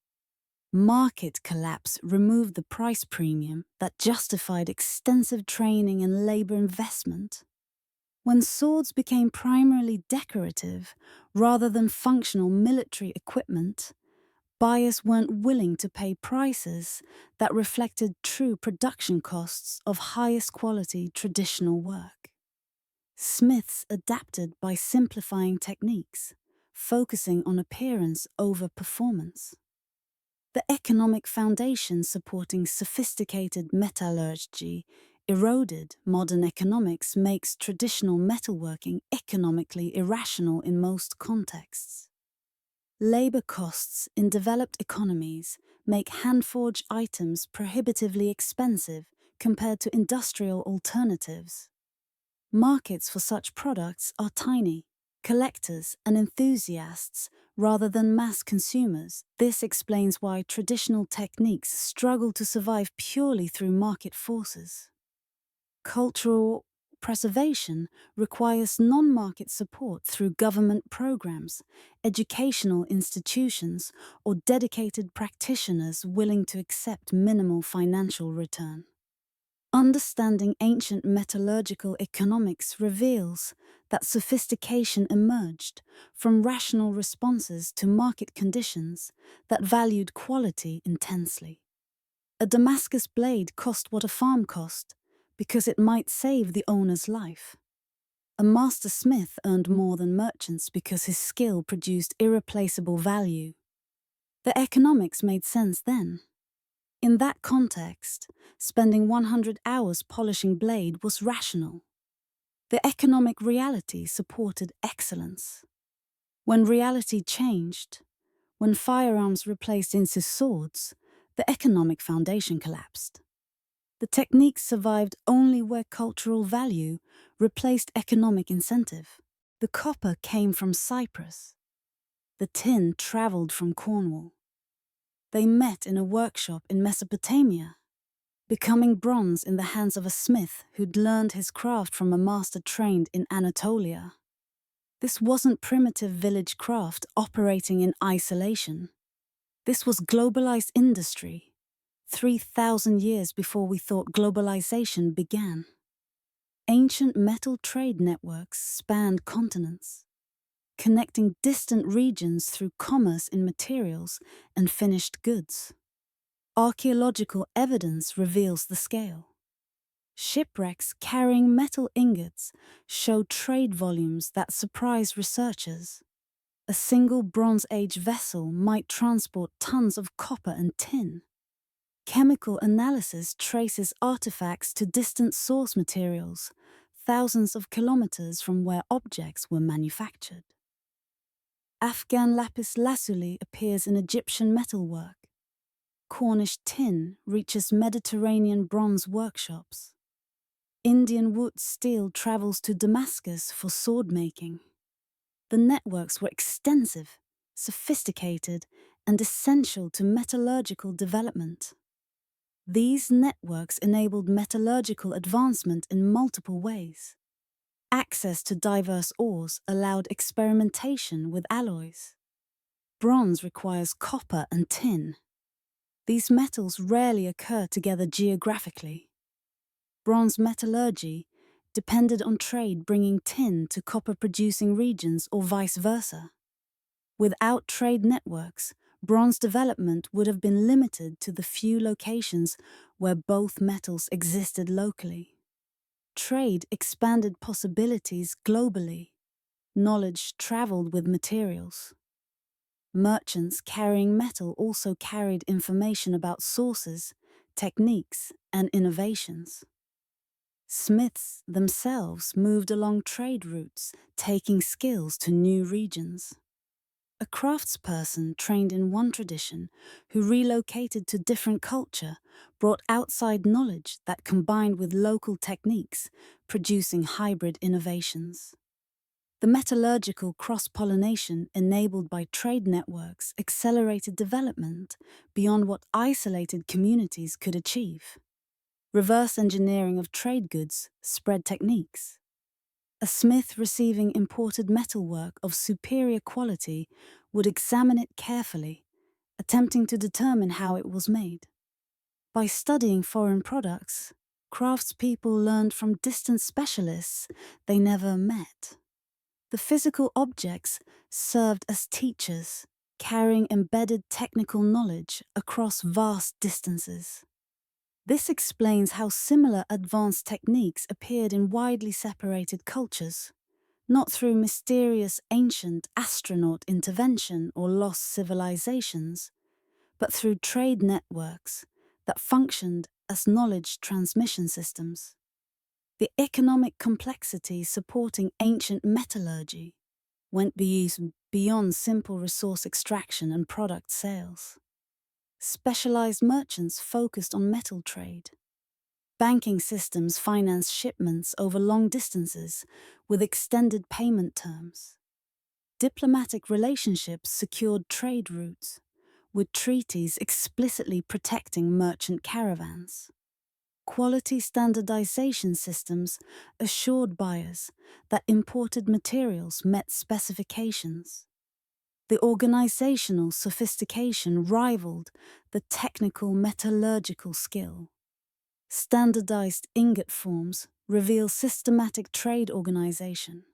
Market collapse removed the price premium that justified extensive training and labor investment. When swords became primarily decorative rather than functional military equipment, buyers weren't willing to pay prices that reflected true production costs of highest quality traditional work. Smiths adapted by simplifying techniques, focusing on appearance over performance. The economic foundation supporting sophisticated metallurgy eroded. Modern economics makes traditional metalworking economically irrational in most contexts. Labor costs in developed economies make hand-forged items prohibitively expensive compared to industrial alternatives. Markets for such products are tiny, collectors and enthusiasts rather than mass consumers. This explains why traditional techniques struggle to survive purely through market forces. Cultural preservation requires non-market support through government programs, educational institutions, or dedicated practitioners willing to accept minimal financial return. Understanding ancient metallurgical economics reveals that sophistication emerged from rational responses to market conditions that valued quality intensely. A Damascus blade cost what a farm cost because it might save the owner's life. A master smith earned more than merchants because his skill produced irreplaceable value. The economics made sense then. In that context, spending 100 hours polishing blade was rational. The economic reality supported excellence. When reality changed, when firearms replaced into swords, the economic foundation collapsed. The technique survived only where cultural value replaced economic incentive. The copper came from Cyprus. The tin traveled from Cornwall. They met in a workshop in Mesopotamia, becoming bronze in the hands of a smith who'd learned his craft from a master trained in Anatolia. This wasn't primitive village craft operating in isolation. This was globalized industry, 3,000 years before we thought globalization began. Ancient metal trade networks spanned continents, connecting distant regions through commerce in materials and finished goods. Archaeological evidence reveals the scale. Shipwrecks carrying metal ingots show trade volumes that surprise researchers. A single Bronze Age vessel might transport tons of copper and tin. Chemical analysis traces artifacts to distant source materials, thousands of kilometers from where objects were manufactured. Afghan lapis lazuli appears in Egyptian metalwork. Cornish tin reaches Mediterranean bronze workshops. Indian wood steel travels to Damascus for sword making. The networks were extensive, sophisticated, and essential to metallurgical development. These networks enabled metallurgical advancement in multiple ways. Access to diverse ores allowed experimentation with alloys. Bronze requires copper and tin. These metals rarely occur together geographically. Bronze metallurgy depended on trade bringing tin to copper-producing regions or vice versa. Without trade networks, Bronze development would have been limited to the few locations where both metals existed locally. Trade expanded possibilities globally. Knowledge traveled with materials. Merchants carrying metal also carried information about sources, techniques, and innovations. Smiths themselves moved along trade routes, taking skills to new regions. A craftsperson trained in one tradition, who relocated to different culture, brought outside knowledge that combined with local techniques, producing hybrid innovations. The metallurgical cross-pollination enabled by trade networks accelerated development beyond what isolated communities could achieve. Reverse engineering of trade goods spread techniques. A smith receiving imported metalwork of superior quality would examine it carefully, attempting to determine how it was made. By studying foreign products, craftspeople learned from distant specialists they never met. The physical objects served as teachers, carrying embedded technical knowledge across vast distances. This explains how similar advanced techniques appeared in widely separated cultures, not through mysterious ancient astronaut intervention or lost civilizations, but through trade networks that functioned as knowledge transmission systems. The economic complexity supporting ancient metallurgy went beyond simple resource extraction and product sales. Specialized merchants focused on metal trade. Banking systems financed shipments over long distances with extended payment terms. Diplomatic relationships secured trade routes, with treaties explicitly protecting merchant caravans. Quality standardization systems assured buyers that imported materials met specifications. The organizational sophistication rivaled the technical metallurgical skill. Standardized ingot forms reveal systematic trade organization.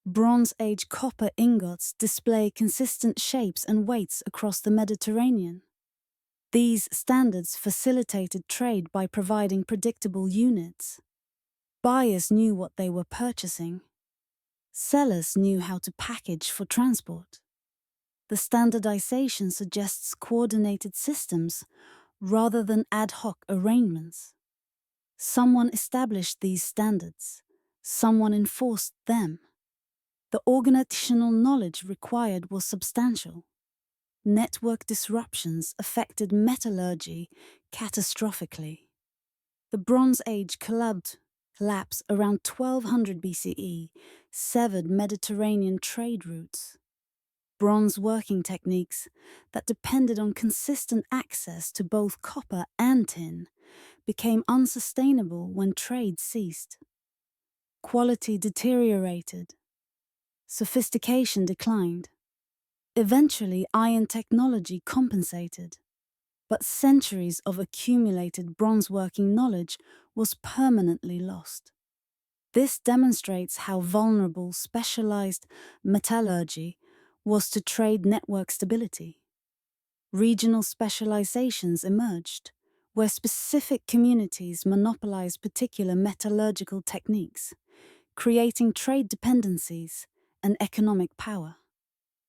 Bronze Age copper ingots display consistent shapes and weights across the Mediterranean. These standards facilitated trade by providing predictable units. Buyers knew what they were purchasing. Sellers knew how to package for transport. The standardization suggests coordinated systems rather than ad hoc arrangements. Someone established these standards. Someone enforced them. The organizational knowledge required was substantial. Network disruptions affected metallurgy catastrophically. The Bronze Age collapse around 1200 BCE severed Mediterranean trade routes. Bronze working techniques that depended on consistent access to both copper and tin became unsustainable when trade ceased. Quality deteriorated. Sophistication declined. Eventually, iron technology compensated, but centuries of accumulated bronze-working knowledge was permanently lost. This demonstrates how vulnerable specialized metallurgy was to trade network stability. Regional specializations emerged, where specific communities monopolized particular metallurgical techniques, creating trade dependencies and economic power.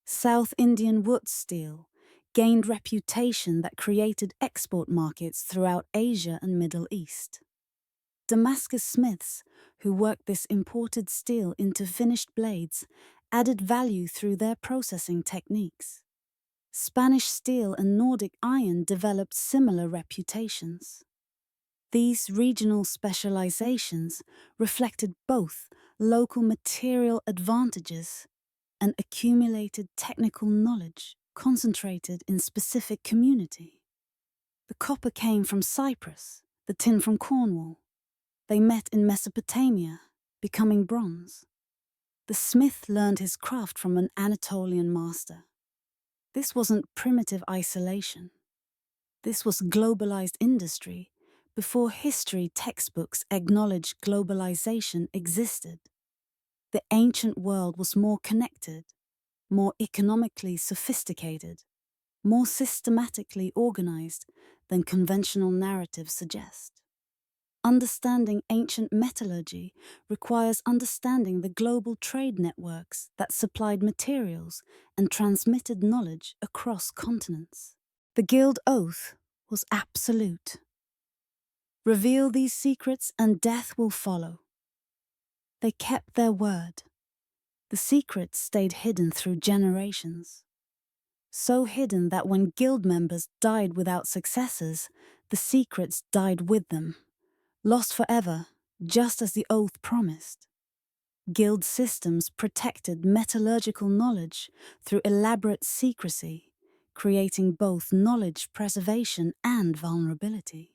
South Indian wood steel gained reputation that created export markets throughout Asia and Middle East. Damascus smiths, who worked this imported steel into finished blades, added value through their processing techniques. Spanish steel and Nordic iron developed similar reputations. These regional specializations reflected both local material advantages and accumulated technical knowledge concentrated in specific community. The copper came from Cyprus, the tin from Cornwall. They met in Mesopotamia, becoming bronze. The smith learned his craft from an Anatolian master. This wasn't primitive isolation. This was globalized industry before history textbooks acknowledged globalization existed. The ancient world was more connected, more economically sophisticated, more systematically organized than conventional narratives suggest. Understanding ancient metallurgy requires understanding the global trade networks that supplied materials and transmitted knowledge across continents. The guild oath was absolute. Reveal these secrets and death will follow. They kept their word. The secrets stayed hidden through generations. So hidden that when guild members died without successors, the secrets died with them, lost forever, just as the oath promised. Guild systems protected metallurgical knowledge through elaborate secrecy, creating both knowledge preservation and vulnerability.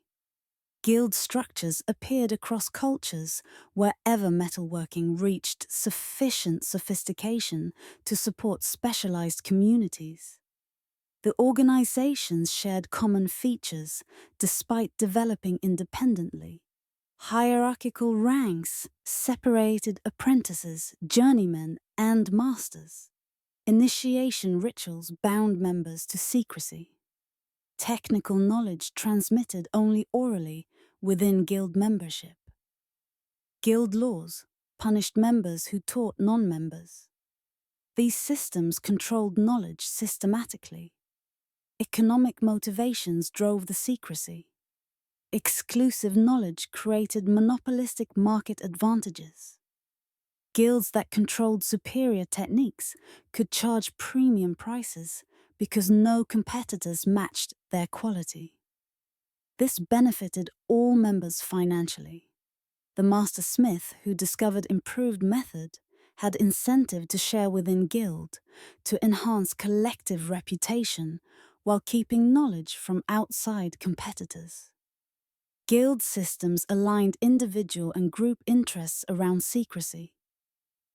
Guild structures appeared across cultures wherever metalworking reached sufficient sophistication to support specialized communities. The organizations shared common features despite developing independently. Hierarchical ranks separated apprentices, journeymen, and masters. Initiation rituals bound members to secrecy. Technical knowledge transmitted only orally within guild membership. Guild laws punished members who taught non-members. These systems controlled knowledge systematically. Economic motivations drove the secrecy. Exclusive knowledge created monopolistic market advantages. Guilds that controlled superior techniques could charge premium prices because no competitors matched their quality. This benefited all members financially. The master smith who discovered improved method had incentive to share within guild to enhance collective reputation while keeping knowledge from outside competitors. Guild systems aligned individual and group interests around secrecy.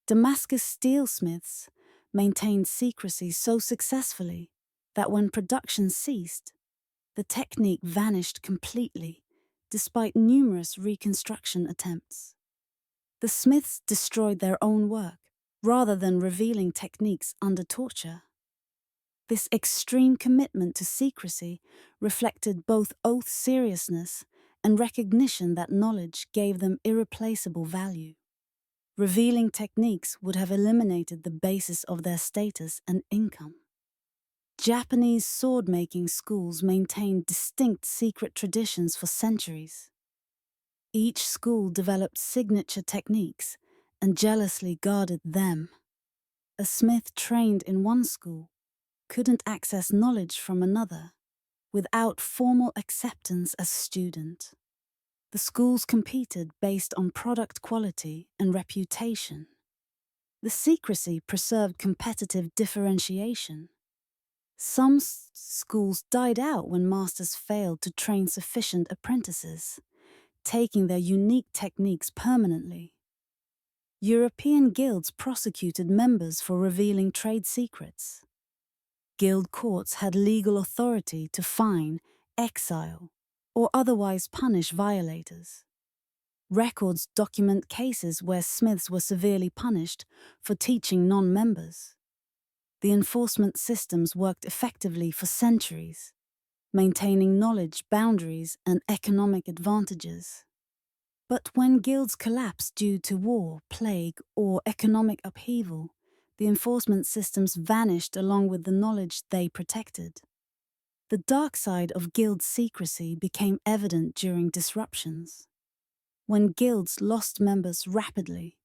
Damascus steelsmiths maintained secrecy so successfully that when production ceased, the technique vanished completely, despite numerous reconstruction attempts. The smiths destroyed their own work, rather than revealing techniques under torture. This extreme commitment to secrecy reflected both oath seriousness and recognition that knowledge gave them irreplaceable value. Revealing techniques would have eliminated the basis of their status and income. Japanese sword-making schools maintained distinct secret traditions for centuries. Each school developed signature techniques and jealously guarded them. A smith trained in one school couldn't access knowledge from another without formal acceptance as student. The schools competed based on product quality and reputation. The secrecy preserved competitive differentiation. Some schools died out when masters failed to train sufficient apprentices, taking their unique techniques permanently. European guilds prosecuted members for revealing trade secrets. Guild courts had legal authority to fine, exile, or otherwise punish violators. Records document cases where smiths were severely punished for teaching non-members. The enforcement systems worked effectively for centuries, maintaining knowledge boundaries and economic advantages. But when guilds collapsed due to war, plague, or economic upheaval, the enforcement systems vanished along with the knowledge they protected. The dark side of guild secrecy became evident during disruptions. When guilds lost members rapidly,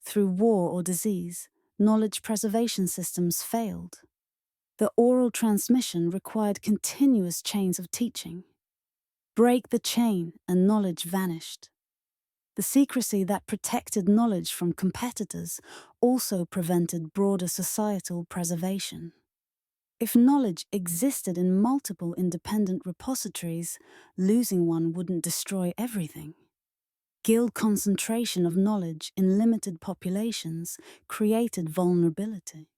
through war or disease, knowledge preservation systems failed. The oral transmission required continuous chains of teaching. Break the chain and knowledge vanished. The secrecy that protected knowledge from competitors also prevented broader societal preservation. If knowledge existed in multiple independent repositories, losing one wouldn't destroy everything. Guild concentration of knowledge in limited populations created vulnerability.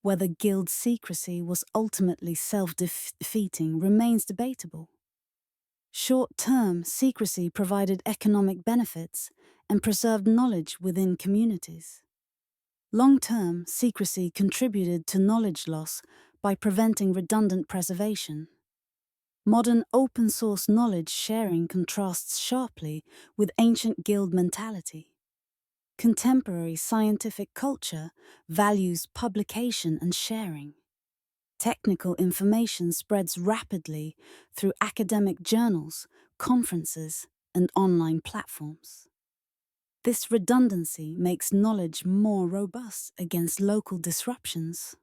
Whether guild secrecy was ultimately self-defeating remains debatable. Short-term secrecy provided economic benefits and preserved knowledge within communities. Long-term secrecy contributed to knowledge loss by preventing redundant preservation. Modern open-source knowledge sharing contrasts sharply with ancient guild mentality. Contemporary scientific culture values publication and sharing. Technical information spreads rapidly through academic journals, conferences, and online platforms. This redundancy makes knowledge more robust against local disruptions.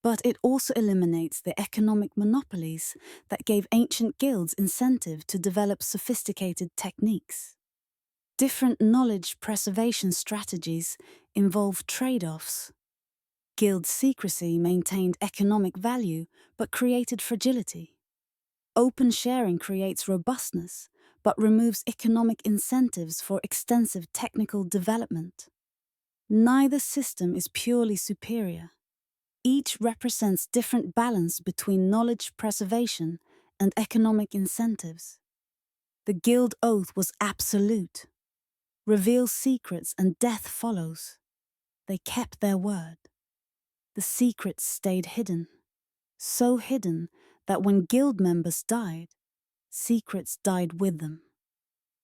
But it also eliminates the economic monopolies that gave ancient guilds incentive to develop sophisticated techniques. Different knowledge preservation strategies involve trade-offs. Guild secrecy maintained economic value but created fragility. Open sharing creates robustness but removes economic incentives for extensive technical development. Neither system is purely superior. Each represents different balance between knowledge preservation and economic incentives. The guild oath was absolute. Reveal secrets and death follows. They kept their word. The secrets stayed hidden, so hidden that when guild members died, secrets died with them,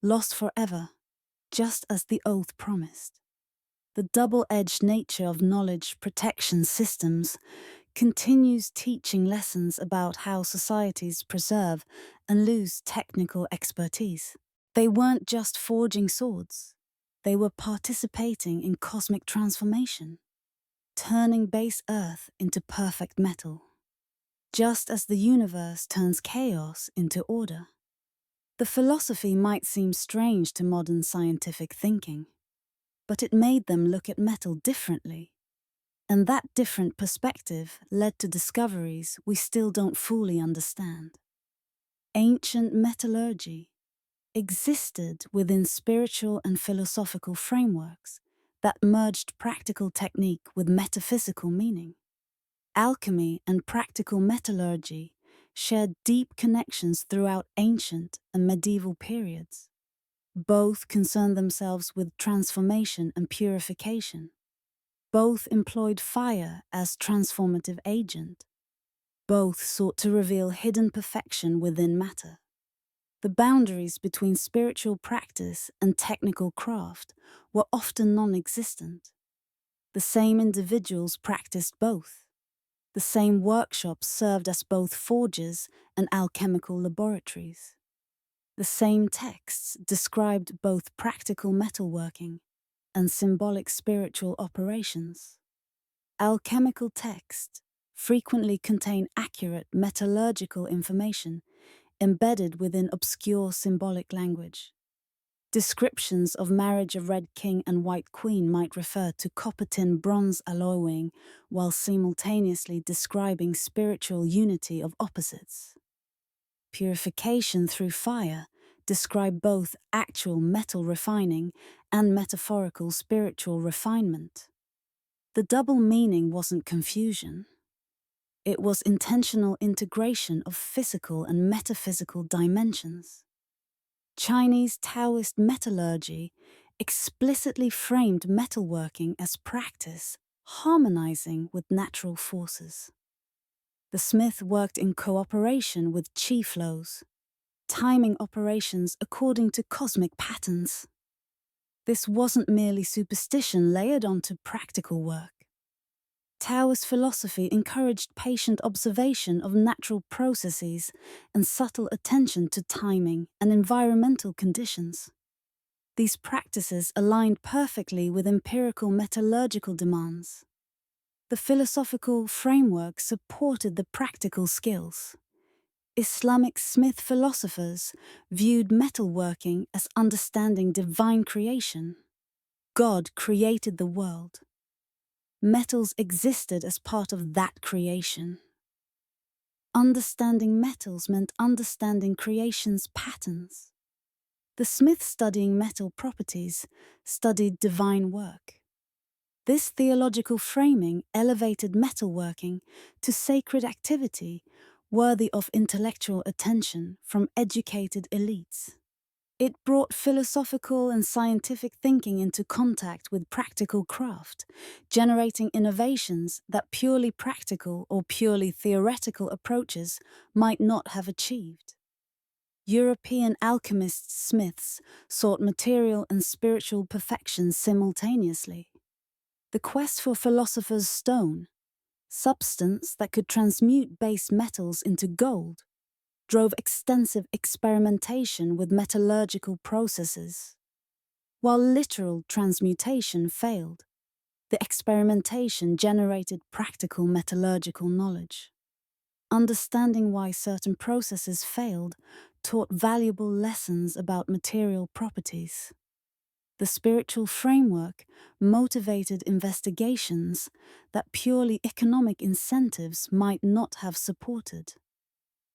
lost forever, just as the oath promised. The double-edged nature of knowledge protection systems continues teaching lessons about how societies preserve and lose technical expertise. They weren't just forging swords, they were participating in cosmic transformation, turning base earth into perfect metal, just as the universe turns chaos into order. The philosophy might seem strange to modern scientific thinking, but it made them look at metal differently. And that different perspective led to discoveries we still don't fully understand. Ancient metallurgy existed within spiritual and philosophical frameworks that merged practical technique with metaphysical meaning. Alchemy and practical metallurgy shared deep connections throughout ancient and medieval periods. Both concerned themselves with transformation and purification. Both employed fire as transformative agent. Both sought to reveal hidden perfection within matter. The boundaries between spiritual practice and technical craft were often non-existent. The same individuals practiced both. The same workshops served as both forges and alchemical laboratories. The same texts described both practical metalworking and symbolic spiritual operations. Alchemical texts frequently contain accurate metallurgical information embedded within obscure symbolic language. Descriptions of marriage of red king and white queen might refer to copper-tin bronze alloying while simultaneously describing spiritual unity of opposites. Purification through fire describe both actual metal refining and metaphorical spiritual refinement. The double meaning wasn't confusion. It was intentional integration of physical and metaphysical dimensions. Chinese Taoist metallurgy explicitly framed metalworking as practice, harmonizing with natural forces. The smith worked in cooperation with chi flows, timing operations according to cosmic patterns. This wasn't merely superstition layered onto practical work. Taoist philosophy encouraged patient observation of natural processes and subtle attention to timing and environmental conditions. These practices aligned perfectly with empirical metallurgical demands. The philosophical framework supported the practical skills. Islamic smith philosophers viewed metalworking as understanding divine creation. God created the world. Metals existed as part of that creation. Understanding metals meant understanding creation's patterns. The smith studying metal properties studied divine work. This theological framing elevated metalworking to sacred activity worthy of intellectual attention from educated elites. It brought philosophical and scientific thinking into contact with practical craft, generating innovations that purely practical or purely theoretical approaches might not have achieved. European alchemists smiths sought material and spiritual perfection simultaneously. The quest for philosopher's stone, substance that could transmute base metals into gold, drove extensive experimentation with metallurgical processes. While literal transmutation failed, the experimentation generated practical metallurgical knowledge. Understanding why certain processes failed taught valuable lessons about material properties. The spiritual framework motivated investigations that purely economic incentives might not have supported.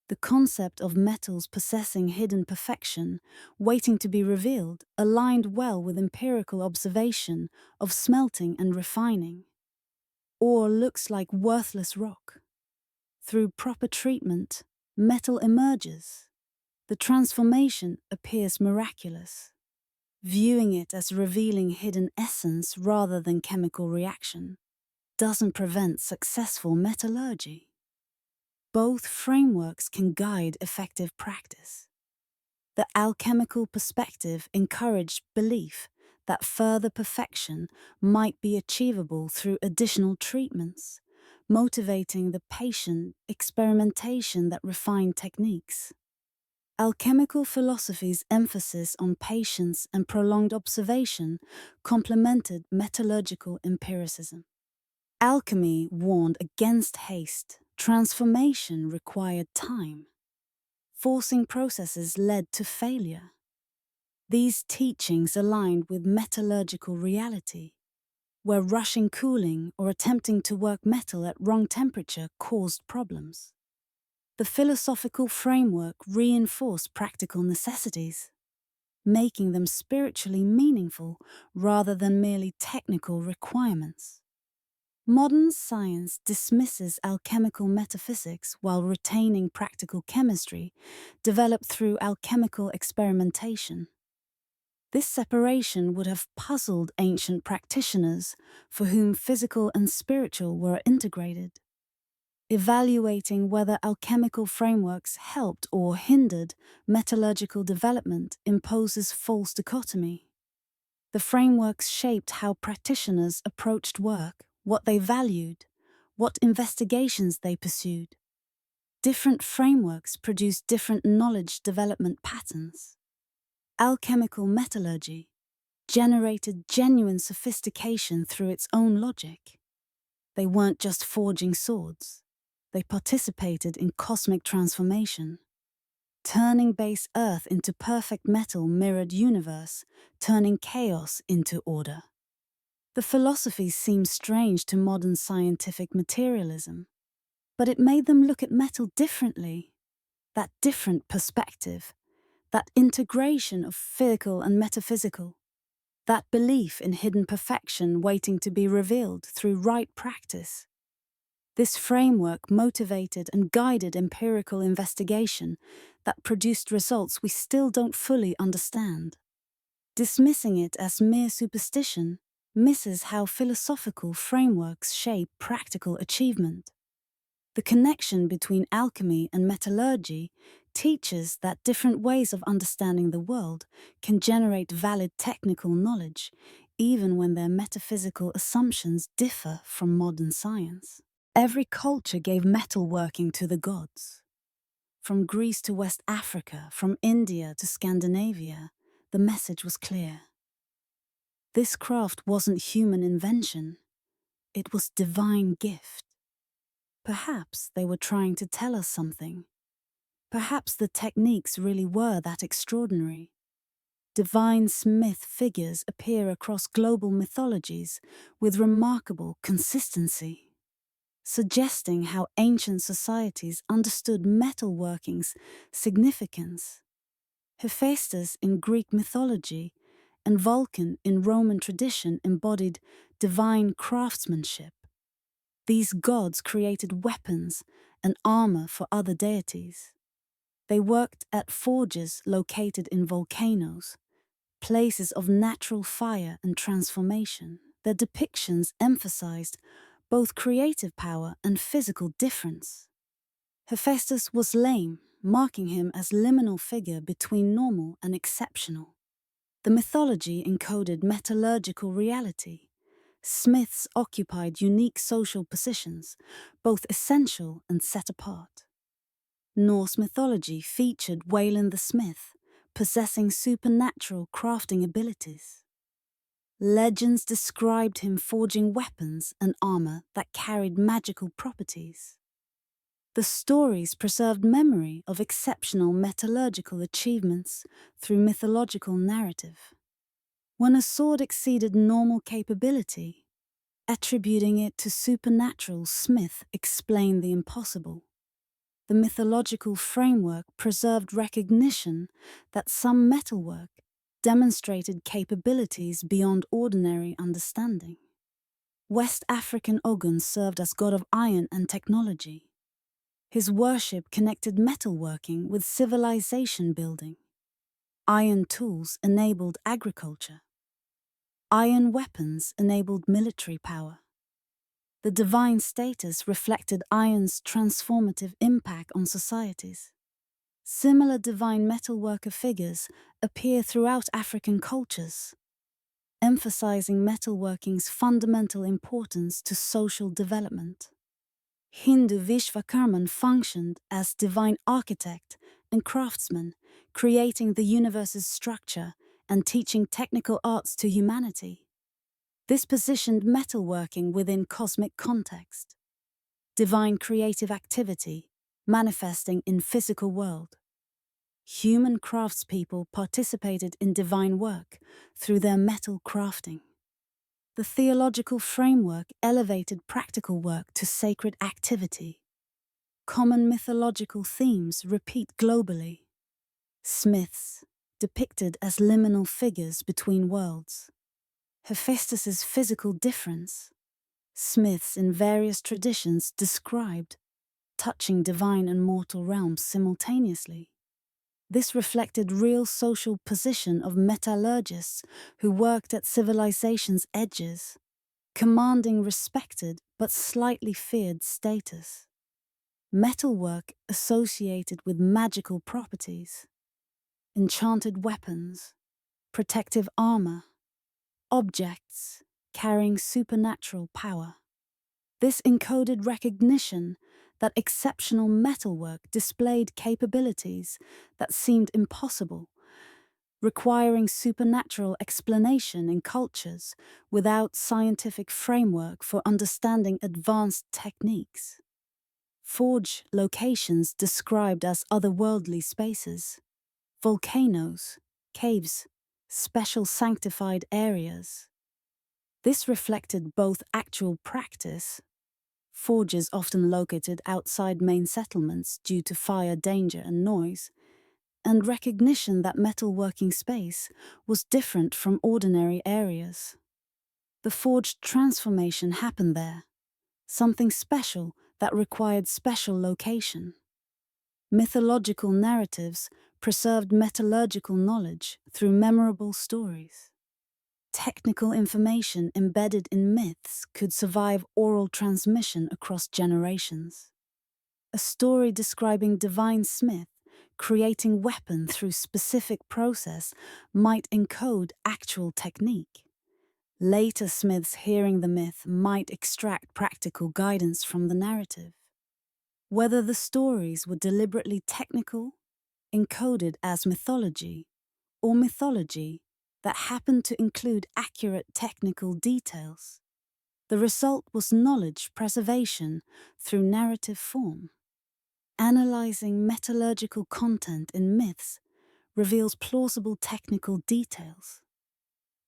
The concept of metals possessing hidden perfection, waiting to be revealed, aligned well with empirical observation of smelting and refining. Ore looks like worthless rock. Through proper treatment, metal emerges. The transformation appears miraculous. Viewing it as revealing hidden essence rather than chemical reaction doesn't prevent successful metallurgy. Both frameworks can guide effective practice. The alchemical perspective encouraged belief that further perfection might be achievable through additional treatments, motivating the patient experimentation that refined techniques. Alchemical philosophy's emphasis on patience and prolonged observation complemented metallurgical empiricism. Alchemy warned against haste. Transformation required time. Forcing processes led to failure. These teachings aligned with metallurgical reality, where rushing cooling or attempting to work metal at wrong temperature caused problems. The philosophical framework reinforced practical necessities, making them spiritually meaningful rather than merely technical requirements. Modern science dismisses alchemical metaphysics while retaining practical chemistry developed through alchemical experimentation. This separation would have puzzled ancient practitioners for whom physical and spiritual were integrated. Evaluating whether alchemical frameworks helped or hindered metallurgical development imposes false dichotomy. The frameworks shaped how practitioners approached work, what they valued, what investigations they pursued. Different frameworks produce different knowledge development patterns. Alchemical metallurgy generated genuine sophistication through its own logic. They weren't just forging swords. They participated in cosmic transformation. Turning base earth into perfect metal mirrored universe, turning chaos into order. The philosophies seem strange to modern scientific materialism, but it made them look at metal differently. That different perspective, that integration of physical and metaphysical, that belief in hidden perfection waiting to be revealed through right practice. This framework motivated and guided empirical investigation that produced results we still don't fully understand. Dismissing it as mere superstition misses how philosophical frameworks shape practical achievement. The connection between alchemy and metallurgy teaches that different ways of understanding the world can generate valid technical knowledge, even when their metaphysical assumptions differ from modern science. Every culture gave metalworking to the gods. From Greece to West Africa, from India to Scandinavia, the message was clear. This craft wasn't human invention, it was divine gift. Perhaps they were trying to tell us something. Perhaps the techniques really were that extraordinary. Divine smith figures appear across global mythologies with remarkable consistency, suggesting how ancient societies understood metalworking's significance. Hephaestus in Greek mythology and Vulcan in Roman tradition embodied divine craftsmanship. These gods created weapons and armor for other deities. They worked at forges located in volcanoes, places of natural fire and transformation. Their depictions emphasized both creative power and physical difference. Hephaestus was lame, marking him as liminal figure between normal and exceptional. The mythology encoded metallurgical reality. Smiths occupied unique social positions, both essential and set apart. Norse mythology featured Waylon the Smith, possessing supernatural crafting abilities. Legends described him forging weapons and armor that carried magical properties. The stories preserved memory of exceptional metallurgical achievements through mythological narrative. When a sword exceeded normal capability, attributing it to supernatural, Smith explained the impossible. The mythological framework preserved recognition that some metalwork demonstrated capabilities beyond ordinary understanding. West African Ogun served as god of iron and technology. His worship connected metalworking with civilization building. Iron tools enabled agriculture. Iron weapons enabled military power. The divine status reflected iron's transformative impact on societies. Similar divine metalworker figures appear throughout African cultures, emphasizing metalworking's fundamental importance to social development. Hindu Vishvakarman functioned as divine architect and craftsman, creating the universe's structure and teaching technical arts to humanity. This positioned metalworking within cosmic context. Divine creative activity manifesting in physical world. Human craftspeople participated in divine work through their metal crafting. The theological framework elevated practical work to sacred activity. Common mythological themes repeat globally. Smiths, depicted as liminal figures between worlds. Hephaestus's physical difference. Smiths in various traditions described touching divine and mortal realms simultaneously. This reflected real social position of metallurgists who worked at civilization's edges, commanding respected but slightly feared status. Metalwork associated with magical properties, enchanted weapons, protective armor, objects carrying supernatural power. This encoded recognition that exceptional metalwork displayed capabilities that seemed impossible, requiring supernatural explanation in cultures without scientific framework for understanding advanced techniques. Forge locations described as otherworldly spaces, volcanoes, caves, special sanctified areas. This reflected both actual practice, forges often located outside main settlements due to fire danger and noise, and recognition that metalworking space was different from ordinary areas. The forged transformation happened there, something special that required special location. Mythological narratives preserved metallurgical knowledge through memorable stories. Technical information embedded in myths could survive oral transmission across generations. A story describing divine smith creating weapon through specific process might encode actual technique. Later smiths hearing the myth might extract practical guidance from the narrative. Whether the stories were deliberately technical, encoded as mythology, or mythology that happened to include accurate technical details, the result was knowledge preservation through narrative form. Analyzing metallurgical content in myths reveals plausible technical details.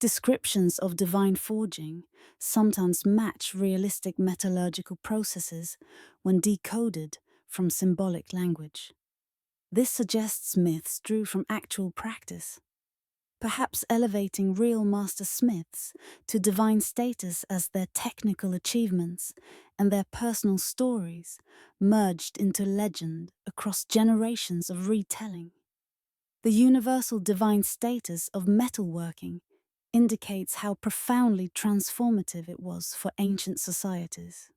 Descriptions of divine forging sometimes match realistic metallurgical processes when decoded from symbolic language. This suggests myths drew from actual practice. perhaps elevating real master smiths to divine status as their technical achievements and their personal stories merged into legend across generations of retelling. The universal divine status of metalworking indicates how profoundly transformative it was for ancient societies.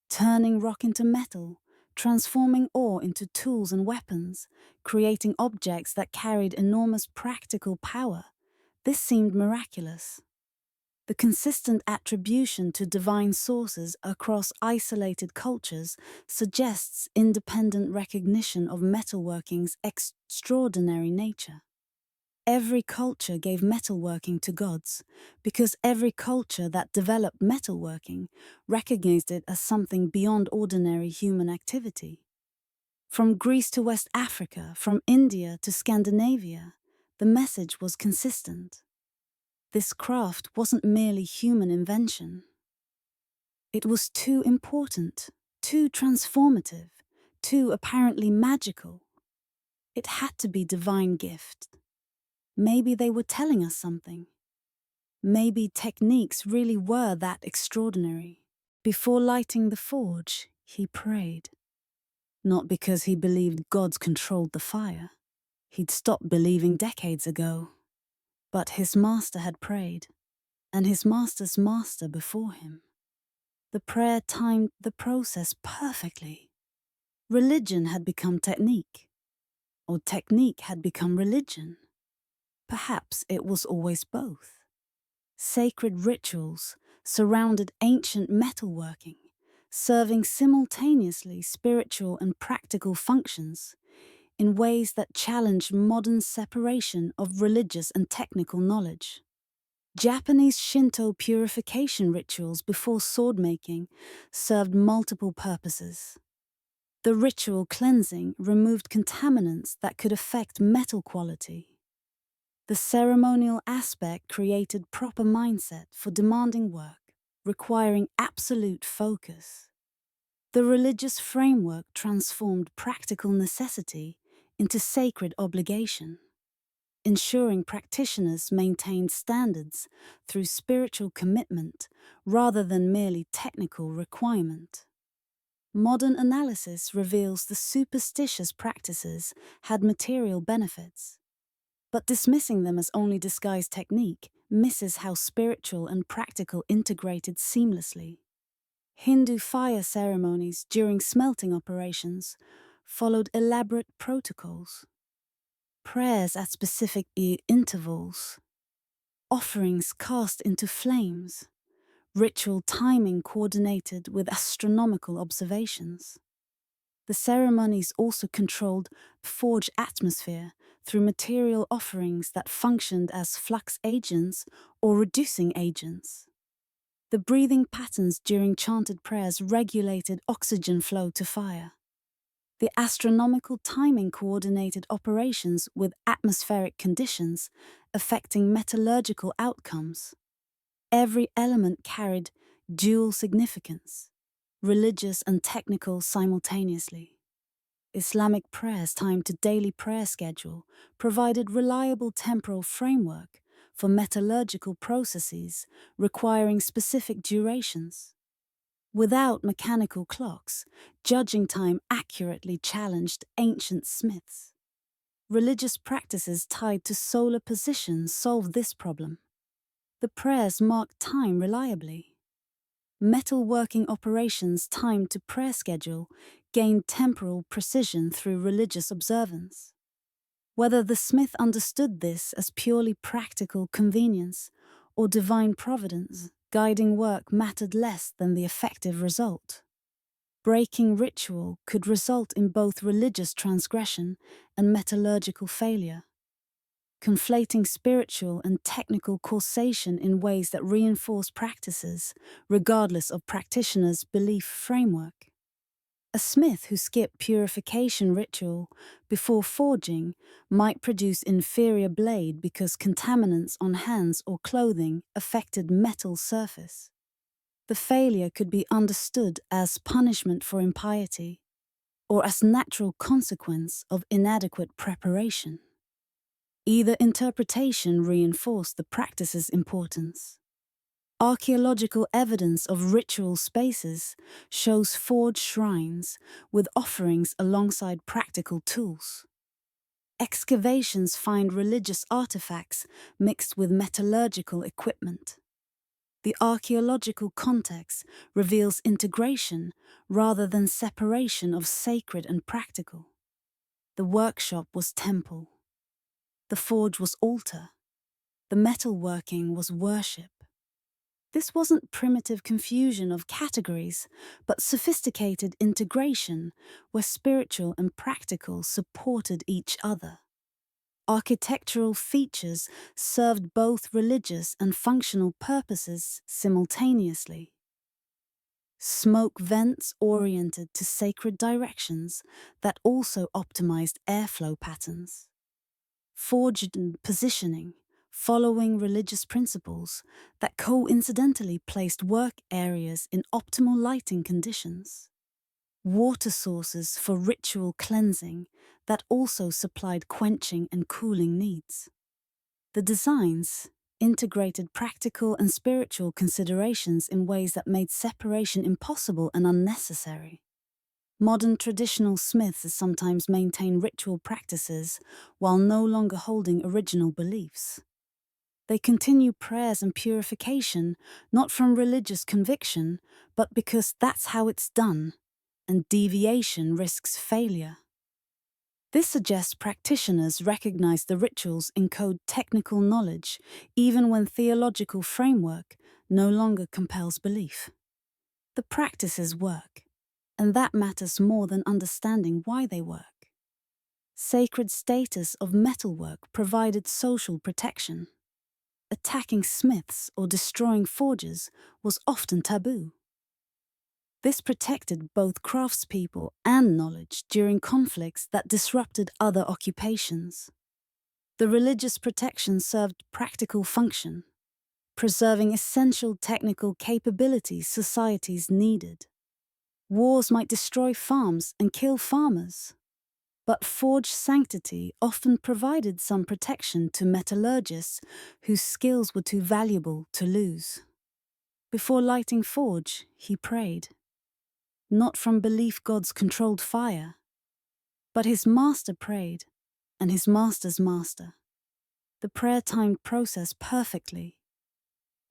Turning rock into metal, transforming ore into tools and weapons, creating objects that carried enormous practical power, this seemed miraculous. The consistent attribution to divine sources across isolated cultures suggests independent recognition of metalworking's extraordinary nature. Every culture gave metalworking to gods, because every culture that developed metalworking recognized it as something beyond ordinary human activity. From Greece to West Africa, from India to Scandinavia, the message was consistent. This craft wasn't merely human invention. It was too important, too transformative, too apparently magical. It had to be divine gift. Maybe they were telling us something. Maybe techniques really were that extraordinary. Before lighting the forge, he prayed. Not because he believed gods controlled the fire. He'd stopped believing decades ago. But his master had prayed, and his master's master before him. The prayer timed the process perfectly. Religion had become technique, or technique had become religion. Perhaps it was always both. Sacred rituals surrounded ancient metalworking, serving simultaneously spiritual and practical functions in ways that challenged modern separation of religious and technical knowledge. Japanese Shinto purification rituals before sword-making served multiple purposes. The ritual cleansing removed contaminants that could affect metal quality. The ceremonial aspect created proper mindset for demanding work, requiring absolute focus. The religious framework transformed practical necessity into sacred obligation, ensuring practitioners maintained standards through spiritual commitment rather than merely technical requirement. Modern analysis reveals the superstitious practices had material benefits, but dismissing them as only disguised technique misses how spiritual and practical integrated seamlessly. Hindu fire ceremonies during smelting operations followed elaborate protocols. Prayers at specific intervals, offerings cast into flames, ritual timing coordinated with astronomical observations. The ceremonies also controlled forge atmosphere through material offerings that functioned as flux agents or reducing agents. The breathing patterns during chanted prayers regulated oxygen flow to fire. The astronomical timing coordinated operations with atmospheric conditions, affecting metallurgical outcomes. Every element carried dual significance, religious and technical simultaneously. Islamic prayers timed to daily prayer schedule provided reliable temporal framework for metallurgical processes requiring specific durations. Without mechanical clocks, judging time accurately challenged ancient smiths. Religious practices tied to solar position solved this problem. The prayers marked time reliably. Metalworking operations timed to prayer schedule gained temporal precision through religious observance. Whether the smith understood this as purely practical convenience or divine providence, guiding work mattered less than the effective result. Breaking ritual could result in both religious transgression and metallurgical failure, conflating spiritual and technical causation in ways that reinforce practices, regardless of practitioners' belief framework. A smith who skipped purification ritual before forging might produce inferior blade because contaminants on hands or clothing affected metal surface. The failure could be understood as punishment for impiety or as natural consequence of inadequate preparation. Either interpretation reinforced the practice's importance. Archaeological evidence of ritual spaces shows forged shrines with offerings alongside practical tools. Excavations find religious artifacts mixed with metallurgical equipment. The archaeological context reveals integration rather than separation of sacred and practical. The workshop was temple. The forge was altar. The metalworking was worship. This wasn't primitive confusion of categories, but sophisticated integration where spiritual and practical supported each other. Architectural features served both religious and functional purposes simultaneously. Smoke vents oriented to sacred directions that also optimized airflow patterns. Forged positioning, following religious principles that coincidentally placed work areas in optimal lighting conditions. Water sources for ritual cleansing that also supplied quenching and cooling needs. The designs integrated practical and spiritual considerations in ways that made separation impossible and unnecessary. Modern traditional smiths sometimes maintain ritual practices while no longer holding original beliefs. They continue prayers and purification not from religious conviction, but because that's how it's done, and deviation risks failure. This suggests practitioners recognize the rituals encode technical knowledge even when theological framework no longer compels belief. The practices work, and that matters more than understanding why they work. Sacred status of metalwork provided social protection. Attacking smiths or destroying forges was often taboo. This protected both craftspeople and knowledge during conflicts that disrupted other occupations. The religious protection served practical function, preserving essential technical capabilities societies needed. Wars might destroy farms and kill farmers, but forged sanctity often provided some protection to metallurgists whose skills were too valuable to lose. Before lighting forge, he prayed. Not from belief gods controlled fire, but his master prayed, and his master's master. The prayer timed process perfectly.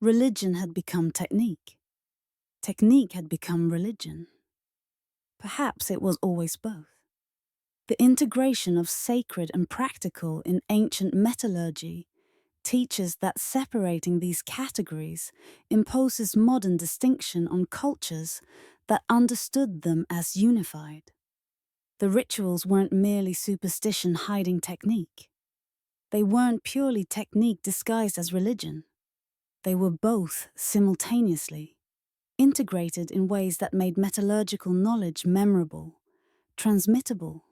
Religion had become technique. Technique had become religion. Perhaps it was always both. The integration of sacred and practical in ancient metallurgy teaches that separating these categories imposes modern distinction on cultures that understood them as unified. The rituals weren't merely superstition hiding technique. They weren't purely technique disguised as religion. They were both simultaneously, integrated in ways that made metallurgical knowledge memorable, transmittable,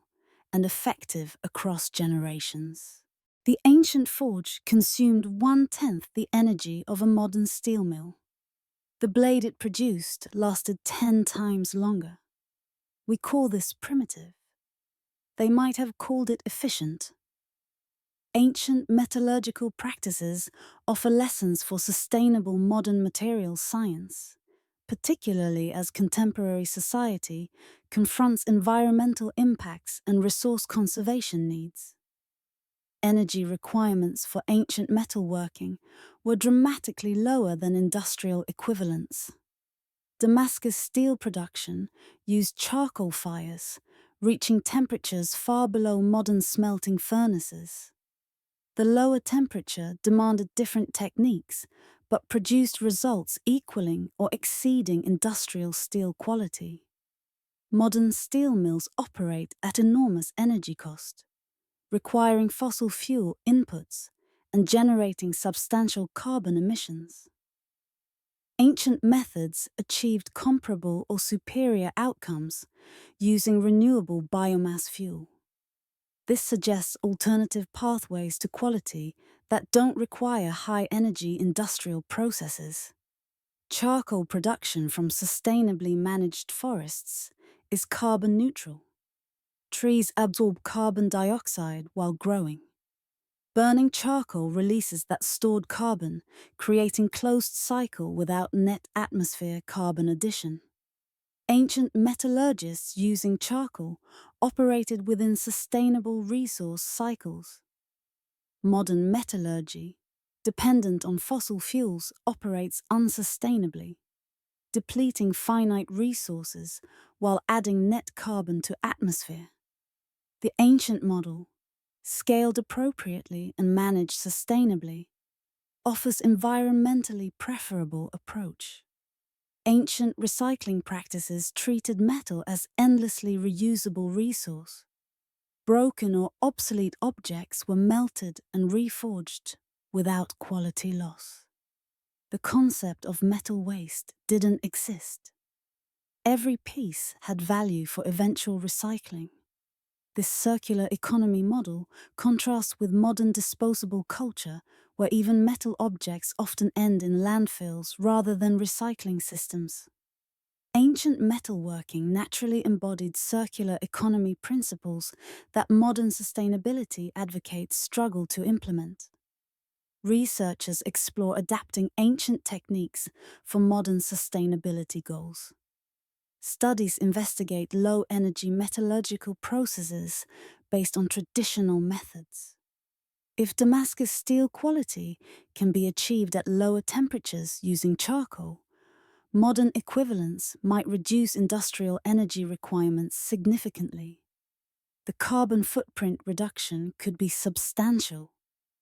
and effective across generations. The ancient forge consumed 1/10 the energy of a modern steel mill. The blade it produced lasted 10 times longer. We call this primitive. They might have called it efficient. Ancient metallurgical practices offer lessons for sustainable modern materials science, particularly as contemporary society confronts environmental impacts and resource conservation needs. Energy requirements for ancient metalworking were dramatically lower than industrial equivalents. Damascus steel production used charcoal fires, reaching temperatures far below modern smelting furnaces. The lower temperature demanded different techniques, but produced results equaling or exceeding industrial steel quality. Modern steel mills operate at enormous energy cost, requiring fossil fuel inputs and generating substantial carbon emissions. Ancient methods achieved comparable or superior outcomes using renewable biomass fuel. This suggests alternative pathways to quality that don't require high-energy industrial processes. Charcoal production from sustainably managed forests is carbon neutral. Trees absorb carbon dioxide while growing. Burning charcoal releases that stored carbon, creating closed cycle without net atmosphere carbon addition. Ancient metallurgists using charcoal operated within sustainable resource cycles. Modern metallurgy, dependent on fossil fuels, operates unsustainably, depleting finite resources while adding net carbon to atmosphere. The ancient model, scaled appropriately and managed sustainably, offers environmentally preferable approach. Ancient recycling practices treated metal as endlessly reusable resource. Broken or obsolete objects were melted and reforged without quality loss. The concept of metal waste didn't exist. Every piece had value for eventual recycling. This circular economy model contrasts with modern disposable culture, where even metal objects often end in landfills rather than recycling systems. Ancient metalworking naturally embodied circular economy principles that modern sustainability advocates struggle to implement. Researchers explore adapting ancient techniques for modern sustainability goals. Studies investigate low-energy metallurgical processes based on traditional methods. If Damascus steel quality can be achieved at lower temperatures using charcoal, modern equivalents might reduce industrial energy requirements significantly. The carbon footprint reduction could be substantial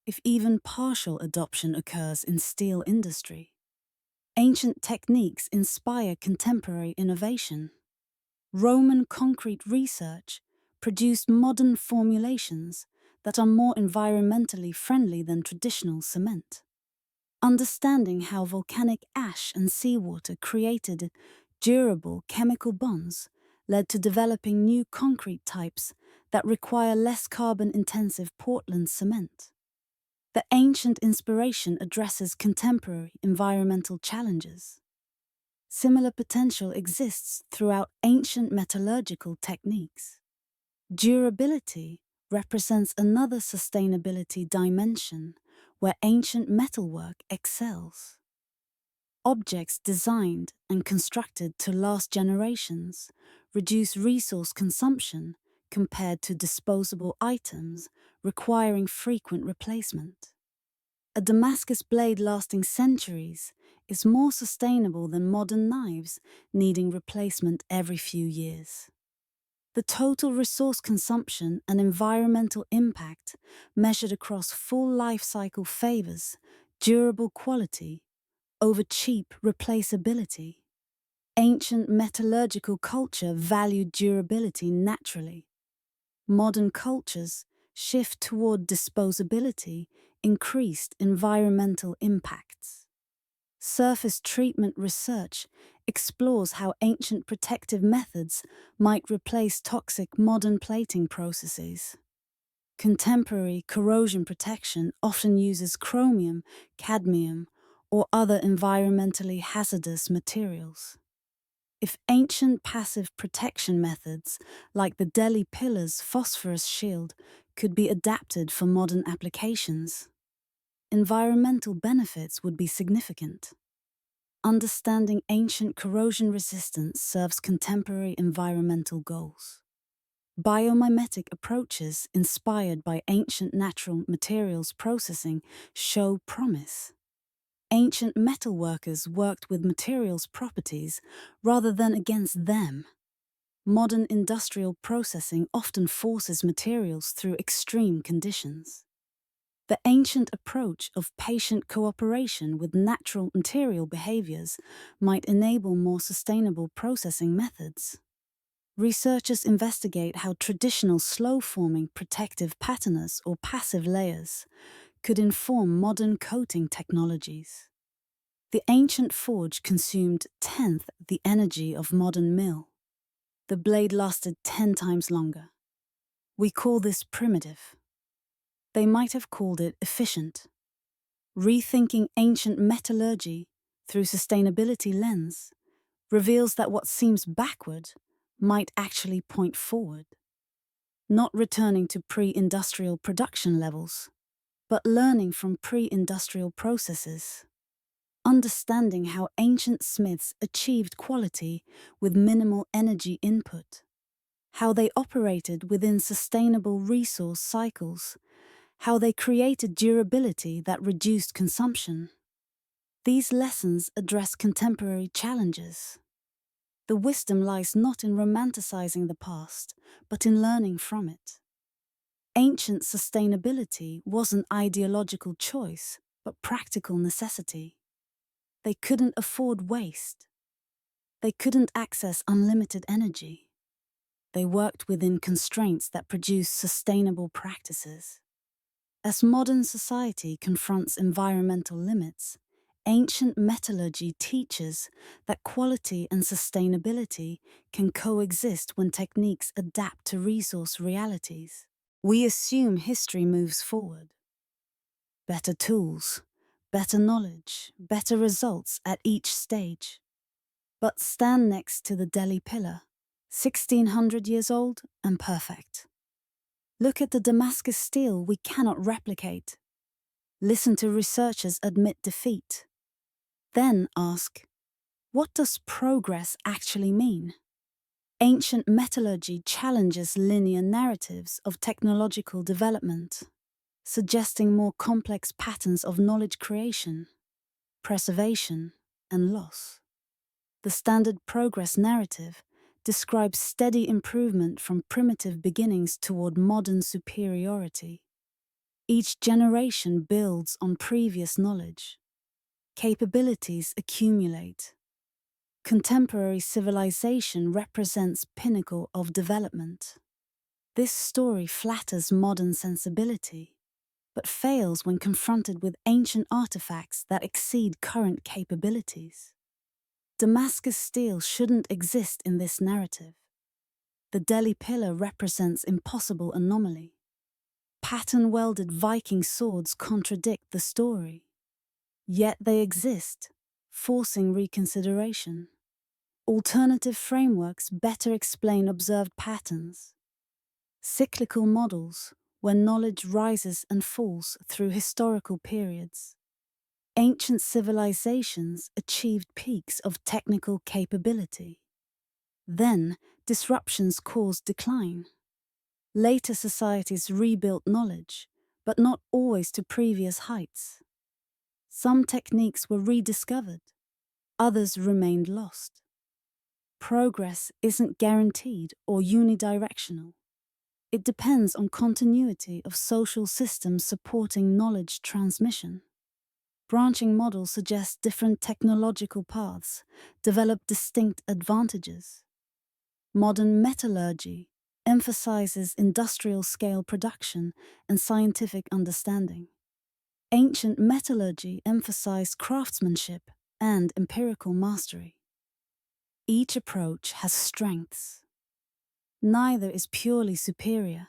if even partial adoption occurs in steel industry. Ancient techniques inspire contemporary innovation. Roman concrete research produced modern formulations that are more environmentally friendly than traditional cement. Understanding how volcanic ash and seawater created durable chemical bonds led to developing new concrete types that require less carbon-intensive Portland cement. The ancient inspiration addresses contemporary environmental challenges. Similar potential exists throughout ancient metallurgical techniques. Durability represents another sustainability dimension where ancient metalwork excels. Objects designed and constructed to last generations reduce resource consumption compared to disposable items requiring frequent replacement. A Damascus blade lasting centuries is more sustainable than modern knives needing replacement every few years. The total resource consumption and environmental impact measured across full life cycle favors durable quality over cheap replaceability. Ancient metallurgical culture valued durability naturally. Modern cultures shift toward disposability, increased environmental impacts. Surface treatment research explores how ancient protective methods might replace toxic modern plating processes. Contemporary corrosion protection often uses chromium, cadmium, or other environmentally hazardous materials. If ancient passive protection methods, like the Delhi Pillar's phosphorus shield, could be adapted for modern applications, environmental benefits would be significant. Understanding ancient corrosion resistance serves contemporary environmental goals. Biomimetic approaches inspired by ancient natural materials processing show promise. Ancient metalworkers worked with materials' properties rather than against them. Modern industrial processing often forces materials through extreme conditions. The ancient approach of patient cooperation with natural material behaviors might enable more sustainable processing methods. Researchers investigate how traditional slow-forming protective patterns or passive layers could inform modern coating technologies. The ancient forge consumed 1/10 the energy of modern mill. The blade lasted 10 times longer. We call this primitive. They might have called it efficient. Rethinking ancient metallurgy through sustainability lens reveals that what seems backward might actually point forward, not returning to pre-industrial production levels. but learning from pre-industrial processes. Understanding how ancient smiths achieved quality with minimal energy input. How they operated within sustainable resource cycles. How they created durability that reduced consumption. These lessons address contemporary challenges. The wisdom lies not in romanticizing the past, but in learning from it. Ancient sustainability wasn't ideological choice, but practical necessity. They couldn't afford waste. They couldn't access unlimited energy. They worked within constraints that produced sustainable practices. As modern society confronts environmental limits, ancient metallurgy teaches that quality and sustainability can coexist when techniques adapt to resource realities. We assume history moves forward. Better tools, better knowledge, better results at each stage. But stand next to the Delhi pillar, 1600 years old and perfect. Look at the Damascus steel we cannot replicate. Listen to researchers admit defeat. Then ask, what does progress actually mean? Ancient metallurgy challenges linear narratives of technological development, suggesting more complex patterns of knowledge creation, preservation, and loss. The standard progress narrative describes steady improvement from primitive beginnings toward modern superiority. Each generation builds on previous knowledge. Capabilities accumulate. Contemporary civilization represents pinnacle of development. This story flatters modern sensibility, but fails when confronted with ancient artifacts that exceed current capabilities. Damascus steel shouldn't exist in this narrative. The Delhi pillar represents impossible anomaly. Pattern-welded Viking swords contradict the story. Yet they exist, forcing reconsideration. Alternative frameworks better explain observed patterns. Cyclical models, when knowledge rises and falls through historical periods. Ancient civilizations achieved peaks of technical capability. Then, disruptions caused decline. Later societies rebuilt knowledge, but not always to previous heights. Some techniques were rediscovered, others remained lost. Progress isn't guaranteed or unidirectional. It depends on continuity of social systems supporting knowledge transmission. Branching models suggest different technological paths, develop distinct advantages. Modern metallurgy emphasizes industrial-scale production and scientific understanding. Ancient metallurgy emphasized craftsmanship and empirical mastery. Each approach has strengths. Neither is purely superior.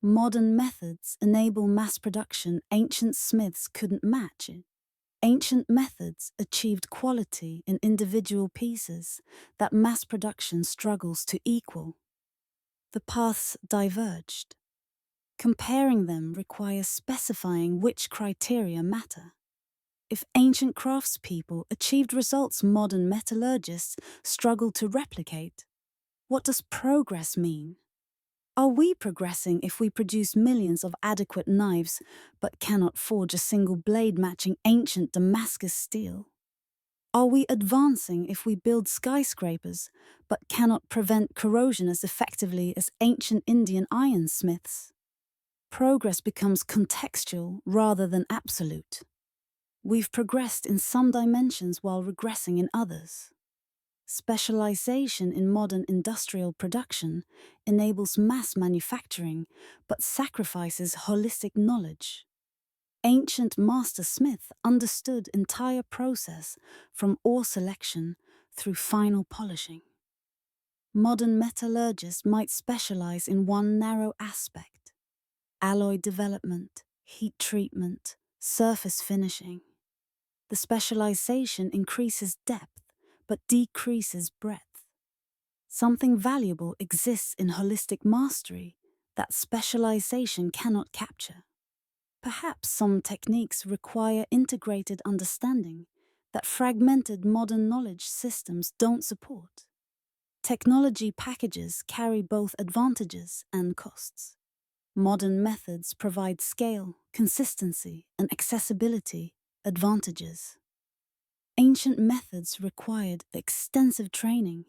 Modern methods enable mass production ancient smiths couldn't match it. Ancient methods achieved quality in individual pieces that mass production struggles to equal. The paths diverged. Comparing them requires specifying which criteria matter. If ancient craftspeople achieved results modern metallurgists struggle to replicate, what does progress mean? Are we progressing if we produce millions of adequate knives but cannot forge a single blade matching ancient Damascus steel? Are we advancing if we build skyscrapers but cannot prevent corrosion as effectively as ancient Indian ironsmiths? Progress becomes contextual rather than absolute. We've progressed in some dimensions while regressing in others. Specialization in modern industrial production enables mass manufacturing but sacrifices holistic knowledge. Ancient master smith understood entire process from ore selection through final polishing. Modern metallurgists might specialize in one narrow aspect: alloy development, heat treatment, surface finishing. The specialization increases depth but decreases breadth. Something valuable exists in holistic mastery that specialization cannot capture. Perhaps some techniques require integrated understanding that fragmented modern knowledge systems don't support. Technology packages carry both advantages and costs. Modern methods provide scale, consistency, and accessibility advantages. Ancient methods required extensive training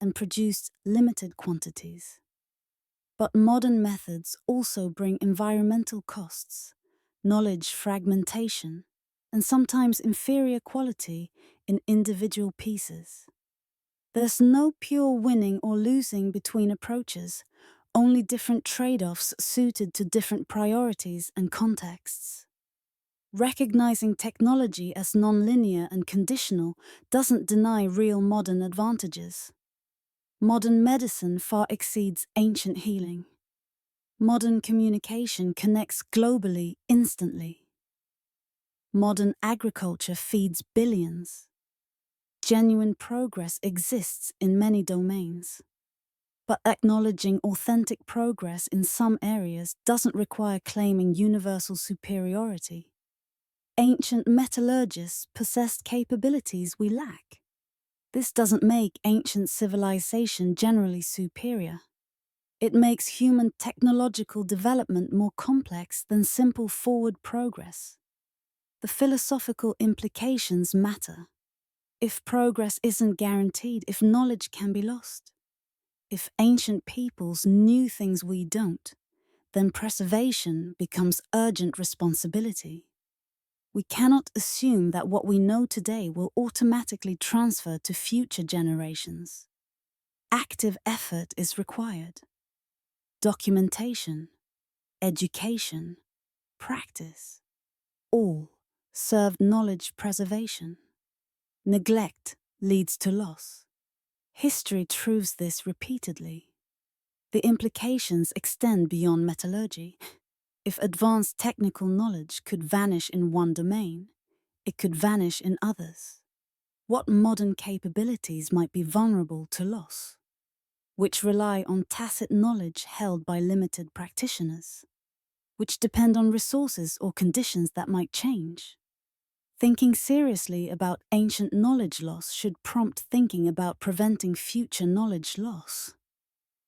and produced limited quantities. But modern methods also bring environmental costs, knowledge fragmentation, and sometimes inferior quality in individual pieces. There's no pure winning or losing between approaches, only different trade-offs suited to different priorities and contexts. Recognizing technology as nonlinear and conditional doesn't deny real modern advantages. Modern medicine far exceeds ancient healing. Modern communication connects globally instantly. Modern agriculture feeds billions. Genuine progress exists in many domains. But acknowledging authentic progress in some areas doesn't require claiming universal superiority. Ancient metallurgists possessed capabilities we lack. This doesn't make ancient civilization generally superior. It makes human technological development more complex than simple forward progress. The philosophical implications matter. If progress isn't guaranteed, if knowledge can be lost, if ancient peoples knew things we don't, then preservation becomes urgent responsibility. We cannot assume that what we know today will automatically transfer to future generations. Active effort is required. Documentation, education, practice, all serve knowledge preservation. Neglect leads to loss. History proves this repeatedly. The implications extend beyond metallurgy. If advanced technical knowledge could vanish in one domain, it could vanish in others. What modern capabilities might be vulnerable to loss? Which rely on tacit knowledge held by limited practitioners? Which depend on resources or conditions that might change? Thinking seriously about ancient knowledge loss should prompt thinking about preventing future knowledge loss.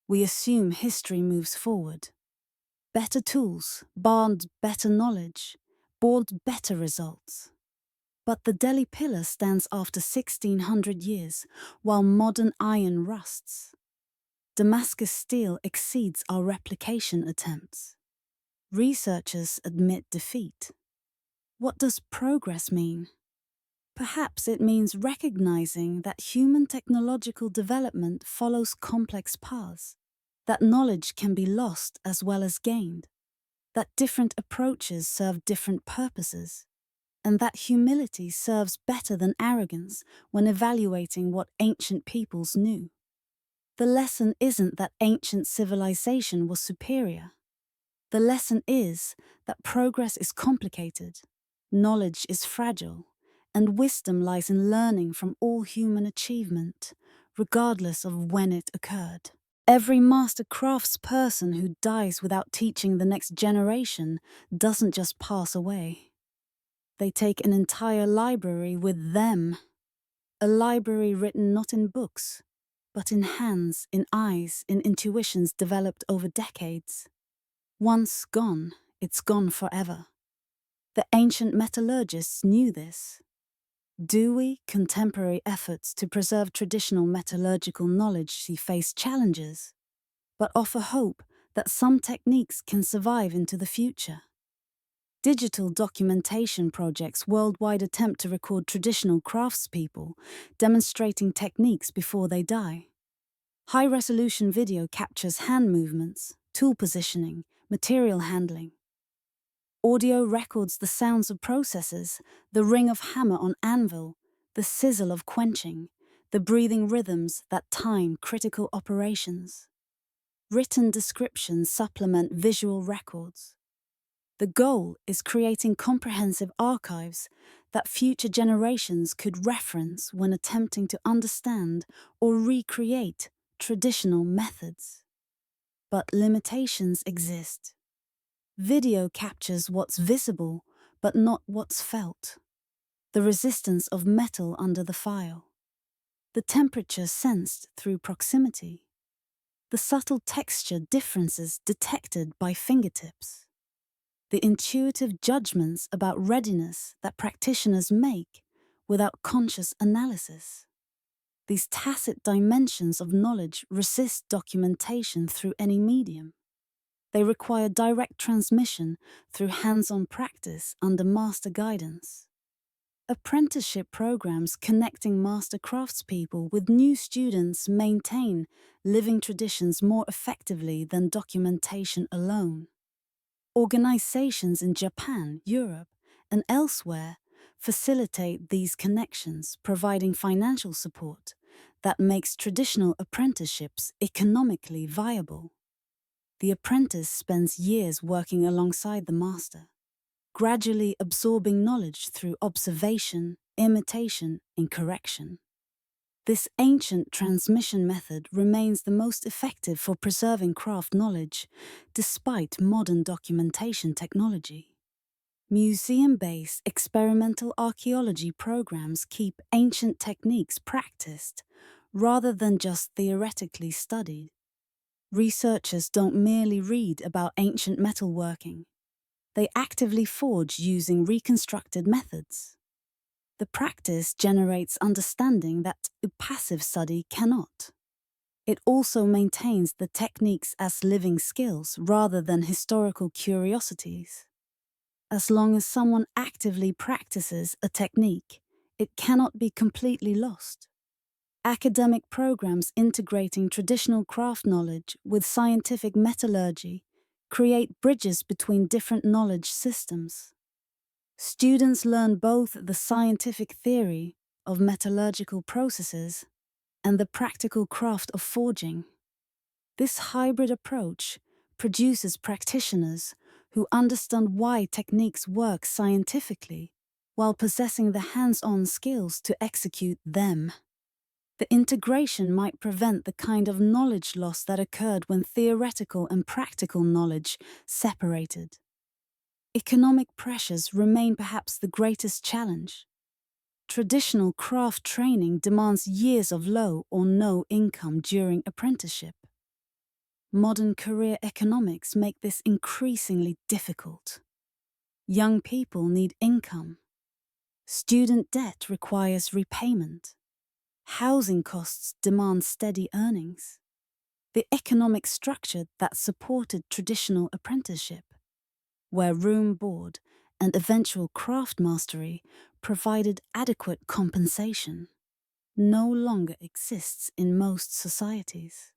We assume history moves forward. Better tools barred better knowledge, brought better results. But the Delhi pillar stands after 1600 years, while modern iron rusts. Damascus steel exceeds our replication attempts. Researchers admit defeat. What does progress mean? Perhaps it means recognizing that human technological development follows complex paths, that knowledge can be lost as well as gained, that different approaches serve different purposes, and that humility serves better than arrogance when evaluating what ancient peoples knew. The lesson isn't that ancient civilization was superior. The lesson is that progress is complicated, knowledge is fragile, and wisdom lies in learning from all human achievement, regardless of when it occurred. Every master craftsperson who dies without teaching the next generation doesn't just pass away. They take an entire library with them. A library written not in books, but in hands, in eyes, in intuitions developed over decades. Once gone, it's gone forever. The ancient metallurgists knew this. Do we, contemporary efforts to preserve traditional metallurgical knowledge see face challenges, but offer hope that some techniques can survive into the future? Digital documentation projects worldwide attempt to record traditional craftspeople, demonstrating techniques before they die. High-resolution video captures hand movements, tool positioning, material handling. Audio records the sounds of processes, the ring of hammer on anvil, the sizzle of quenching, the breathing rhythms that time critical operations. Written descriptions supplement visual records. The goal is creating comprehensive archives that future generations could reference when attempting to understand or recreate traditional methods. But limitations exist. Video captures what's visible, but not what's felt. The resistance of metal under the file. The temperature sensed through proximity. The subtle texture differences detected by fingertips. The intuitive judgments about readiness that practitioners make without conscious analysis. These tacit dimensions of knowledge resist documentation through any medium. They require direct transmission through hands-on practice under master guidance. Apprenticeship programs connecting master craftspeople with new students maintain living traditions more effectively than documentation alone. Organizations in Japan, Europe, and elsewhere facilitate these connections, providing financial support that makes traditional apprenticeships economically viable. The apprentice spends years working alongside the master, gradually absorbing knowledge through observation, imitation, and correction. This ancient transmission method remains the most effective for preserving craft knowledge, despite modern documentation technology. Museum-based experimental archaeology programs keep ancient techniques practiced, rather than just theoretically studied. Researchers don't merely read about ancient metalworking. They actively forge using reconstructed methods. The practice generates understanding that passive study cannot. It also maintains the techniques as living skills rather than historical curiosities. As long as someone actively practices a technique, it cannot be completely lost. Academic programs integrating traditional craft knowledge with scientific metallurgy create bridges between different knowledge systems. Students learn both the scientific theory of metallurgical processes and the practical craft of forging. This hybrid approach produces practitioners who understand why techniques work scientifically while possessing the hands-on skills to execute them. The integration might prevent the kind of knowledge loss that occurred when theoretical and practical knowledge separated. Economic pressures remain perhaps the greatest challenge. Traditional craft training demands years of low or no income during apprenticeship. Modern career economics make this increasingly difficult. Young people need income. Student debt requires repayment. Housing costs demand steady earnings. The economic structure that supported traditional apprenticeship, where room, board, and eventual craft mastery provided adequate compensation, no longer exists in most societies.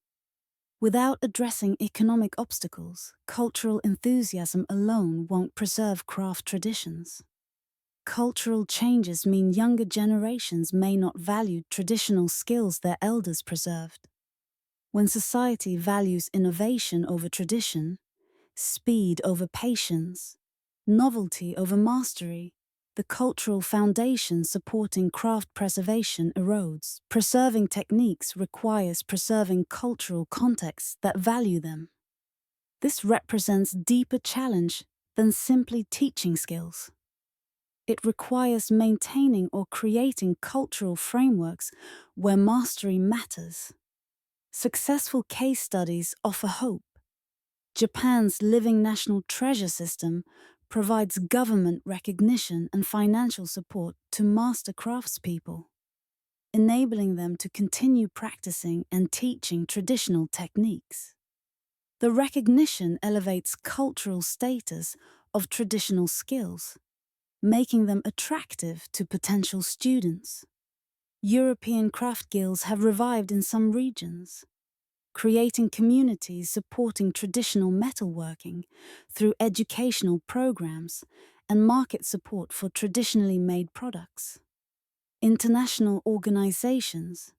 Without addressing economic obstacles, cultural enthusiasm alone won't preserve craft traditions. Cultural changes mean younger generations may not value traditional skills their elders preserved. When society values innovation over tradition, speed over patience, novelty over mastery, the cultural foundation supporting craft preservation erodes. Preserving techniques requires preserving cultural contexts that value them. This represents a deeper challenge than simply teaching skills. It requires maintaining or creating cultural frameworks where mastery matters. Successful case studies offer hope. Japan's Living National Treasure System provides government recognition and financial support to master craftspeople, enabling them to continue practicing and teaching traditional techniques. The recognition elevates cultural status of traditional skills, making them attractive to potential students. European craft guilds have revived in some regions, creating communities supporting traditional metalworking through educational programs and market support for traditionally made products. International organizations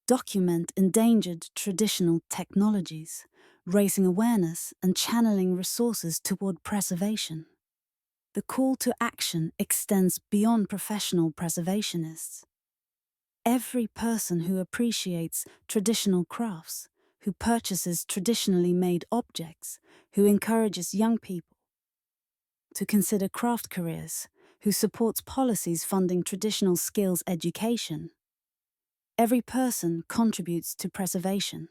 document endangered traditional technologies, raising awareness and channeling resources toward preservation. The call to action extends beyond professional preservationists. Every person who appreciates traditional crafts, who purchases traditionally made objects, who encourages young people, to consider craft careers, who supports policies funding traditional skills education. Every person contributes to preservation.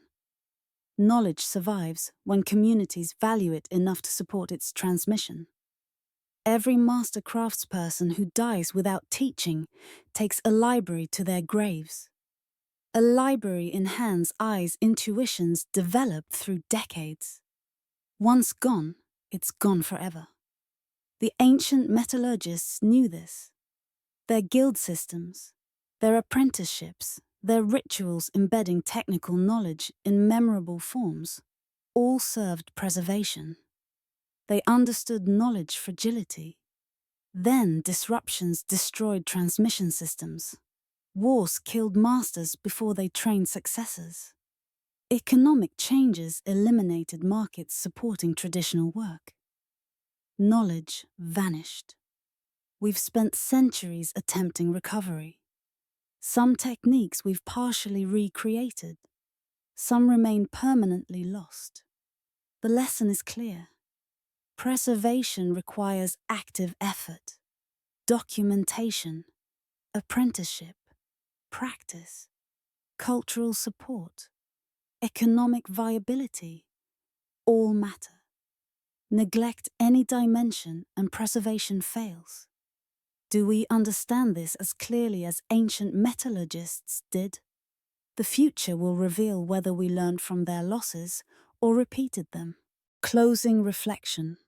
Knowledge survives when communities value it enough to support its transmission. Every master craftsperson who dies without teaching takes a library to their graves. A library in hands, eyes, intuitions developed through decades. Once gone, it's gone forever. The ancient metallurgists knew this. Their guild systems, their apprenticeships, their rituals embedding technical knowledge in memorable forms, all served preservation. They understood knowledge fragility. Then disruptions destroyed transmission systems. Wars killed masters before they trained successors. Economic changes eliminated markets supporting traditional work. Knowledge vanished. We've spent centuries attempting recovery. Some techniques we've partially recreated. Some remain permanently lost. The lesson is clear. Preservation requires active effort, documentation, apprenticeship, practice, cultural support, economic viability, all matter. Neglect any dimension and preservation fails. Do we understand this as clearly as ancient metallurgists did? The future will reveal whether we learned from their losses or repeated them. Closing reflection.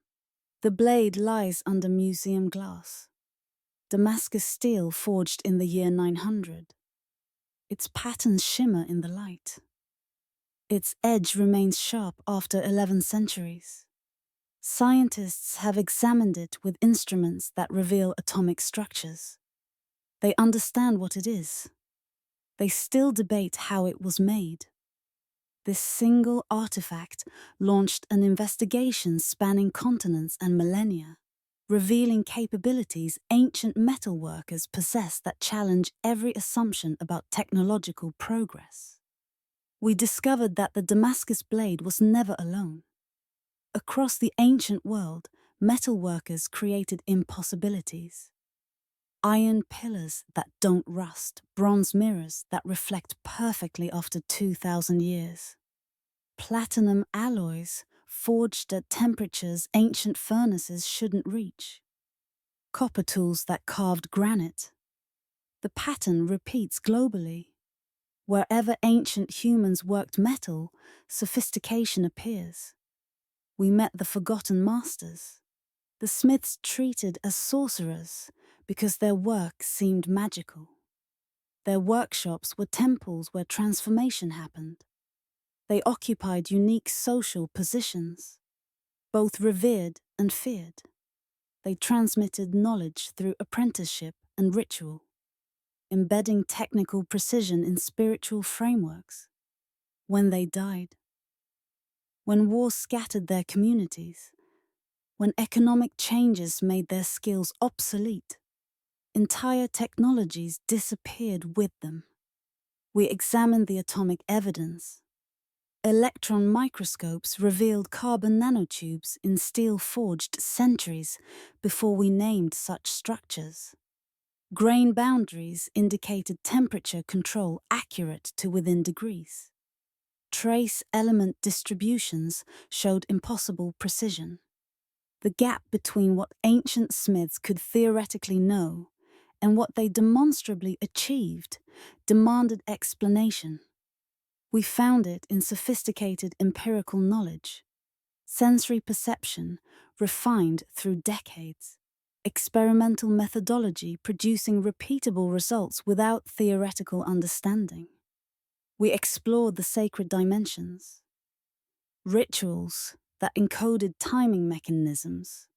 The blade lies under museum glass. Damascus steel forged in the year 900. Its patterns shimmer in the light. Its edge remains sharp after 11 centuries. Scientists have examined it with instruments that reveal atomic structures. They understand what it is. They still debate how it was made. This single artifact launched an investigation spanning continents and millennia, revealing capabilities ancient metalworkers possess that challenge every assumption about technological progress. We discovered that the Damascus blade was never alone. Across the ancient world, metalworkers created impossibilities. Iron pillars that don't rust, bronze mirrors that reflect perfectly after 2,000 years. Platinum alloys forged at temperatures ancient furnaces shouldn't reach. Copper tools that carved granite. The pattern repeats globally. Wherever ancient humans worked metal, sophistication appears. We met the forgotten masters. The smiths treated as sorcerers because their work seemed magical. Their workshops were temples where transformation happened. They occupied unique social positions, both revered and feared. They transmitted knowledge through apprenticeship and ritual, embedding technical precision in spiritual frameworks. When they died, when war scattered their communities, when economic changes made their skills obsolete, entire technologies disappeared with them. We examined the atomic evidence. Electron microscopes revealed carbon nanotubes in steel forged centuries before we named such structures. Grain boundaries indicated temperature control accurate to within degrees. Trace element distributions showed impossible precision. The gap between what ancient smiths could theoretically know and what they demonstrably achieved demanded explanation. We found it in sophisticated empirical knowledge, sensory perception refined through decades, experimental methodology producing repeatable results without theoretical understanding. We explored the sacred dimensions, rituals that encoded timing mechanisms,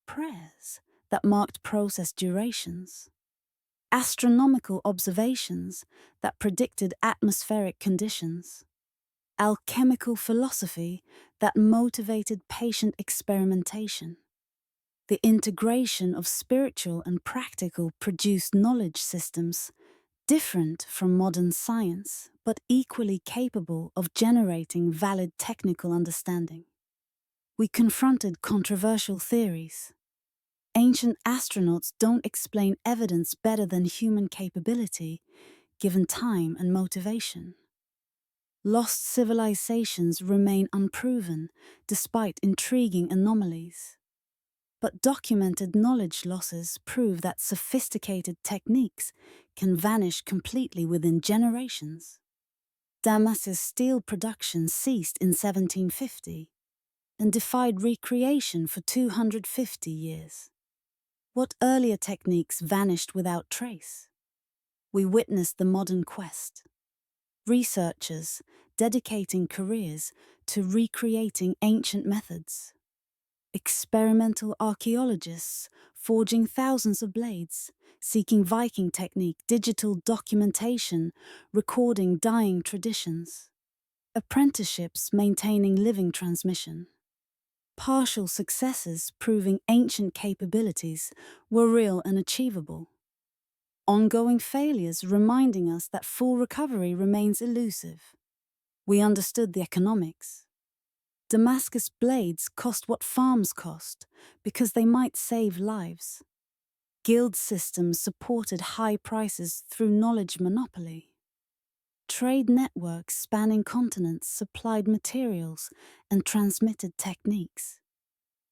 prayers that marked process durations, astronomical observations that predicted atmospheric conditions, alchemical philosophy that motivated patient experimentation. The integration of spiritual and practical produced knowledge systems different from modern science, but equally capable of generating valid technical understanding. We confronted controversial theories. ancient astronauts don't explain evidence better than human capability, given time and motivation. Lost civilizations remain unproven, despite intriguing anomalies. But documented knowledge losses prove that sophisticated techniques can vanish completely within generations. Damascus steel production ceased in 1750 and defied recreation for 250 years. What earlier techniques vanished without trace? We witnessed the modern quest. Researchers dedicating careers to recreating ancient methods. Experimental archaeologists forging thousands of blades, seeking Viking technique, digital documentation, recording dying traditions. Apprenticeships maintaining living transmission. Partial successes proving ancient capabilities were real and achievable. Ongoing failures reminding us that full recovery remains elusive. We understood the economics. Damascus blades cost what farms cost because they might save lives. Guild systems supported high prices through knowledge monopoly. Trade networks spanning continents supplied materials and transmitted techniques.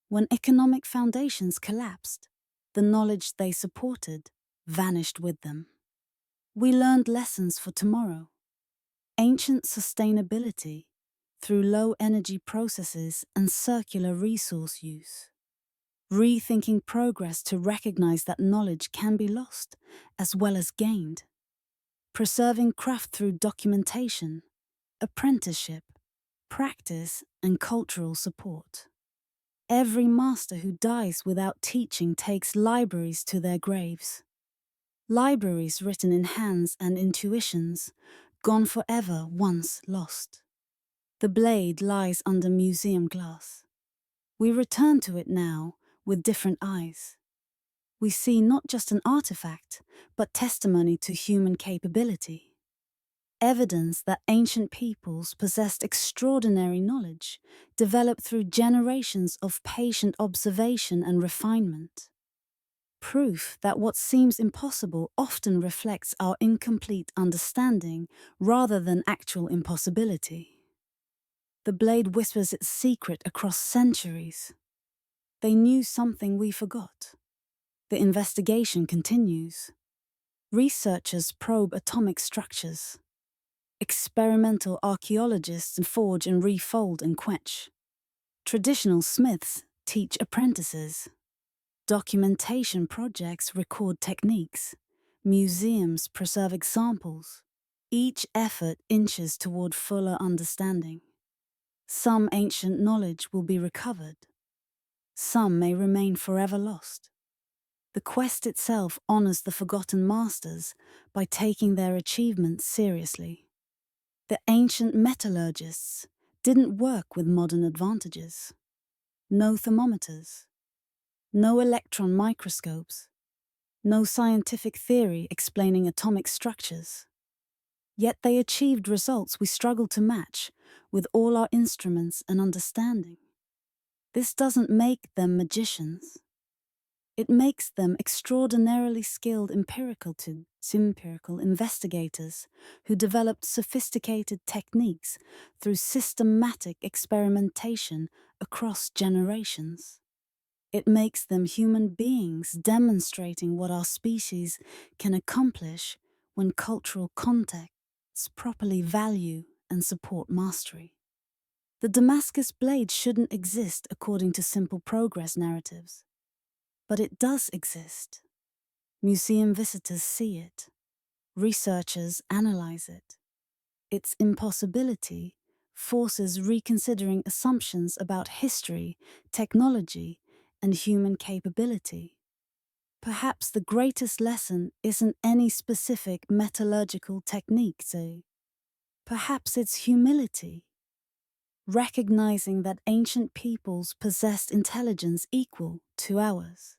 When economic foundations collapsed, the knowledge they supported vanished with them. We learned lessons for tomorrow. Ancient sustainability through low-energy processes and circular resource use. Rethinking progress to recognize that knowledge can be lost as well as gained. Preserving craft through documentation, apprenticeship, practice, and cultural support. Every master who dies without teaching takes libraries to their graves. Libraries written in hands and intuitions, gone forever once lost. The blade lies under museum glass. We return to it now with different eyes. We see not just an artifact, but testimony to human capability. Evidence that ancient peoples possessed extraordinary knowledge, developed through generations of patient observation and refinement. Proof that what seems impossible often reflects our incomplete understanding rather than actual impossibility. The blade whispers its secret across centuries. They knew something we forgot. The investigation continues. Researchers probe atomic structures. Experimental archaeologists forge and refold and quench. Traditional smiths teach apprentices. Documentation projects record techniques. Museums preserve examples. Each effort inches toward fuller understanding. Some ancient knowledge will be recovered. Some may remain forever lost. The quest itself honors the forgotten masters by taking their achievements seriously. The ancient metallurgists didn't work with modern advantages. No thermometers, no electron microscopes, no scientific theory explaining atomic structures. Yet they achieved results we struggle to match with all our instruments and understanding. This doesn't make them magicians. It makes them extraordinarily skilled empirical investigators who developed sophisticated techniques through systematic experimentation across generations. It makes them human beings demonstrating what our species can accomplish when cultural contexts properly value and support mastery. The Damascus blade shouldn't exist according to simple progress narratives. But it does exist. Museum visitors see it. Researchers analyze it. Its impossibility forces reconsidering assumptions about history, technology, and human capability. Perhaps the greatest lesson isn't any specific metallurgical technique, though. Perhaps it's humility. Recognizing that ancient peoples possessed intelligence equal to ours.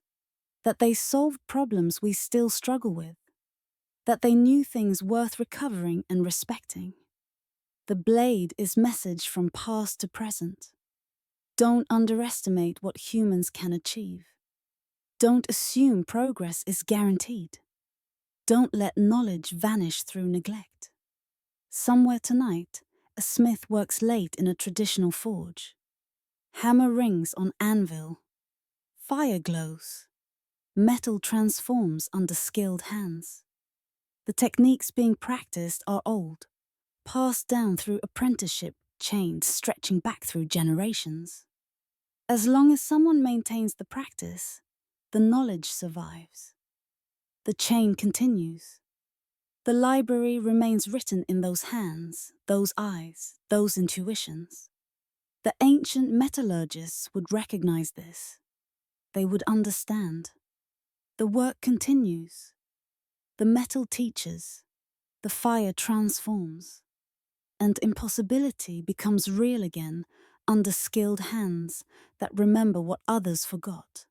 That they solved problems we still struggle with. That they knew things worth recovering and respecting. The blade is message from past to present. Don't underestimate what humans can achieve. Don't assume progress is guaranteed. Don't let knowledge vanish through neglect. Somewhere tonight, a smith works late in a traditional forge. Hammer rings on anvil. Fire glows. Metal transforms under skilled hands. The techniques being practiced are old, passed down through apprenticeship chains stretching back through generations. As long as someone maintains the practice, the knowledge survives. The chain continues. The library remains written in those hands, those eyes, those intuitions. The ancient metallurgists would recognize this. They would understand. The work continues. The metal teaches. The fire transforms. And impossibility becomes real again under skilled hands that remember what others forgot.